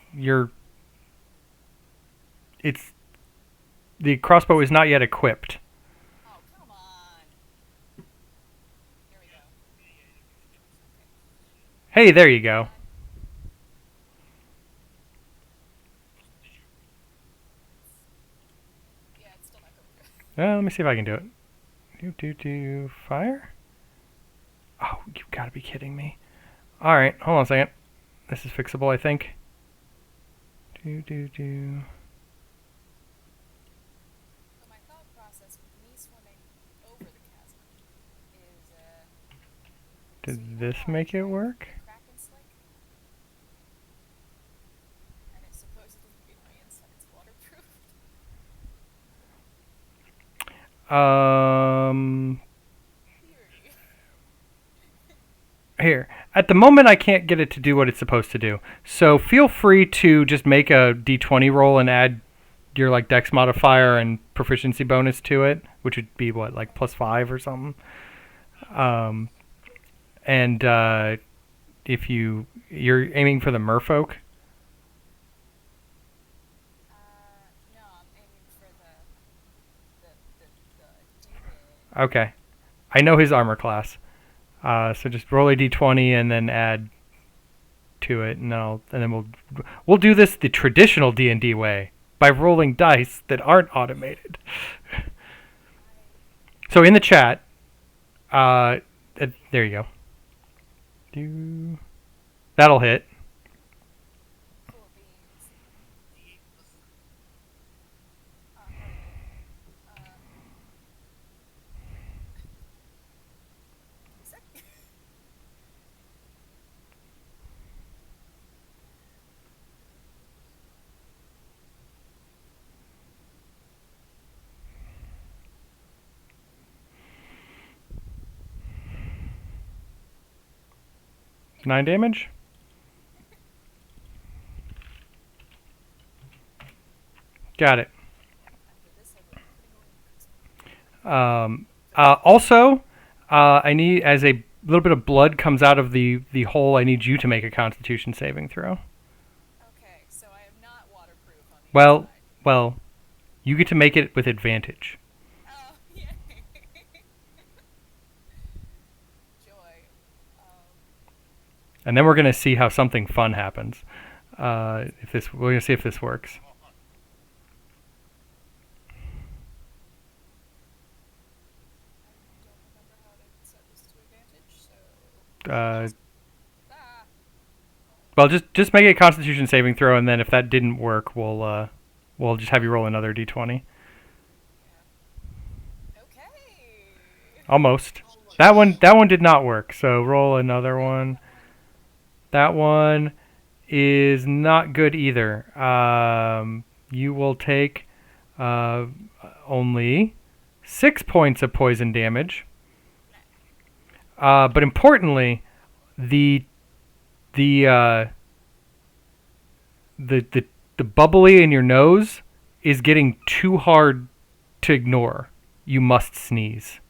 it's the crossbow is not yet equipped.
Oh, come on. Here we go.
Hey, there you go.
Yeah, it's still not going
Let me see if I can do it. Do fire. Oh, you gotta be kidding me. All right, hold on a second. This is fixable, I think. Do.
So my thought process with me swimming over the chasm is, so you
Did
know
this
how I
make it
tried
work?
the Kraken slick? And it's supposedly made my insides waterproof. Theory.
Here. At the moment, I can't get it to do what it's supposed to do. So feel free to just make a d20 roll and add your like dex modifier and proficiency bonus to it, which would be what, like +5 or something. And if you're aiming for the merfolk, Okay. I know his armor class. So just roll a d20 and then add to it, and then we'll do this the traditional D&D way by rolling dice that aren't automated. So in the chat, there you go. That'll hit.
Cool beans.
D8 plus 3.
Hell yeah. 2 sec.
9 damage. Got it.
After this, I will be putting away my Christmas.
Also, I need, as a little bit of blood comes out of the hole, I need you to make a Constitution saving throw.
Okay, so I am not waterproof on the
Well,
inside.
well, you get to make it with advantage.
Oh, yay. Joy.
And then we're gonna see how something fun happens. We're gonna see if this works.
I don't remember how to set this to advantage, so...
Uh,
Ah!
well, just make a Constitution saving throw, and then if that didn't work, we'll just have you roll another d20.
Yeah. Okay!
Almost.
Oh my
That
God.
one did not work. So roll another one. That one is not good either. You will take only 6 points of poison damage. But importantly, the the uh, the bubbly in your nose is getting too hard to ignore. You must sneeze.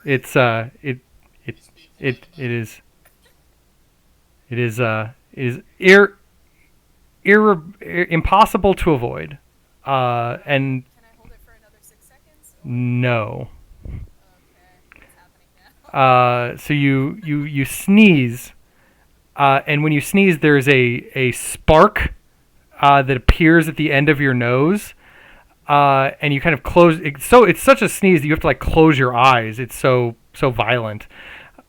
It's it it
These people
it
like
it is it is impossible to avoid. And
Can I hold it for another 6 seconds? Or...
no.
Okay, what's happening now?
So you sneeze, and when you sneeze, there's a spark that appears at the end of your nose, and you kind of close. It's such a sneeze that you have to like close your eyes. It's so violent.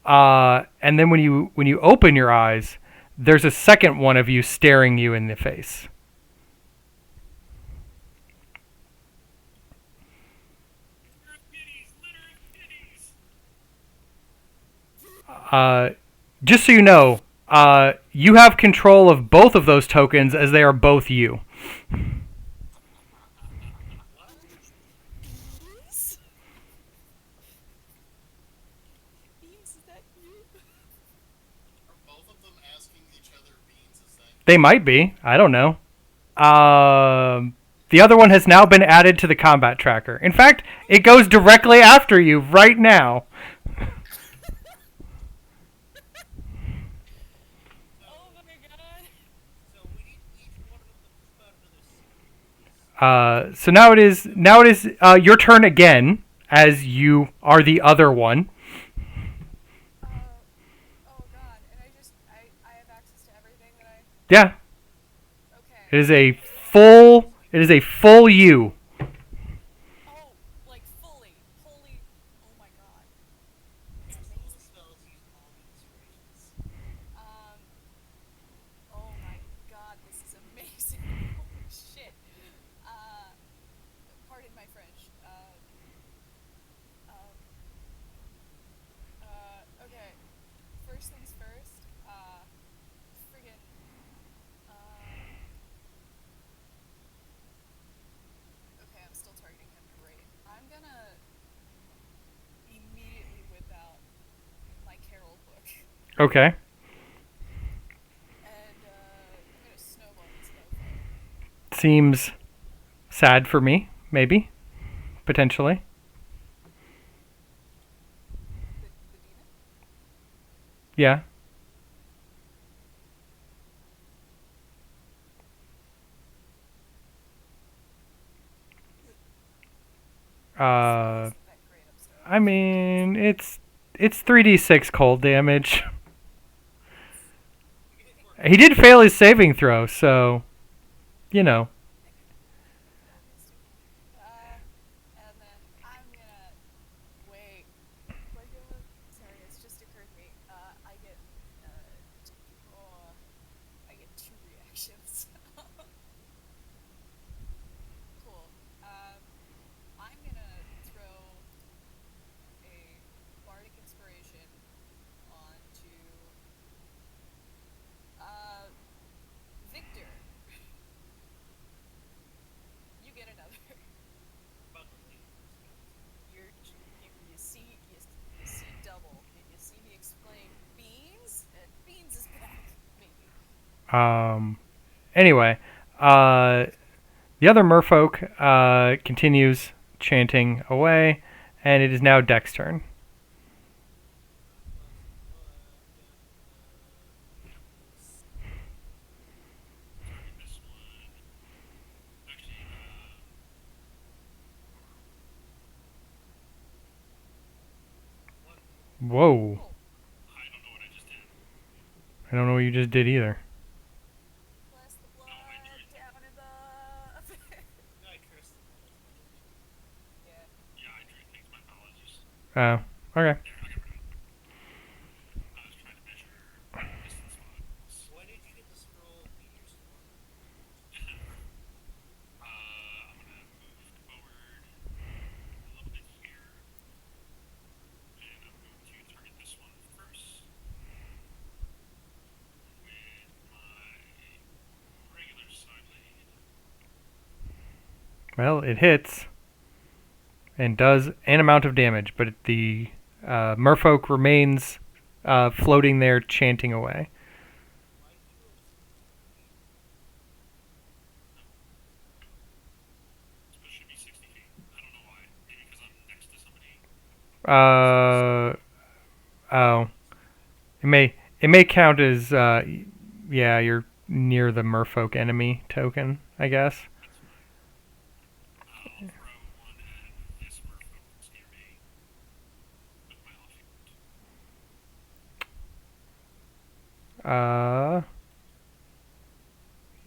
And then when you open your eyes, there's a second one of you staring you in the face.
Litter of kitties! Litter of kitties!
Just so you know, you have control of both of those tokens as they are both you.
What?
Beans? Beans, is that you?
Are both of them asking each other beans? Is that
They might be. I don't know. The other one has now been added to the combat tracker. In fact, it goes directly after you right now.
Oh my god.
So we need each one of them to poop out another sneeze.
So now it is your turn again, as you are the other one.
Oh god, and I have access to everything that I...
Yeah,
Okay.
it is a full you.
Oh, like fully. Holy... Oh my god. It's
Cast all
amazing.
spells, use all the inspirations.
Oh my god, this is amazing. Holy shit. Pardon my French. Okay. First things first, friggin', okay, I'm still targeting him, great. I'm gonna immediately whip out my Carol book,
Okay.
and, I'm gonna snowball this mofo.
Seems sad for me, maybe, potentially.
The demon?
Yeah. Uh,
Isn't that great upstairs?
I mean, it's 3d6 cold damage.
You did work.
He did fail his saving throw, so you know.
That is stupid. And then I'm gonna wait. Sorry, it's just occurred to me. Oh, I get two reactions. Cool. I'm gonna throw a bardic inspiration onto uh Victor. You get another.
About to leave this guy.
You see double. You see me explain beans, and beans is back. Maybe.
Um. Anyway, the other merfolk continues chanting away, and it is now Dex turn.
Target this one. Actually,
Whoa!
Oh,
I don't know what I just did.
I don't know what you just did either.
bless the
No, I
blood
drew.
down in the.
No, I cursed him. That's my judge.
Yeah.
Yeah, I drew things. My apologies.
Oh, okay.
There, I got rid of it. I was trying to measure distance wise.
When did you get the scroll of Meteor Storm?
I'm gonna move forward a little bit here, and I'm going to target this one first with my regular side blade.
Well, it hits and does an amount of damage, but the merfolk remains floating there, chanting away.
Why did you roll 60 feet?
So it should be 60 feet. I don't know why. Maybe because I'm next to somebody.
Oh, it may count as yeah, you're near the merfolk enemy token, I guess.
That's fine. I'll throw one at this merfolk that's near me with my offhand.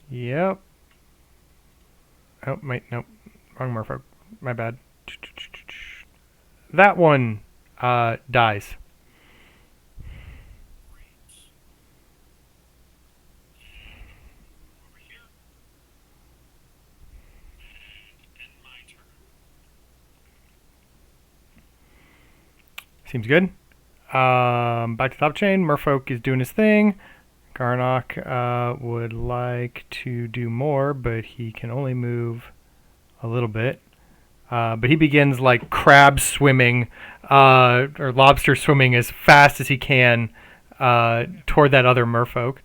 Yep. Oh, wait, nope, wrong merfolk. My bad. That one dies.
Great. And move over here and end my turn.
Seems good. Back to top chain. Merfolk is doing his thing. Garnock would like to do more, but he can only move a little bit. But he begins like crab swimming or lobster swimming as fast as he can toward that other merfolk.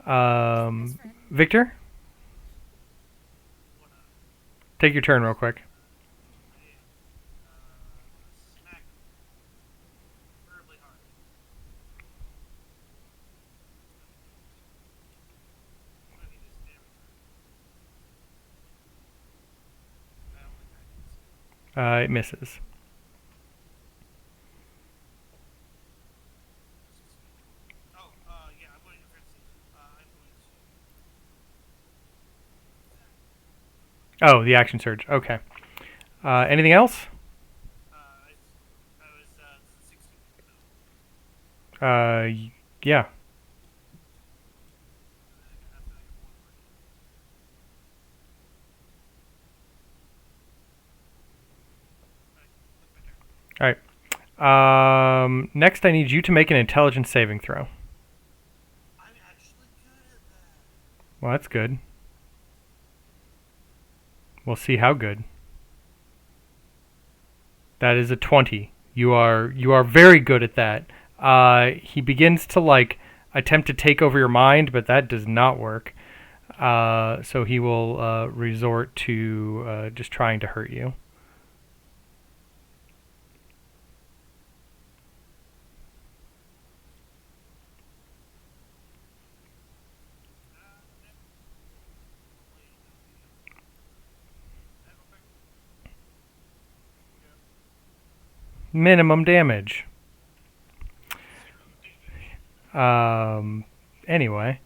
Best friend.
Victor,
What
take your turn real quick.
I am. I'm gonna smack him. Preferably hard. I mean, this damage. I don't think I hit.
It misses.
Oh, yeah, I'm going to frenzy. I'm going to attack.
Oh, the action surge. Okay. Anything else?
I was 16.
Yeah.
After I got one more hit. Alright, that's my turn.
All right. Next, I need you to make an intelligence saving throw.
I'm actually good at that.
Well, that's good. We'll see how good. That is a 20. You are very good at that. He begins to like attempt to take over your mind, but that does not work. So he will resort to just trying to hurt you. minimum damage. Anyway.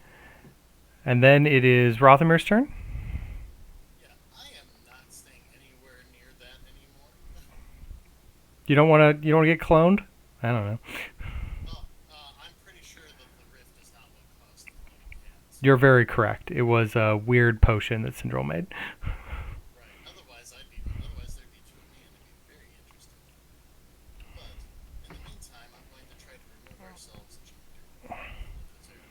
And then it is Rothamir's turn.
Yeah, I am not staying anywhere near that anymore.
You don't want to. You don't want to get cloned. I don't know.
Well, I'm pretty sure that the rift is not what caused the cloning cats.
You're very correct. It was a weird potion that Syndrome made.
Right. Otherwise there'd be two of me, and it'd be very interesting. But in the meantime, I'm going to try to remove ourselves chapter from the platoon.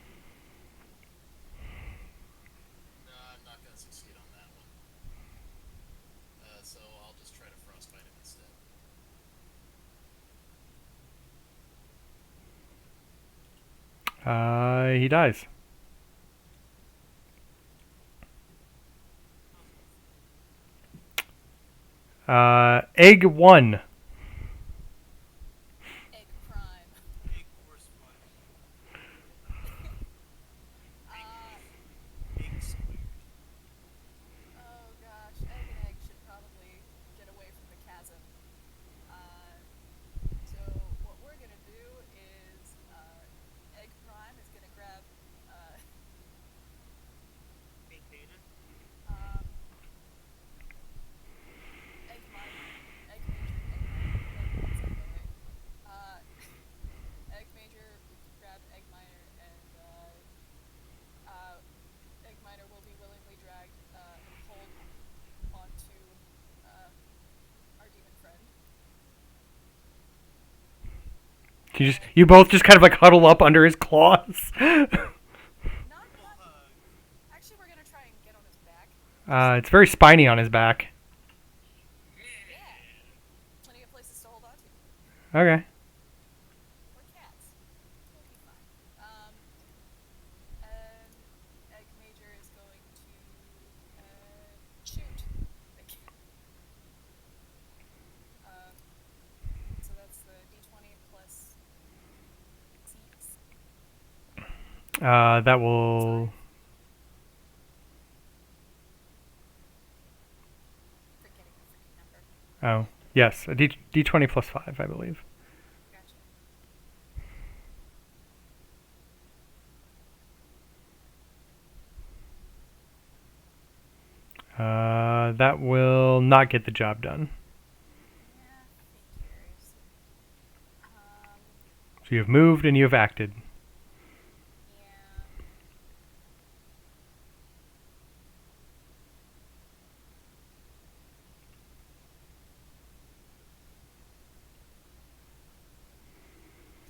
No, I'm not going to succeed on that one. So I'll just try to frostbite him instead.
He dies. Egg 1.
Egg prime.
Big horse flesh. Big squared.
Oh gosh, egg and egg should probably get away from the chasm. So what we're gonna do is egg prime is gonna grab
Big beta.
um, egg minor, egg major, egg minor. That's okay. Uh, egg major grab egg minor and egg minor will be willingly dragged and pulled onto our demon friend.
You both just kind of like huddle up under his claws.
Not actually, we're gonna try and get on his back.
It's very spiny on his back.
Yeah, plenty of places to hold on to.
Okay.
We're cats. We'll be fine. And egg major is going to shoot. So that's the d20 plus 6.
That will.
Forgetting the freaking number.
Oh, yes. A D20 plus 5, I believe.
Gotcha.
That will not get the job done.
Yeah, figures.
So you have moved and you have acted.
Yeah.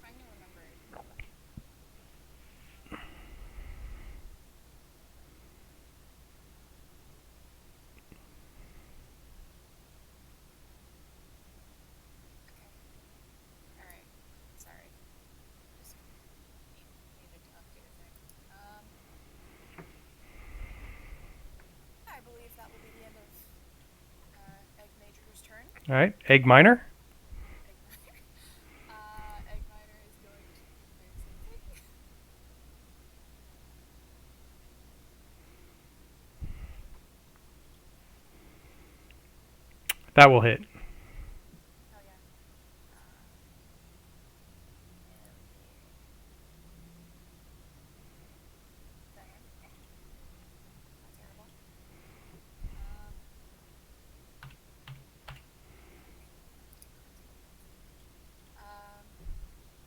Trying to remember. Okay. Alright. Sorry. Just needed to update a thing. I believe that will be the end of Egg Major's turn.
All right. Egg Minor.
Egg Minor. Egg Minor is going to do the same thing.
That will hit.
Oh yeah. Dang. Not terrible.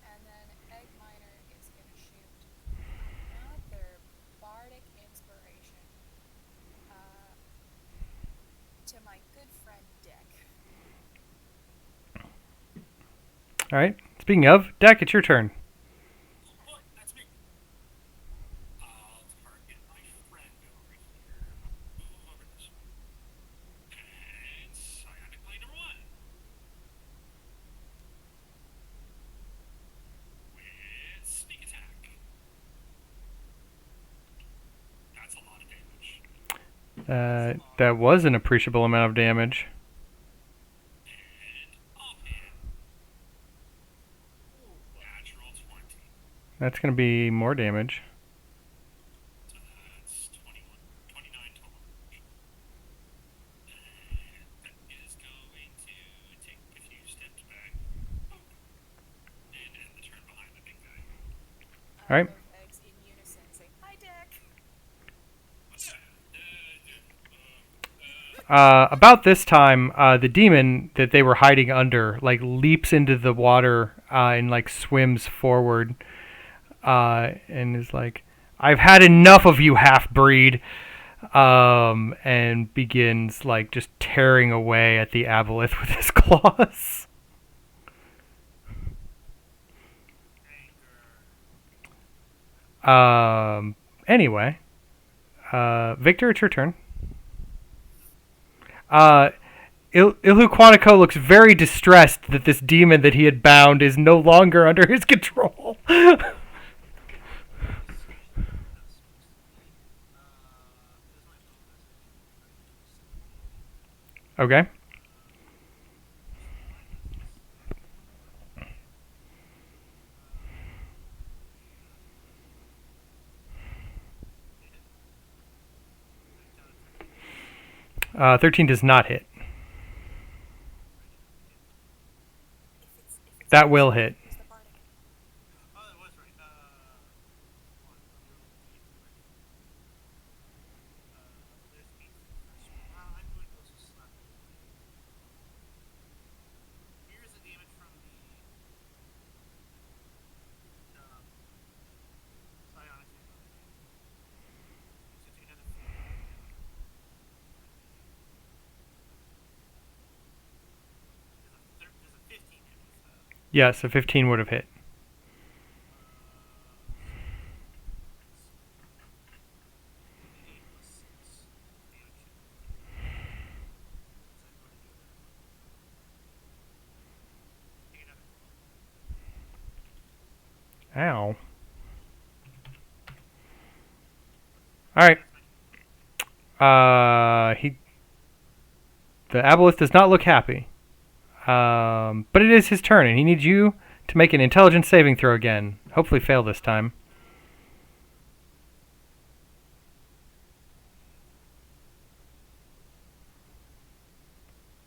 And then Egg Minor is going to shoot another bardic inspiration to my good friend Dick.
All right. Speaking of, Deck, it's your turn.
Oh, that's me. I'll target my friend over here. Move over this way. And psionic blade number 1. With sneak attack. That's a lot of damage.
That was an appreciable amount of damage.
And offhand. Natural 20.
That's going to be more damage.
So that's 29 total damage. And that is going to take a few steps back.
All right.
of eggs in unison say, "Hi, Dick."
About this time, the demon that they were hiding under like leaps into the water and like swims forward and is like, "I've had enough of you, half breed," and begins like just tearing away at the aboleth with his claws. Anyway, Victor, it's your turn. Ilhuquanico looks very distressed that this demon that he had bound is no longer under his control. Okay. Uh, 13 does not hit.
If it's
That will hit.
use the bardic.
Oh, that was right. There's 8 for the first one. I'm going to also slap it. Here's the damage from the psionic thing. So take another 4 damage. There's a 15 damage.
Yeah, so 15 would have hit.
8 plus 6 damage. So I'm going to do that. Take another 4.
Ow. All right. The aboleth does not look happy. But it is his turn, and he needs you to make an intelligence saving throw again. Hopefully, fail this time.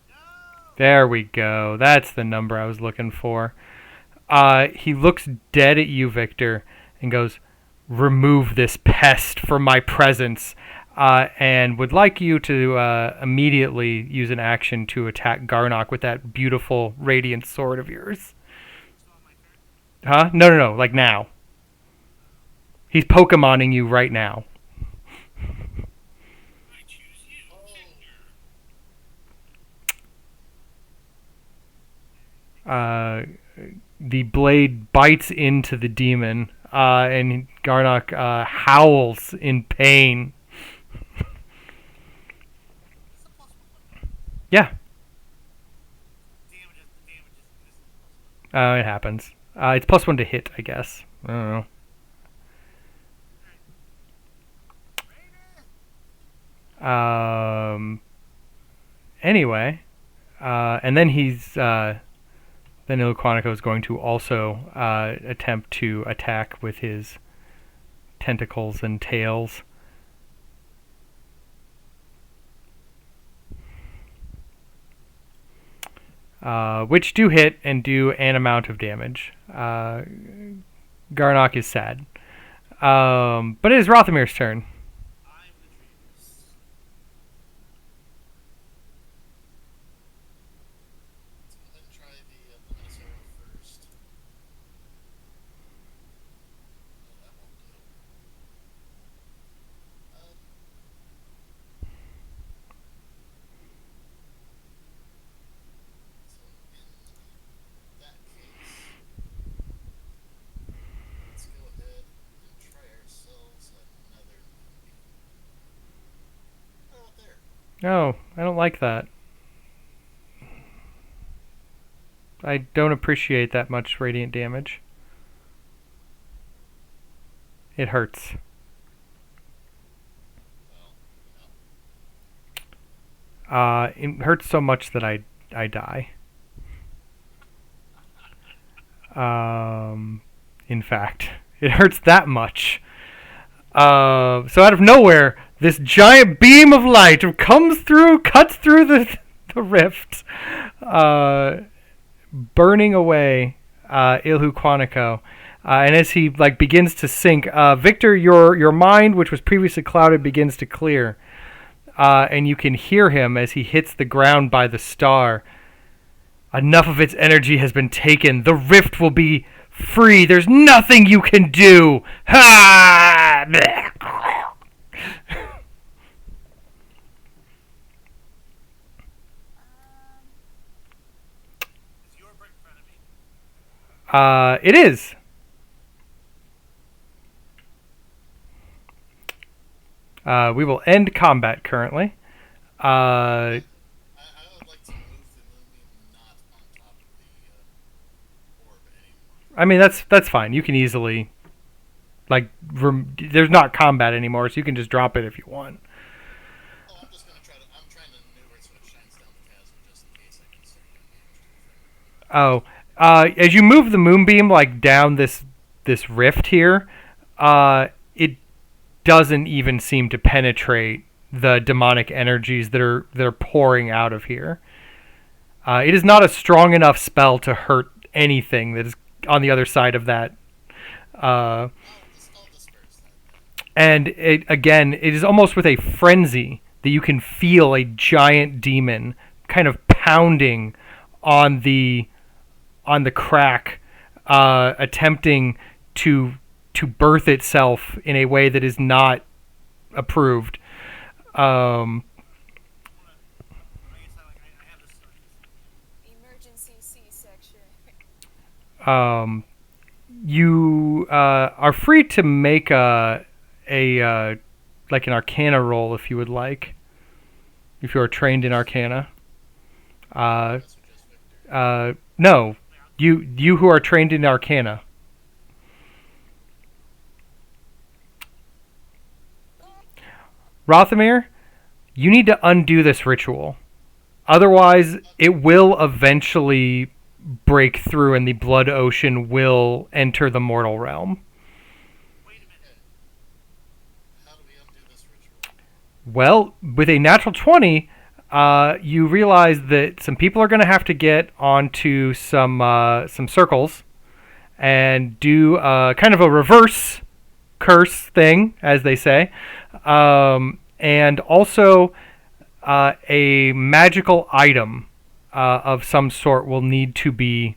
No!
There we go. That's the number I was looking for. He looks dead at you, Victor, and goes, "Remove this pest from my presence," and would like you to immediately use an action to attack Garnock with that beautiful radiant sword of yours.
It's on my turn.
Huh? No. Like now. He's Pokemoning you right now.
I choose you,
Oh.
Victor.
The blade bites into the demon, and Garnock howls in pain.
It's a plus 1.
Yeah,
Damage is plus 1.
it happens. It's +1 to hit, I guess. I don't know. Anyway, and then then Ilquanico is going to also attempt to attack with his tentacles and tails. Which do hit and do an amount of damage. Garnock is sad. But it is Rothamir's turn.
I'm the traitors.
Let's go ahead and try the luminous arrow first. No, that won't do. So in that case, let's go ahead and try ourselves another moonbeam. Right out there.
No, I don't like that. I don't appreciate that much radiant damage. It hurts.
Well,
It hurts so much that I die. In fact, it hurts that much. So out of nowhere, this giant beam of light comes through, cuts through the rift, burning away Ilhuquanico. And as he like begins to sink, Victor, your mind, which was previously clouded, begins to clear, and you can hear him as he hits the ground by the star. Enough of its energy has been taken. The rift will be free. There's nothing you can do. Ha!
Is your brick in front of me?
It is. We will end combat currently.
I would like to move the moonbeam not on top of the orb anymore.
I mean, that's fine. You can easily, like, there's not combat anymore, so you can just drop it if you want.
Oh, I'm just gonna try to. I'm trying to maneuver it so it shines down the chasm just in case I can start doing damage to the thing.
Oh, as you move the moonbeam like down this rift here, it doesn't even seem to penetrate the demonic energies that are pouring out of here. It is not a strong enough spell to hurt anything that is on the other side of that. Uh,
I'll disperse that.
and it is almost with a frenzy that you can feel a giant demon kind of pounding on the crack, attempting to birth itself in a way that is not approved. Um,
I guess I have this story.
Emergency C-section.
you are free to make a like an Arcana roll if you would like, if you are trained in Arcana.
That's just Victor.
No, you who are trained in Arcana. Rothamir, you need to undo this ritual. Otherwise, it will eventually break through and the blood ocean will enter the mortal realm.
Wait a minute.
How do we undo this ritual?
Well, with a natural 20, you realize that some people are going to have to get onto some circles and do kind of a reverse curse thing, as they say, and also a magical item of some sort will need to be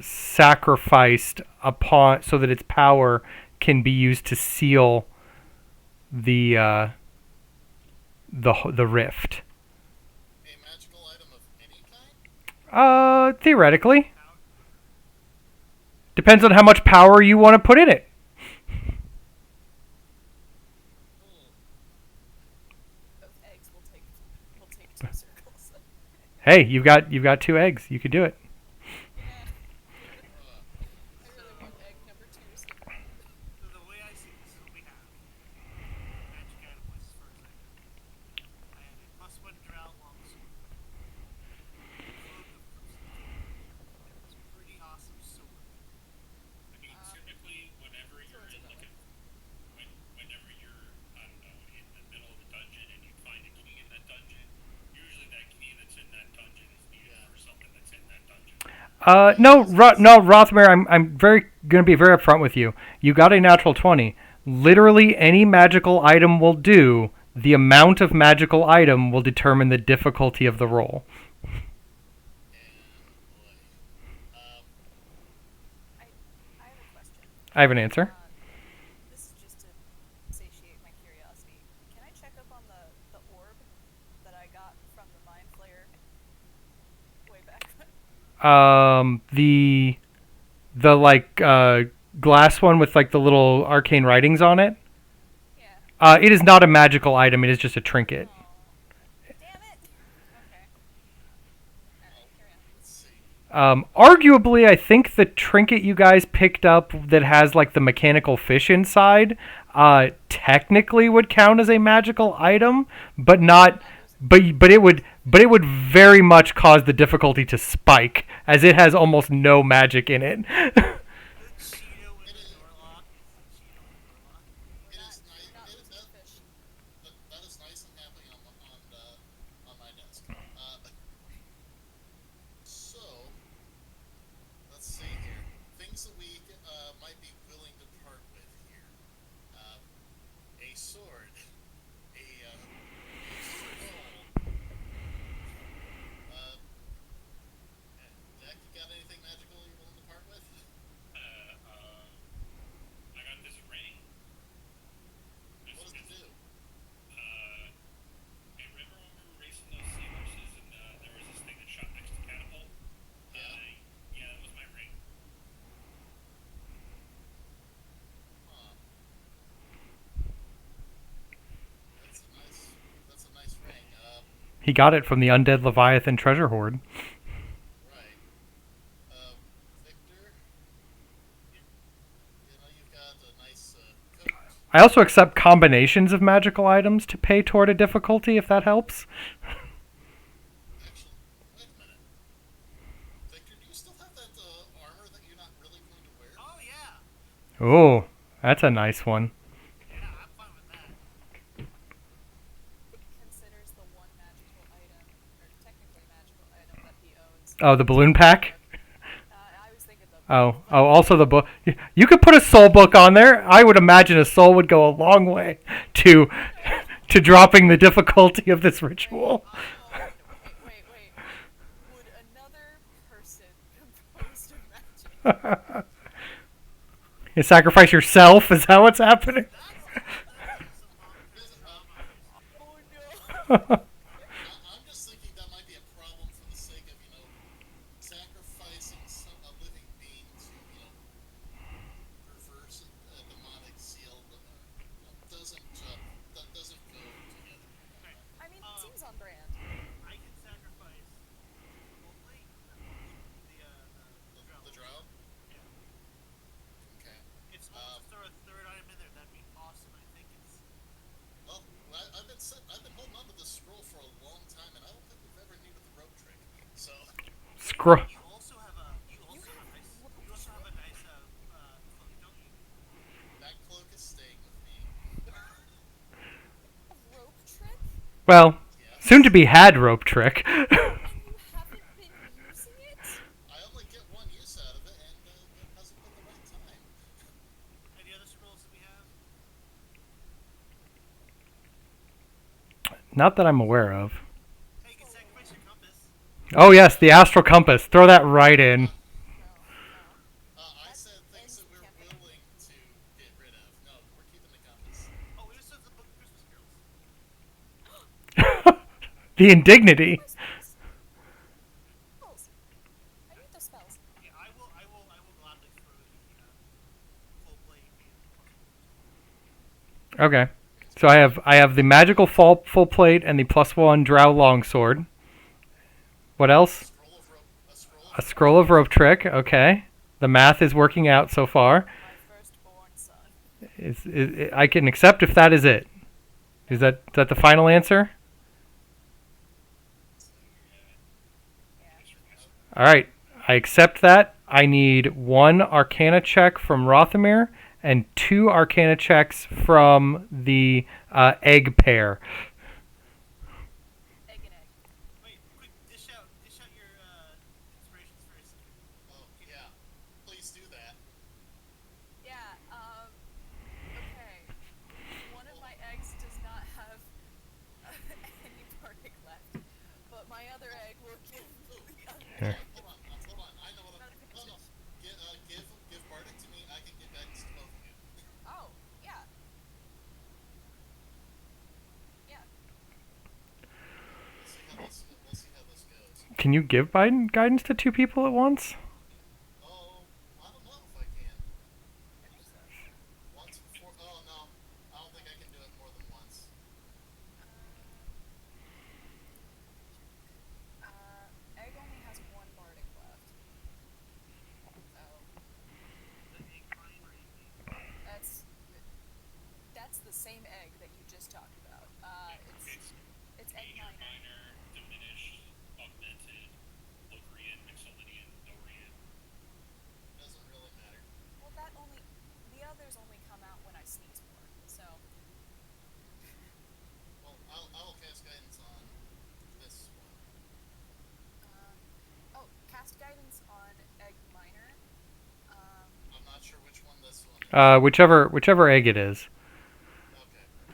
sacrificed upon so that its power can be used to seal the rift.
A magical item of any kind?
Theoretically, depends on how much power you want to put in it.
Both eggs will take 2 circles.
Hey, you've got 2 eggs. You could do it.
I really want egg number 2. So
So the way I see this is what we have. Magic item was as far as I know. I have a +1 drow longsword. Cloak of Crimson King. It's a pretty awesome sword.
I mean, typically, whenever you're in like whenever you're, I don't know, in the middle of a dungeon and you find a key in that dungeon, usually that key that's in that dungeon is needed for something that's in that dungeon.
No, Rothmere. I'm going to be very upfront with you. You got a natural 20. Literally any magical item will do. The amount of magical item will determine the difficulty of the roll.
And boy.
I have a question.
I have an answer.
This is just to satiate my curiosity. Can I check up on the orb that I got from the Mind Flayer way back when?
The like glass one with like the little arcane writings on it.
Yeah.
It is not a magical item. It is just a trinket.
Aw. Damn it! Okay. Alright, carry on.
Let's see.
Arguably, I think the trinket you guys picked up that has like the mechanical fish inside, technically would count as a magical item, but not. But it would very much cause the difficulty to spike, as it has almost no magic in it.
The Cheeto with the Norlock is the Cheeto with the Norlock.
It is
We're
nice.
not losing the fish.
That is nice and happening on my desk. So let's see here. Things that we
He got it from the undead Leviathan treasure hoard.
Right. Victor, you know you've got a nice coat.
I also accept combinations of magical items to pay toward a difficulty, if that helps.
Actually, wait a minute. Victor, do you still have that armor that you're not really going to wear?
Oh yeah.
Oh, that's a nice one.
Yeah, I'm fine with that.
Considers the one magical item, or technically magical item that he owns.
Oh, the balloon pack?
I was thinking the.
Oh, also the book. You could put a soul book on there. I would imagine a soul would go a long way to dropping the difficulty of this ritual.
Oh, wait. Would another person composed of magic?
You sacrifice yourself? Is that what's happening?
Listen,
Oh no!
I'm just thinking that might be a problem for the sake of, sacrificing a living being to, reverse a demonic seal that doesn't go together.
Okay.
I mean, it seems on brand.
I can sacrifice Coldplay.
The drow?
Yeah.
Okay.
If someone wants to throw a third item in there, that'd be awesome. I think it's.
Well, I've been holding on to this scroll for a long time, and I don't think we've ever needed the rope trick. So,
Scroll.
You also have a nice cloak, don't you?
that cloak is staying with me.
A rope trick?
Well,
Yes.
soon to be had rope trick.
And you haven't been using it?
I only get one use out of it, and it hasn't been the right time.
Any other scrolls that we have?
Not that I'm aware of.
Hey, you can sacrifice your compass.
Oh yes, the astral compass. Throw that right in.
No.
I said things that we're willing to get rid of. No, we're keeping the compass.
Oh, we also have the book of Christmas carols.
The indignity.
My spells. Spells. I need those spells.
Yeah, I will gladly throw the Coldplay in.
Okay. So I have the magical full plate and the +1 drow longsword. What else? A scroll of rope trick. Okay. The math is working out so far.
My firstborn son.
I can accept if that is it. Is that the final answer? All right. I accept that. I need 1 Arcana check from Rothamir and 2 Arcana checks from the egg pair.
Egg and egg.
Wait, quick, dish out your inspirations first.
Oh, yeah. Please do that.
Yeah, okay. One of my eggs does not have any bardic left, but my other egg will give the other
Here.
egg.
Hold on. I know what I'm. No. Give Bardic to me. I can give guidance to both of you.
Oh, yeah. Yeah.
We'll see how this goes.
Can you give Biden guidance to 2 people at once?
Oh, I don't know if I can. Once before. Oh no, I don't think I can do it more than once.
Egg only has 1 bardic left. So,
The egg mine or anything.
that's the same egg that you just talked about. It's egg
Major,
minor.
minor, diminished, augmented, Logrian, Mixolydian, Dorian.
Doesn't really matter.
Well, the others only come out when I sneeze more. So,
Well, I'll cast guidance on this one.
cast guidance on egg minor.
I'm not sure which one this one is.
Whichever egg it is.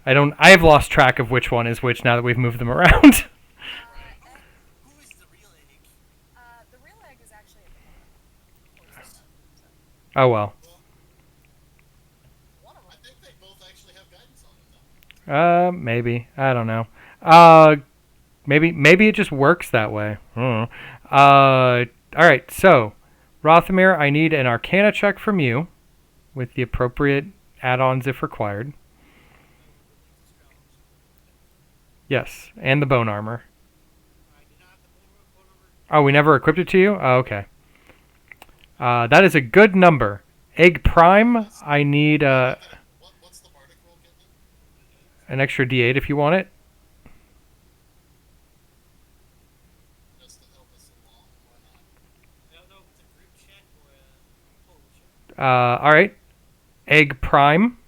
Okay.
I have lost track of which one is which now that we've moved them around.
Egg,
Who is the real egg?
the real egg is actually at the bottom. So,
Oh well.
Well,
one of
I
them.
think they both actually have guidance on them though.
Maybe. I don't know. Maybe it just works that way. I don't know. All right. So, Rothamir, I need an Arcana check from you, with the appropriate add-ons if required. Yes, and the bone armor. Oh, we never equipped it to you? Oh, okay. That is a good number. Egg Prime, I need
What's the bardic roll get me?
an extra D8 if you want it.
Just to help us along. Why not?
I don't know if it's a group check or a total check.
Alright. Egg Prime.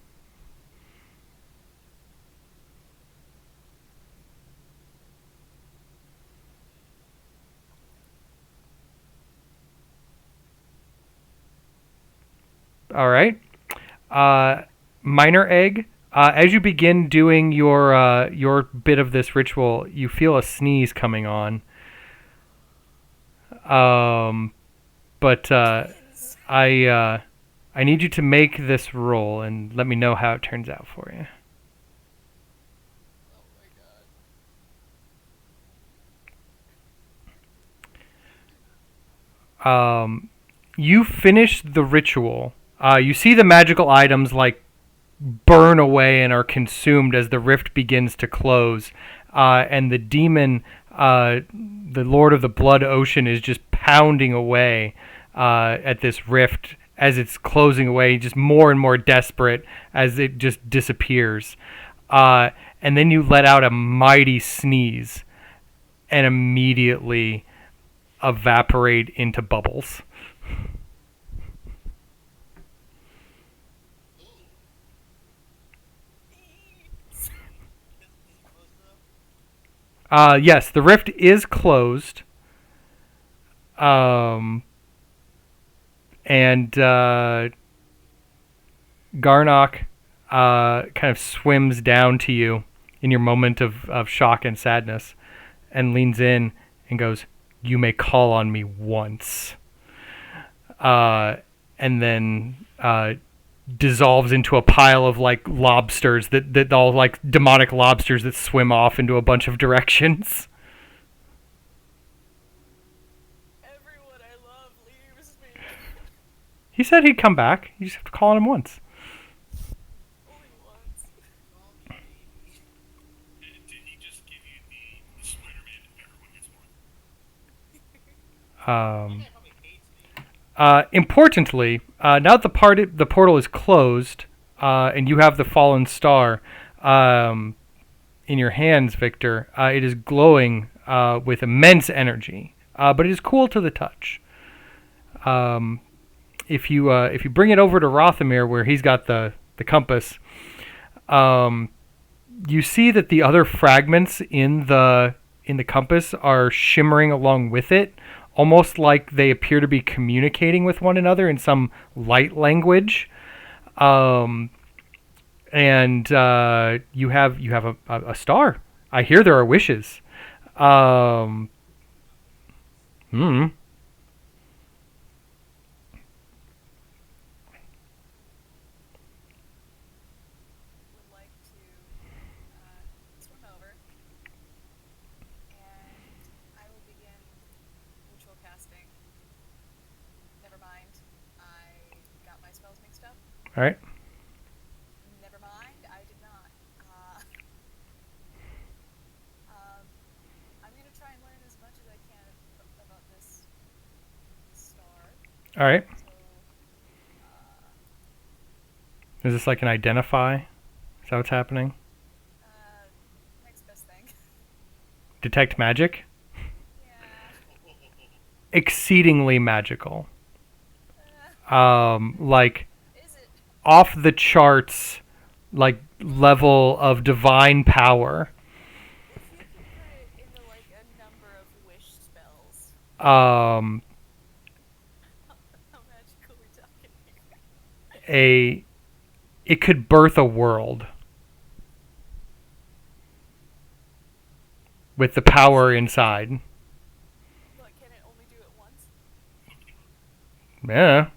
Alright. Minor Egg. As you begin doing your bit of this ritual, you feel a sneeze coming on. But I need you to make this roll and let me know how it turns out for you.
Oh my god.
You finish the ritual. You see the magical items like burn away and are consumed as the rift begins to close, and the demon, the Lord of the Blood Ocean, is just pounding away at this rift as it's closing away, just more and more desperate as it just disappears. And then you let out a mighty sneeze and immediately evaporate into bubbles.
Is it close though?
Yes, the rift is closed. And Garnock kind of swims down to you in your moment of shock and sadness and leans in and goes, "You may call on me once." And then dissolves into a pile of like lobsters that all like demonic lobsters that swim off into a bunch of directions.
Everyone I love leaves me.
He said he'd come back. You just have to call on him once.
Only once.
Call me baby.
And did he just give you the Spider-Man everyone gets one?
Um,
That guy probably hates me.
Importantly, now that the portal is closed, and you have the fallen star in your hands, Victor, it is glowing with immense energy, but it is cool to the touch. If you bring it over to Rothamir, where he's got the compass, you see that the other fragments in the compass are shimmering along with it, almost like they appear to be communicating with one another in some light language. And you have a star. I hear there are wishes. Hmm.
Would like to swim over, and I will begin ritual casting. Never mind, I got my spells mixed up.
All right.
Never mind, I did not. I'm gonna try and learn as much as I can about this star.
All right.
So,
Is this like an identify? Is that what's happening?
next best thing.
Detect magic?
Yeah.
Exceedingly magical. Like
Is it?
off the charts, like level of divine power.
If you could put it into like a number of wish spells,
Um,
how magical are we talking here?
it could birth a world with the power inside.
But can it only do it once?
Yeah.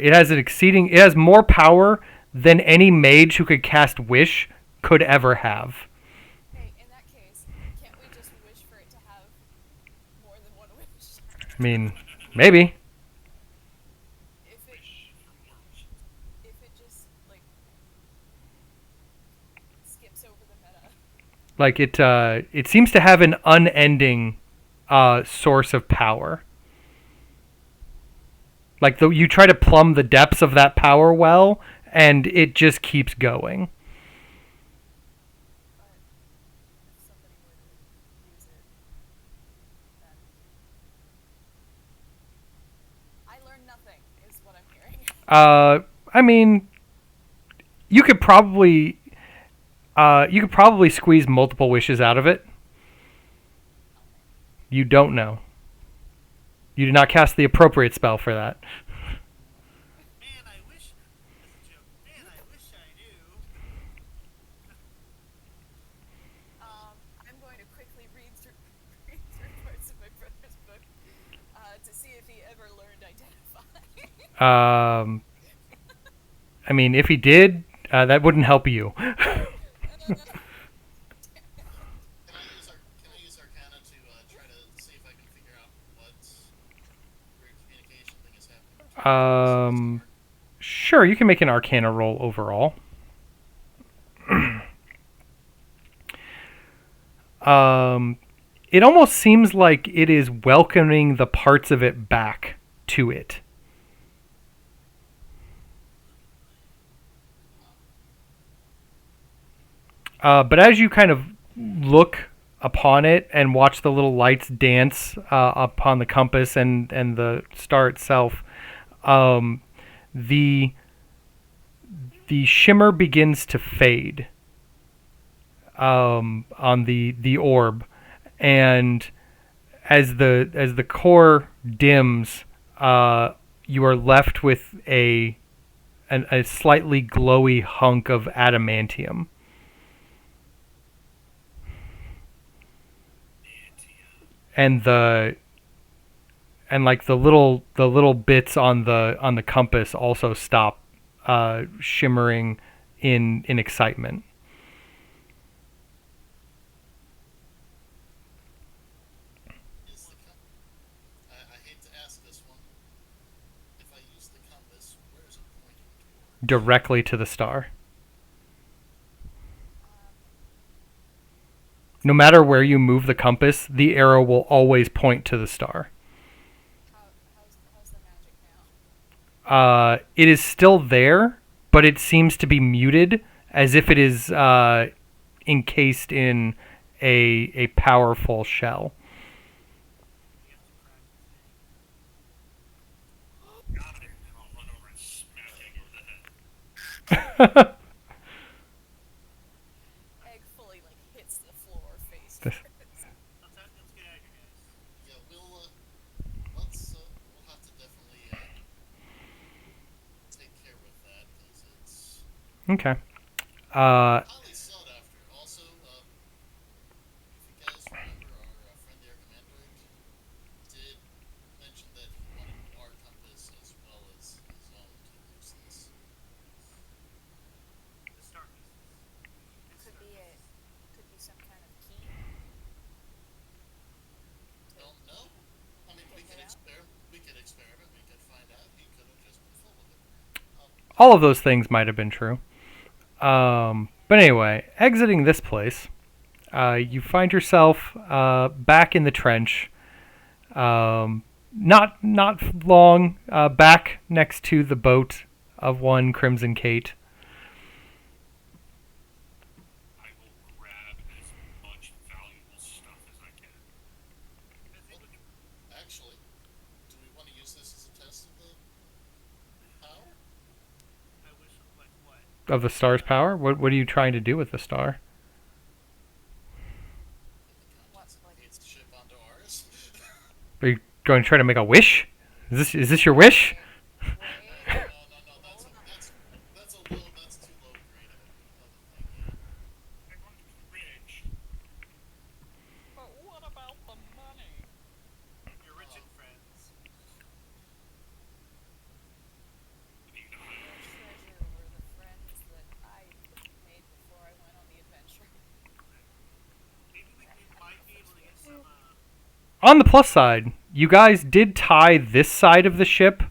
It has more power than any mage who could cast wish could ever have.
Hey, in that case, can't we just wish for it to have more than one wish?
I mean, maybe.
If it just like skips over the meta.
Like it seems to have an unending source of power. Like you try to plumb the depths of that power well, and it just keeps going.
But if somebody were to use it, then I learned nothing, is what I'm hearing.
I mean, you could probably squeeze multiple wishes out of it. You don't know. You did not cast the appropriate spell for that.
Man, I wish. That's a joke. Man, I wish I knew.
I'm going to quickly read through read through parts of my brother's book to see if he ever learned identify.
I mean, if he did, that wouldn't help you.
Can I use Arcana to try to see if I can figure out what weird communication thing is happening between us?
Sure, you can make an Arcana roll overall. It almost seems like it is welcoming the parts of it back to it. But as you kind of look upon it and watch the little lights dance upon the compass and the star itself, the shimmer begins to fade on the orb, and as the core dims, you are left with a slightly glowy hunk of adamantium. And like the little bits on the compass also stop shimmering in excitement.
Is the I hate to ask this one. If I use the compass, where is it pointing toward?
Directly to the star. No matter where you move the compass, the arrow will always point to the star.
How's the magic now?
It is still there, but it seems to be muted, as if it is encased in a powerful shell.
You have to crack the thing.
Got it, and I'll run over and smack Egg over the head.
Egg fully like hits the floor face
This-
first.
Let's get out of here, guys.
Yeah, we'll have to definitely take care with that because it's
Okay.
highly sought after. Also, if you guys remember, our friend the Archimandroid did mention that he wanted our compass as well as his own to use this.
The star pieces.
Could be some kind of key.
Don't know. I mean,
Figure it out?
we could experiment. We could find out. He could have just been full of it.
All of those things might have been true. But anyway, exiting this place, you find yourself back in the trench. Not long back next to the boat of one Crimson Kate.
I will grab as much valuable stuff as I can.
I think we can.
Actually, do we want to use this as a test of the power?
I wish, like, what?
Of the star's power? What are you trying to do with the star?
Get the
What,
contents of
like-
Kate's ship onto ours?
Are you going to try to make a wish? Is this your wish?
Wait.
No, that's too low grade of a thing. Yeah.
I'm going to be rich.
But what about the money?
You're rich and friends.
Living the
The
high.
treasure were the friends that I made before I went on the adventure.
Maybe we might be able to get some.
On the plus side, you guys did tie this side of the ship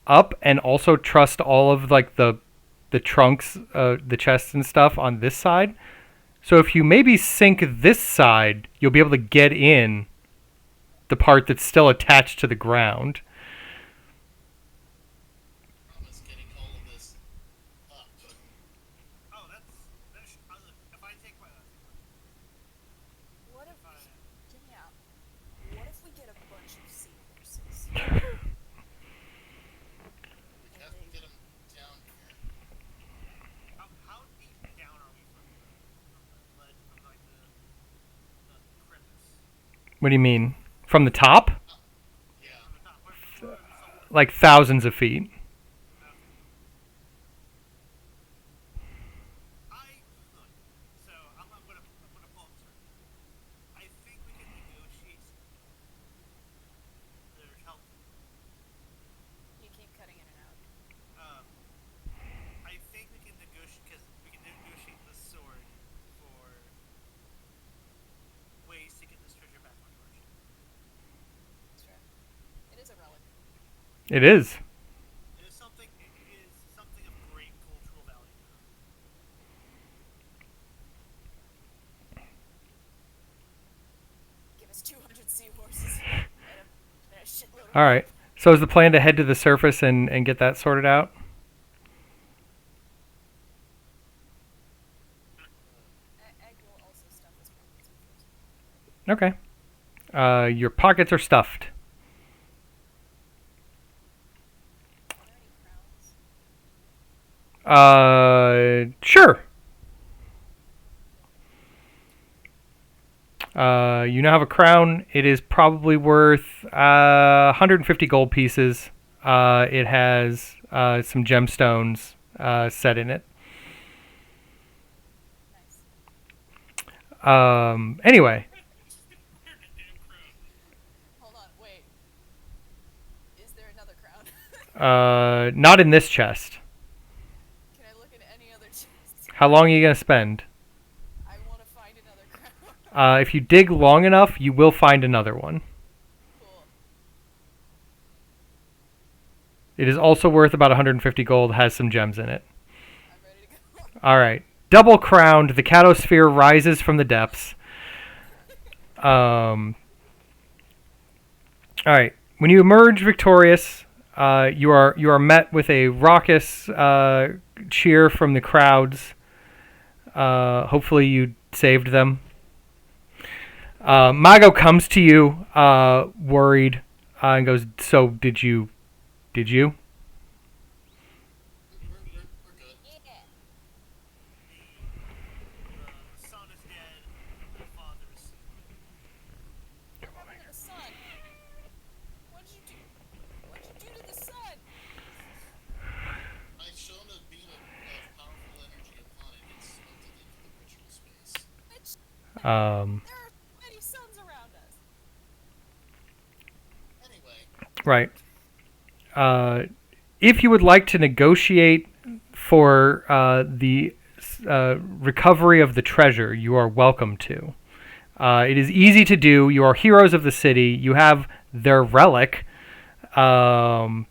up and also trust all of like the trunks, the chests and stuff on this side. So if you maybe sink this side, you'll be able to get in the part that's still attached to the ground.
Promise getting all of this up.
Oh, if I take my.
What if
If I,
Hear me out. What if we get a bunch of seahorses?
We have to get them down here.
how deep down are we from the ledge, from like the crevice?
What do you mean? From the top?
Yeah.
From the top. Where are we so
Like thousands of feet.
Look. So I'm gonna pull up this right. I think we can negotiate. There's help.
You keep cutting in and out.
I think we can negotiate because we can negotiate the sword for ways to get this treasure back onto our ship.
That's right. It is a relic.
It is.
It is something. It is something of great cultural value.
Give us 200 seahorses and a shitload of
All right. So is the plan to head to the surface and get that sorted out?
Egg will also stuff his pockets with frozen.
Okay. Your pockets are stuffed.
Are there any crowns?
Sure. You now have a crown. It is probably worth 150 gold pieces. It has some gemstones set in it.
Nice.
Anyway,
Hold on, wait. Is there another crown?
not in this chest.
Can I look at any other chests?
How long are you gonna spend?
I want to find another crown.
If you dig long enough, you will find another one.
Cool.
It is also worth about 150 gold. Has some gems in it.
I'm ready to go.
All right. Double crowned, the catosphere rises from the depths. All right. When you emerge victorious, you are met with a raucous cheer from the crowds. Hopefully, you saved them. Mago comes to you, worried, and goes, "So did you? Did you?"
We're good.
Yeah.
The son is dead. The father is sick.
What happened to the sun? What did you do? What did you do to the sun?
I shone a beam of powerful energy upon it and sent it into the ritual space.
Bitch,
Um,
there are many suns around us.
Anyway,
right. If you would like to negotiate for the recovery of the treasure, you are welcome to. It is easy to do. You are heroes of the city. You have their relic. And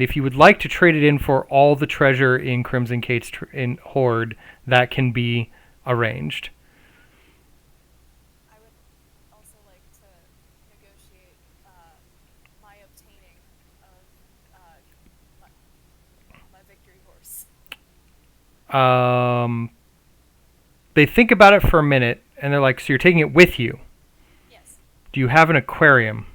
if you would like to trade it in for all the treasure in Crimson Kate's in Horde, that can be arranged.
I would also like to negotiate my obtaining of my victory horse.
They think about it for a minute, and they're like, "So you're taking it with you?
Yes.
Do you have an aquarium?"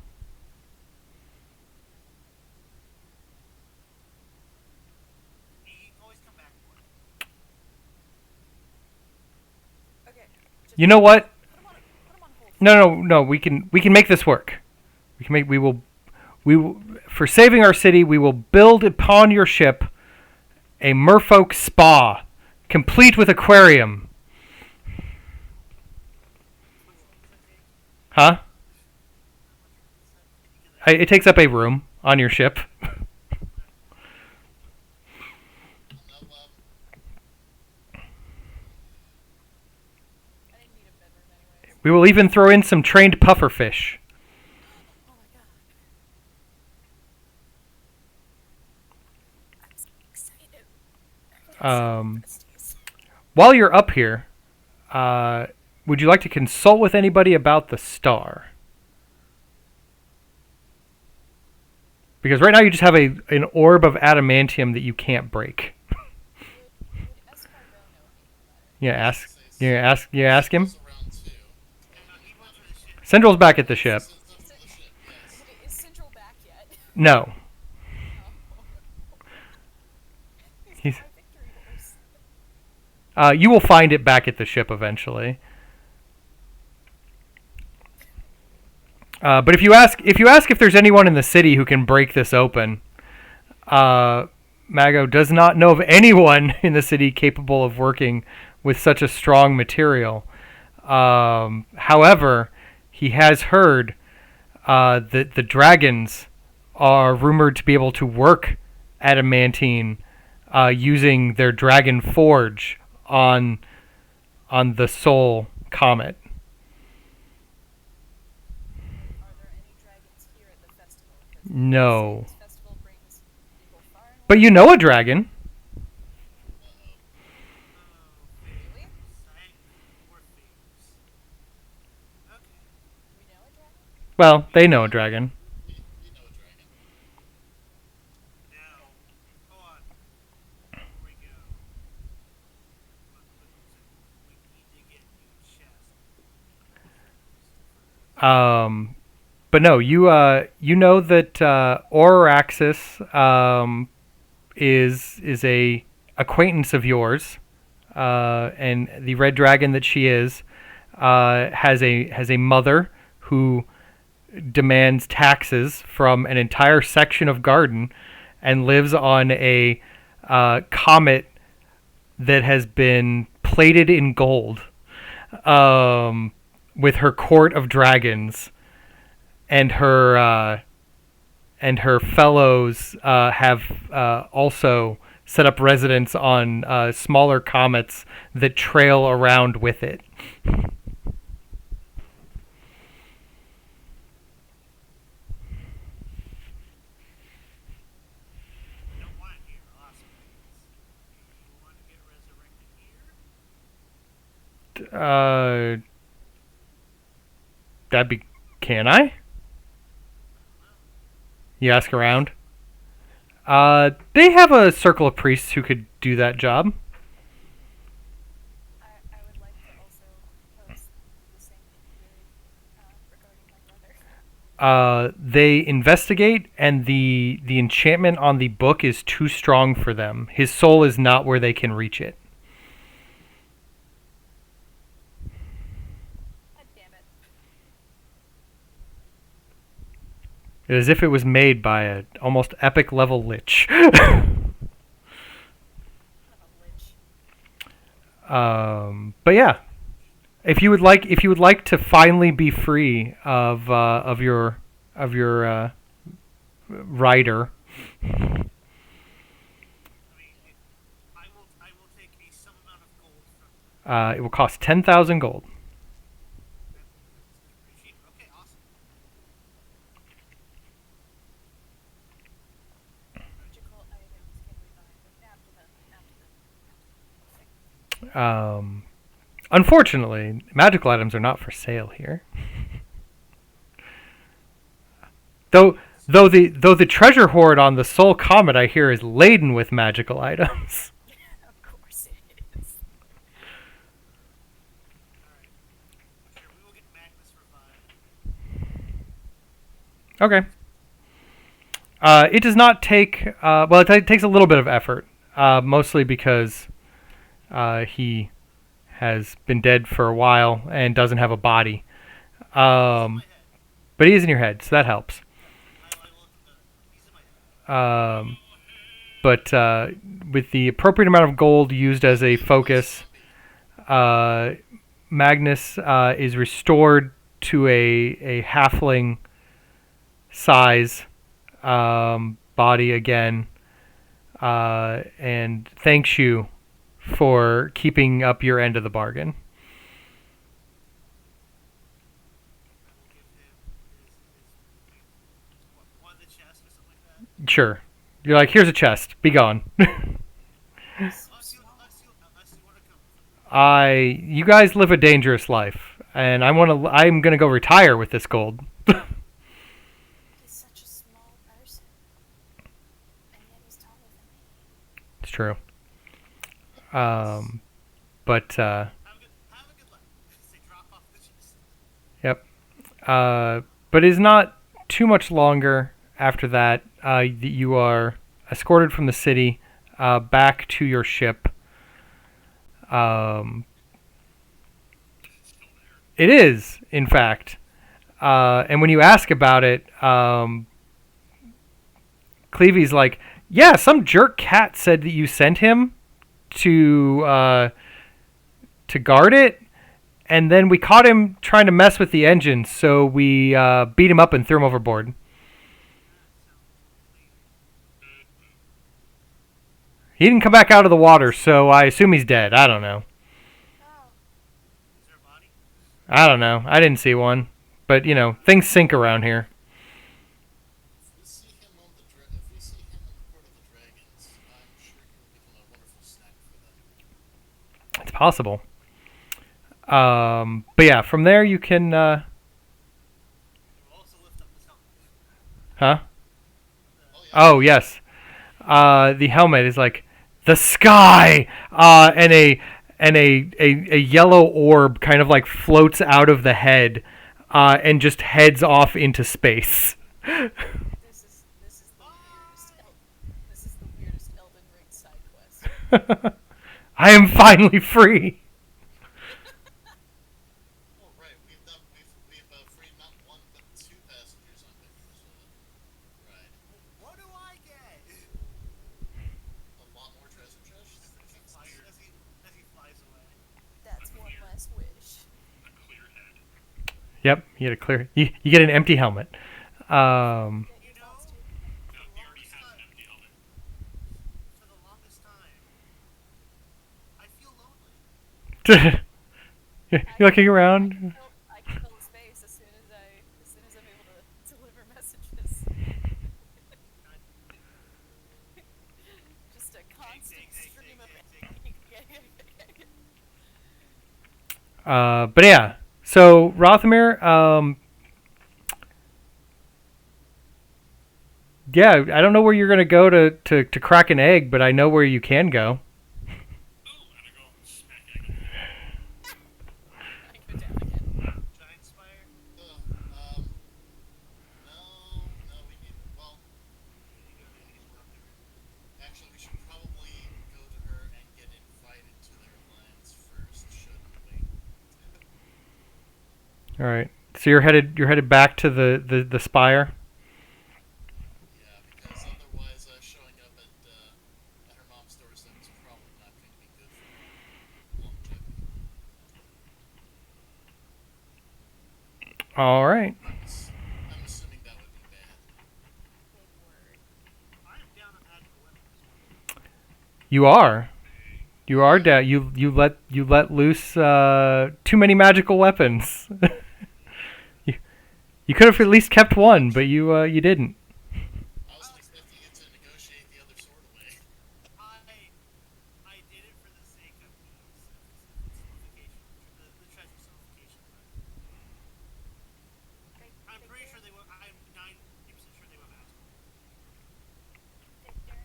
You can always come back for it.
Okay. Just
You know what?
put him on hold.
No. We can make this work. We will for saving our city. We will build upon your ship a merfolk spa, complete with aquarium. Huh? It takes up a room on your ship.
no,
I didn't need a bedroom anyways.
We will even throw in some trained pufferfish.
Oh my god. I'm so excited. Besties.
While you're up here, would you like to consult with anybody about the star? Because right now you just have an orb of adamantium that you can't break.
Would Escargot know anything about it?
Yeah,
I was
ask.
gonna say
You ask him.
Central's around too.
No, he went to the ship.
Central's back at the ship.
Central's the ship, yes.
Is Central back yet?
No,
Oh. He's
he's.
got my victory horse.
You will find it back at the ship eventually. But if you ask if there's anyone in the city who can break this open, Mago does not know of anyone in the city capable of working with such a strong material. However, he has heard that the dragons are rumored to be able to work adamantine using their dragon forge on the Soul Comet.
Are there any dragons here at the festival? 'Cause
No.
this festival brings people far and
But you know a dragon.
Uh-oh.
Really?
Sank or thieves. Okay.
We know a dragon?
Well, they know a dragon.
You know a dragon.
Now, hold on. Before we go, we need to get you a chest.
But no, you know that Oraxis is a acquaintance of yours, and the red dragon that she is has a mother who demands taxes from an entire section of garden, and lives on a comet that has been plated in gold, with her court of dragons, and her fellows have also set up residence on smaller comets that trail around with it.
We don't want it here, awesome. You want to get resurrected here?
That'd be. Can I? You ask around. They have a circle of priests who could do that job.
I would like to also pose the same inquiry regarding my brother.
They investigate, and the enchantment on the book is too strong for them. His soul is not where they can reach it.
God damn it.
As if it was made by a almost epic level lich.
Son of a lich.
But yeah, if you would like to finally be free of your rider,
I mean, I will take a some amount of gold from
it will cost 10,000 gold.
Appreciate it. Okay, awesome.
Magical items can we buy with
Unfortunately, magical items are not for sale here. Though the treasure hoard on the Soul Comet, I hear, is laden with magical items.
Of course it is.
Alright. Sure, we will get Magnus revived.
Okay. It does not take. Well, it takes a little bit of effort, mostly because he has been dead for a while and doesn't have a body.
My head.
But he is in your head, so that helps.
I will, he's in my head.
But with the appropriate amount of gold used as a focus, Magnus is restored to a halfling size body again, and thanks you for keeping up your end of the bargain.
I will give him one of the chests or something like that.
Sure. You're like, here's a chest. Be gone.
Unless you want to come.
You guys live a dangerous life, and I'm gonna go retire with this gold.
He's such a small person.
true. But
Have a good life. Say drop off the juice.
yep. But it is not too much longer after that that you are escorted from the city back to your ship. Um, it is, in fact. And when you ask about it, Cleavy's like, "Yeah, some jerk cat said that you sent him to guard it, and then we caught him trying to mess with the engine, so we beat him up and threw him overboard." He didn't come back out of the water, so I assume he's dead. I don't know.
Oh,
Is there a body?
I don't know. I didn't see one. But, you know, things sink around here.
If we see him on the if we see him in the Court of the Dragons, I'm sure he will become a wonderful snack for them.
It's possible. But yeah, from there you can,
We'll also lift up this helmet.
huh?
Oh yeah.
Oh, yes. The helmet is like, the sky! And a yellow orb kind of like floats out of the head, and just heads off into space.
this is the weirdest Elden Ring side quest.
I am finally free.
Oh right, we've freed not one but two passengers on Victor's ride.
What do I get?
A lot more treasure chest.
As he flies away.
That's one last wish.
A clear head.
Yep, you get a clear. You get an empty helmet.
You know,
No, he already has an empty helmet.
for the longest time, I feel lonely.
You're looking around.
I can fill the space as soon as I'm able to deliver messages. Just a constant stream of
But yeah. So Rothamir, yeah, I don't know where you're gonna go to crack an egg, but I know where you can go.
Oh, and I go smack egg.
I go down again.
Giant spire.
No, we need. Well, actually, we should probably go to her and get invited to their lands first, shouldn't we?
All right. So you're headed back to the spire.
Yeah, because otherwise, showing up at her mom's doorstep is probably not going to be good for longevity.
All right.
I'm assuming that would be bad.
Big word.
I am down on magical weapons as well.
You are. You are down. You let loose too many magical weapons. You could have at least kept one, but you didn't.
I was expecting you to negotiate the other sword away.
I did it for the sake of the simplification, the treasure simplification. I'm pretty sure they will. I'm 90% sure they will ask.
Victor,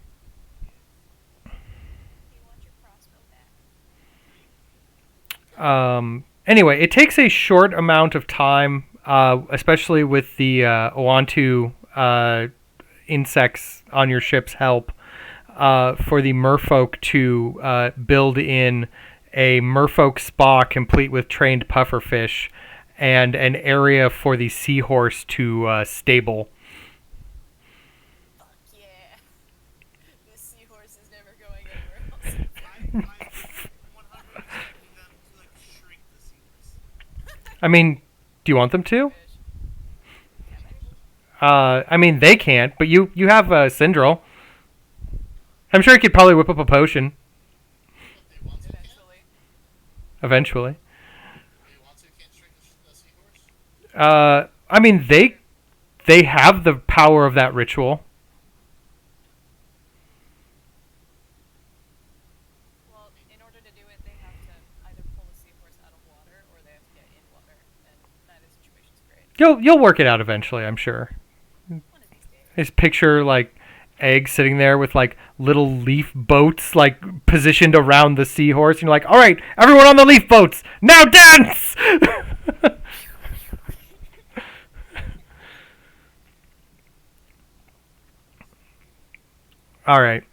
do you want your crossbow back?
Anyway, it takes a short amount of time, especially with the Oantu insects on your ship's help, for the merfolk to build in a merfolk spa complete with trained pufferfish and an area for the seahorse to stable.
Fuck yeah. This seahorse is never going anywhere else.
I'm 100 expecting them to like shrink the seahorse.
I mean, do you want them to?
Fish. Yeah, maybe.
I mean, they can't, but you have Syndrel. I'm sure he could probably whip up a potion
But they want to, can't.
eventually.
They want to, can't shrink a seahorse.
I mean, they have the power of that ritual.
Well, in order to do it, they have to either pull the seahorse out of water or they have to get in water, and neither situation's great.
You'll work it out eventually, I'm sure.
One of these days.
Just picture like egg sitting there with like little leaf boats like positioned around the seahorse. And you're like, all right, everyone on the leaf boats, now dance! All right.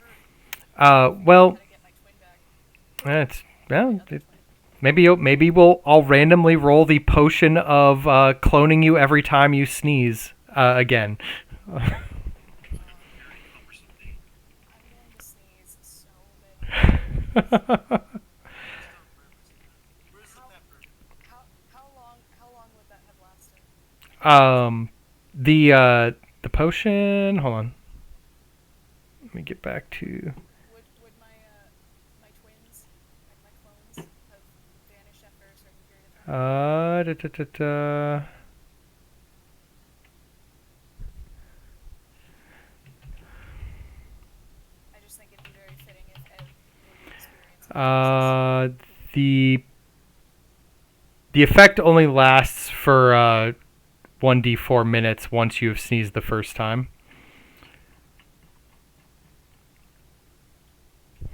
Well,
Gotta get my twin back.
that's well. Maybe I'll randomly roll the potion of cloning you every time you sneeze again.
Very cumbersome thing.
I'm going to sneeze so bad.
Where's the pepper?
How long would that have lasted?
The potion. Hold on. Let me get back to.
Would my twins, like my clones, have vanished after a certain period of time? I just think it'd be very fitting if Ed were to experience
The the effect only lasts for 1d4 minutes once you have sneezed the first time.
No.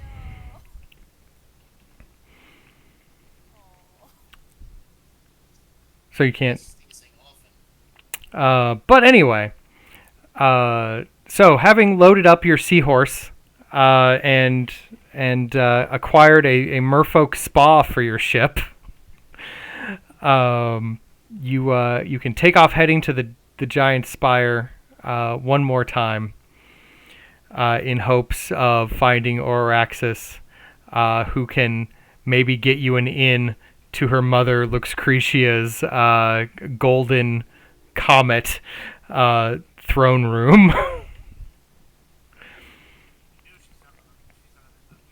Oh.
So you can't.
Sneezing often.
But anyway, so having loaded up your seahorse and acquired a merfolk spa for your ship, you can take off heading to the giant spire one more time in hopes of finding Auraxis, who can maybe get you an inn to her mother Lucretia's golden comet throne room.
I knew she's not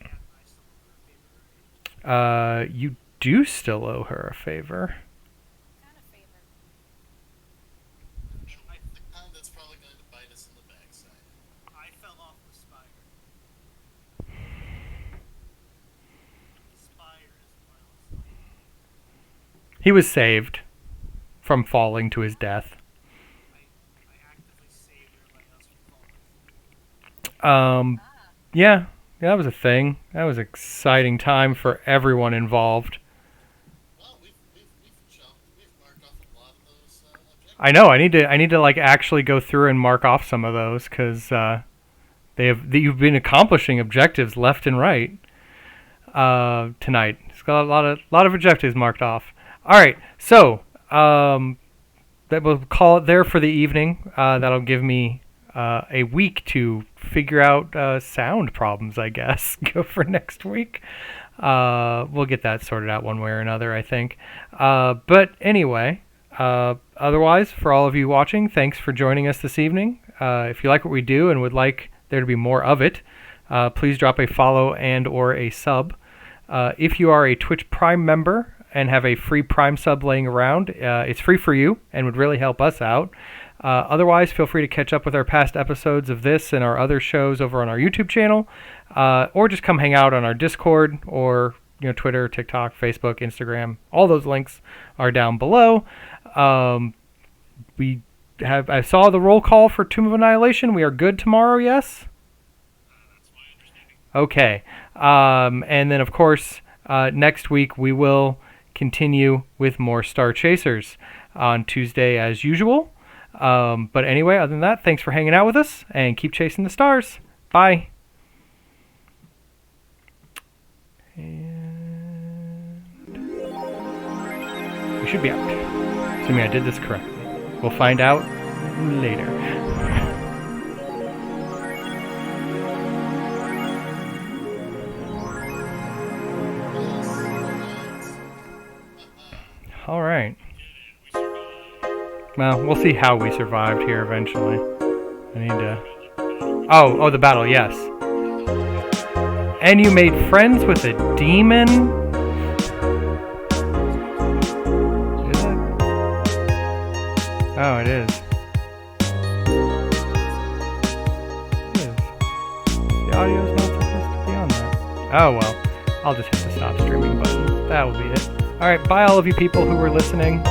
yet, and I still owe her a favor, right?
You do still owe her a favor.
Kind of favor.
The kind that's probably going to bite us in the backside.
I fell off the spire. The spire is a milestone.
He was saved from falling to his death.
I actively saved everybody else from falling.
Yeah, that was a thing. That was an exciting time for everyone involved.
Well, we've marked off a lot of those objectives.
I know. I need to like actually go through and mark off some of those because you've been accomplishing objectives left and right tonight. It's got a lot of objectives marked off. All right, so that we'll call it there for the evening. That'll give me a week to figure out sound problems, I guess. Go for next week. We'll get that sorted out one way or another, I think. But anyway, otherwise, for all of you watching, thanks for joining us this evening. If you like what we do and would like there to be more of it, please drop a follow and or a sub. If you are a Twitch Prime member and have a free Prime sub laying around, it's free for you and would really help us out. Otherwise, feel free to catch up with our past episodes of this and our other shows over on our YouTube channel, or just come hang out on our Discord or Twitter, TikTok, Facebook, Instagram. All those links are down below. I saw the roll call for Tomb of Annihilation. We are good tomorrow, yes?
That's my understanding.
Okay. And then, of course, next week we will continue with more Star Chasers on Tuesday as usual. But anyway, other than that, thanks for hanging out with us and keep chasing the stars. Bye. And we should be out. Assuming I did this correctly. We'll find out later. All right.
We survived.
Well, we'll see how we survived here eventually. I need to... Oh, the battle, yes. And you made friends with a demon? Is it? Oh, it is. It is. The audio's not supposed to be on that. Oh, well. I'll just hit the stop streaming button. That will be it. Alright, bye all of you people who were listening.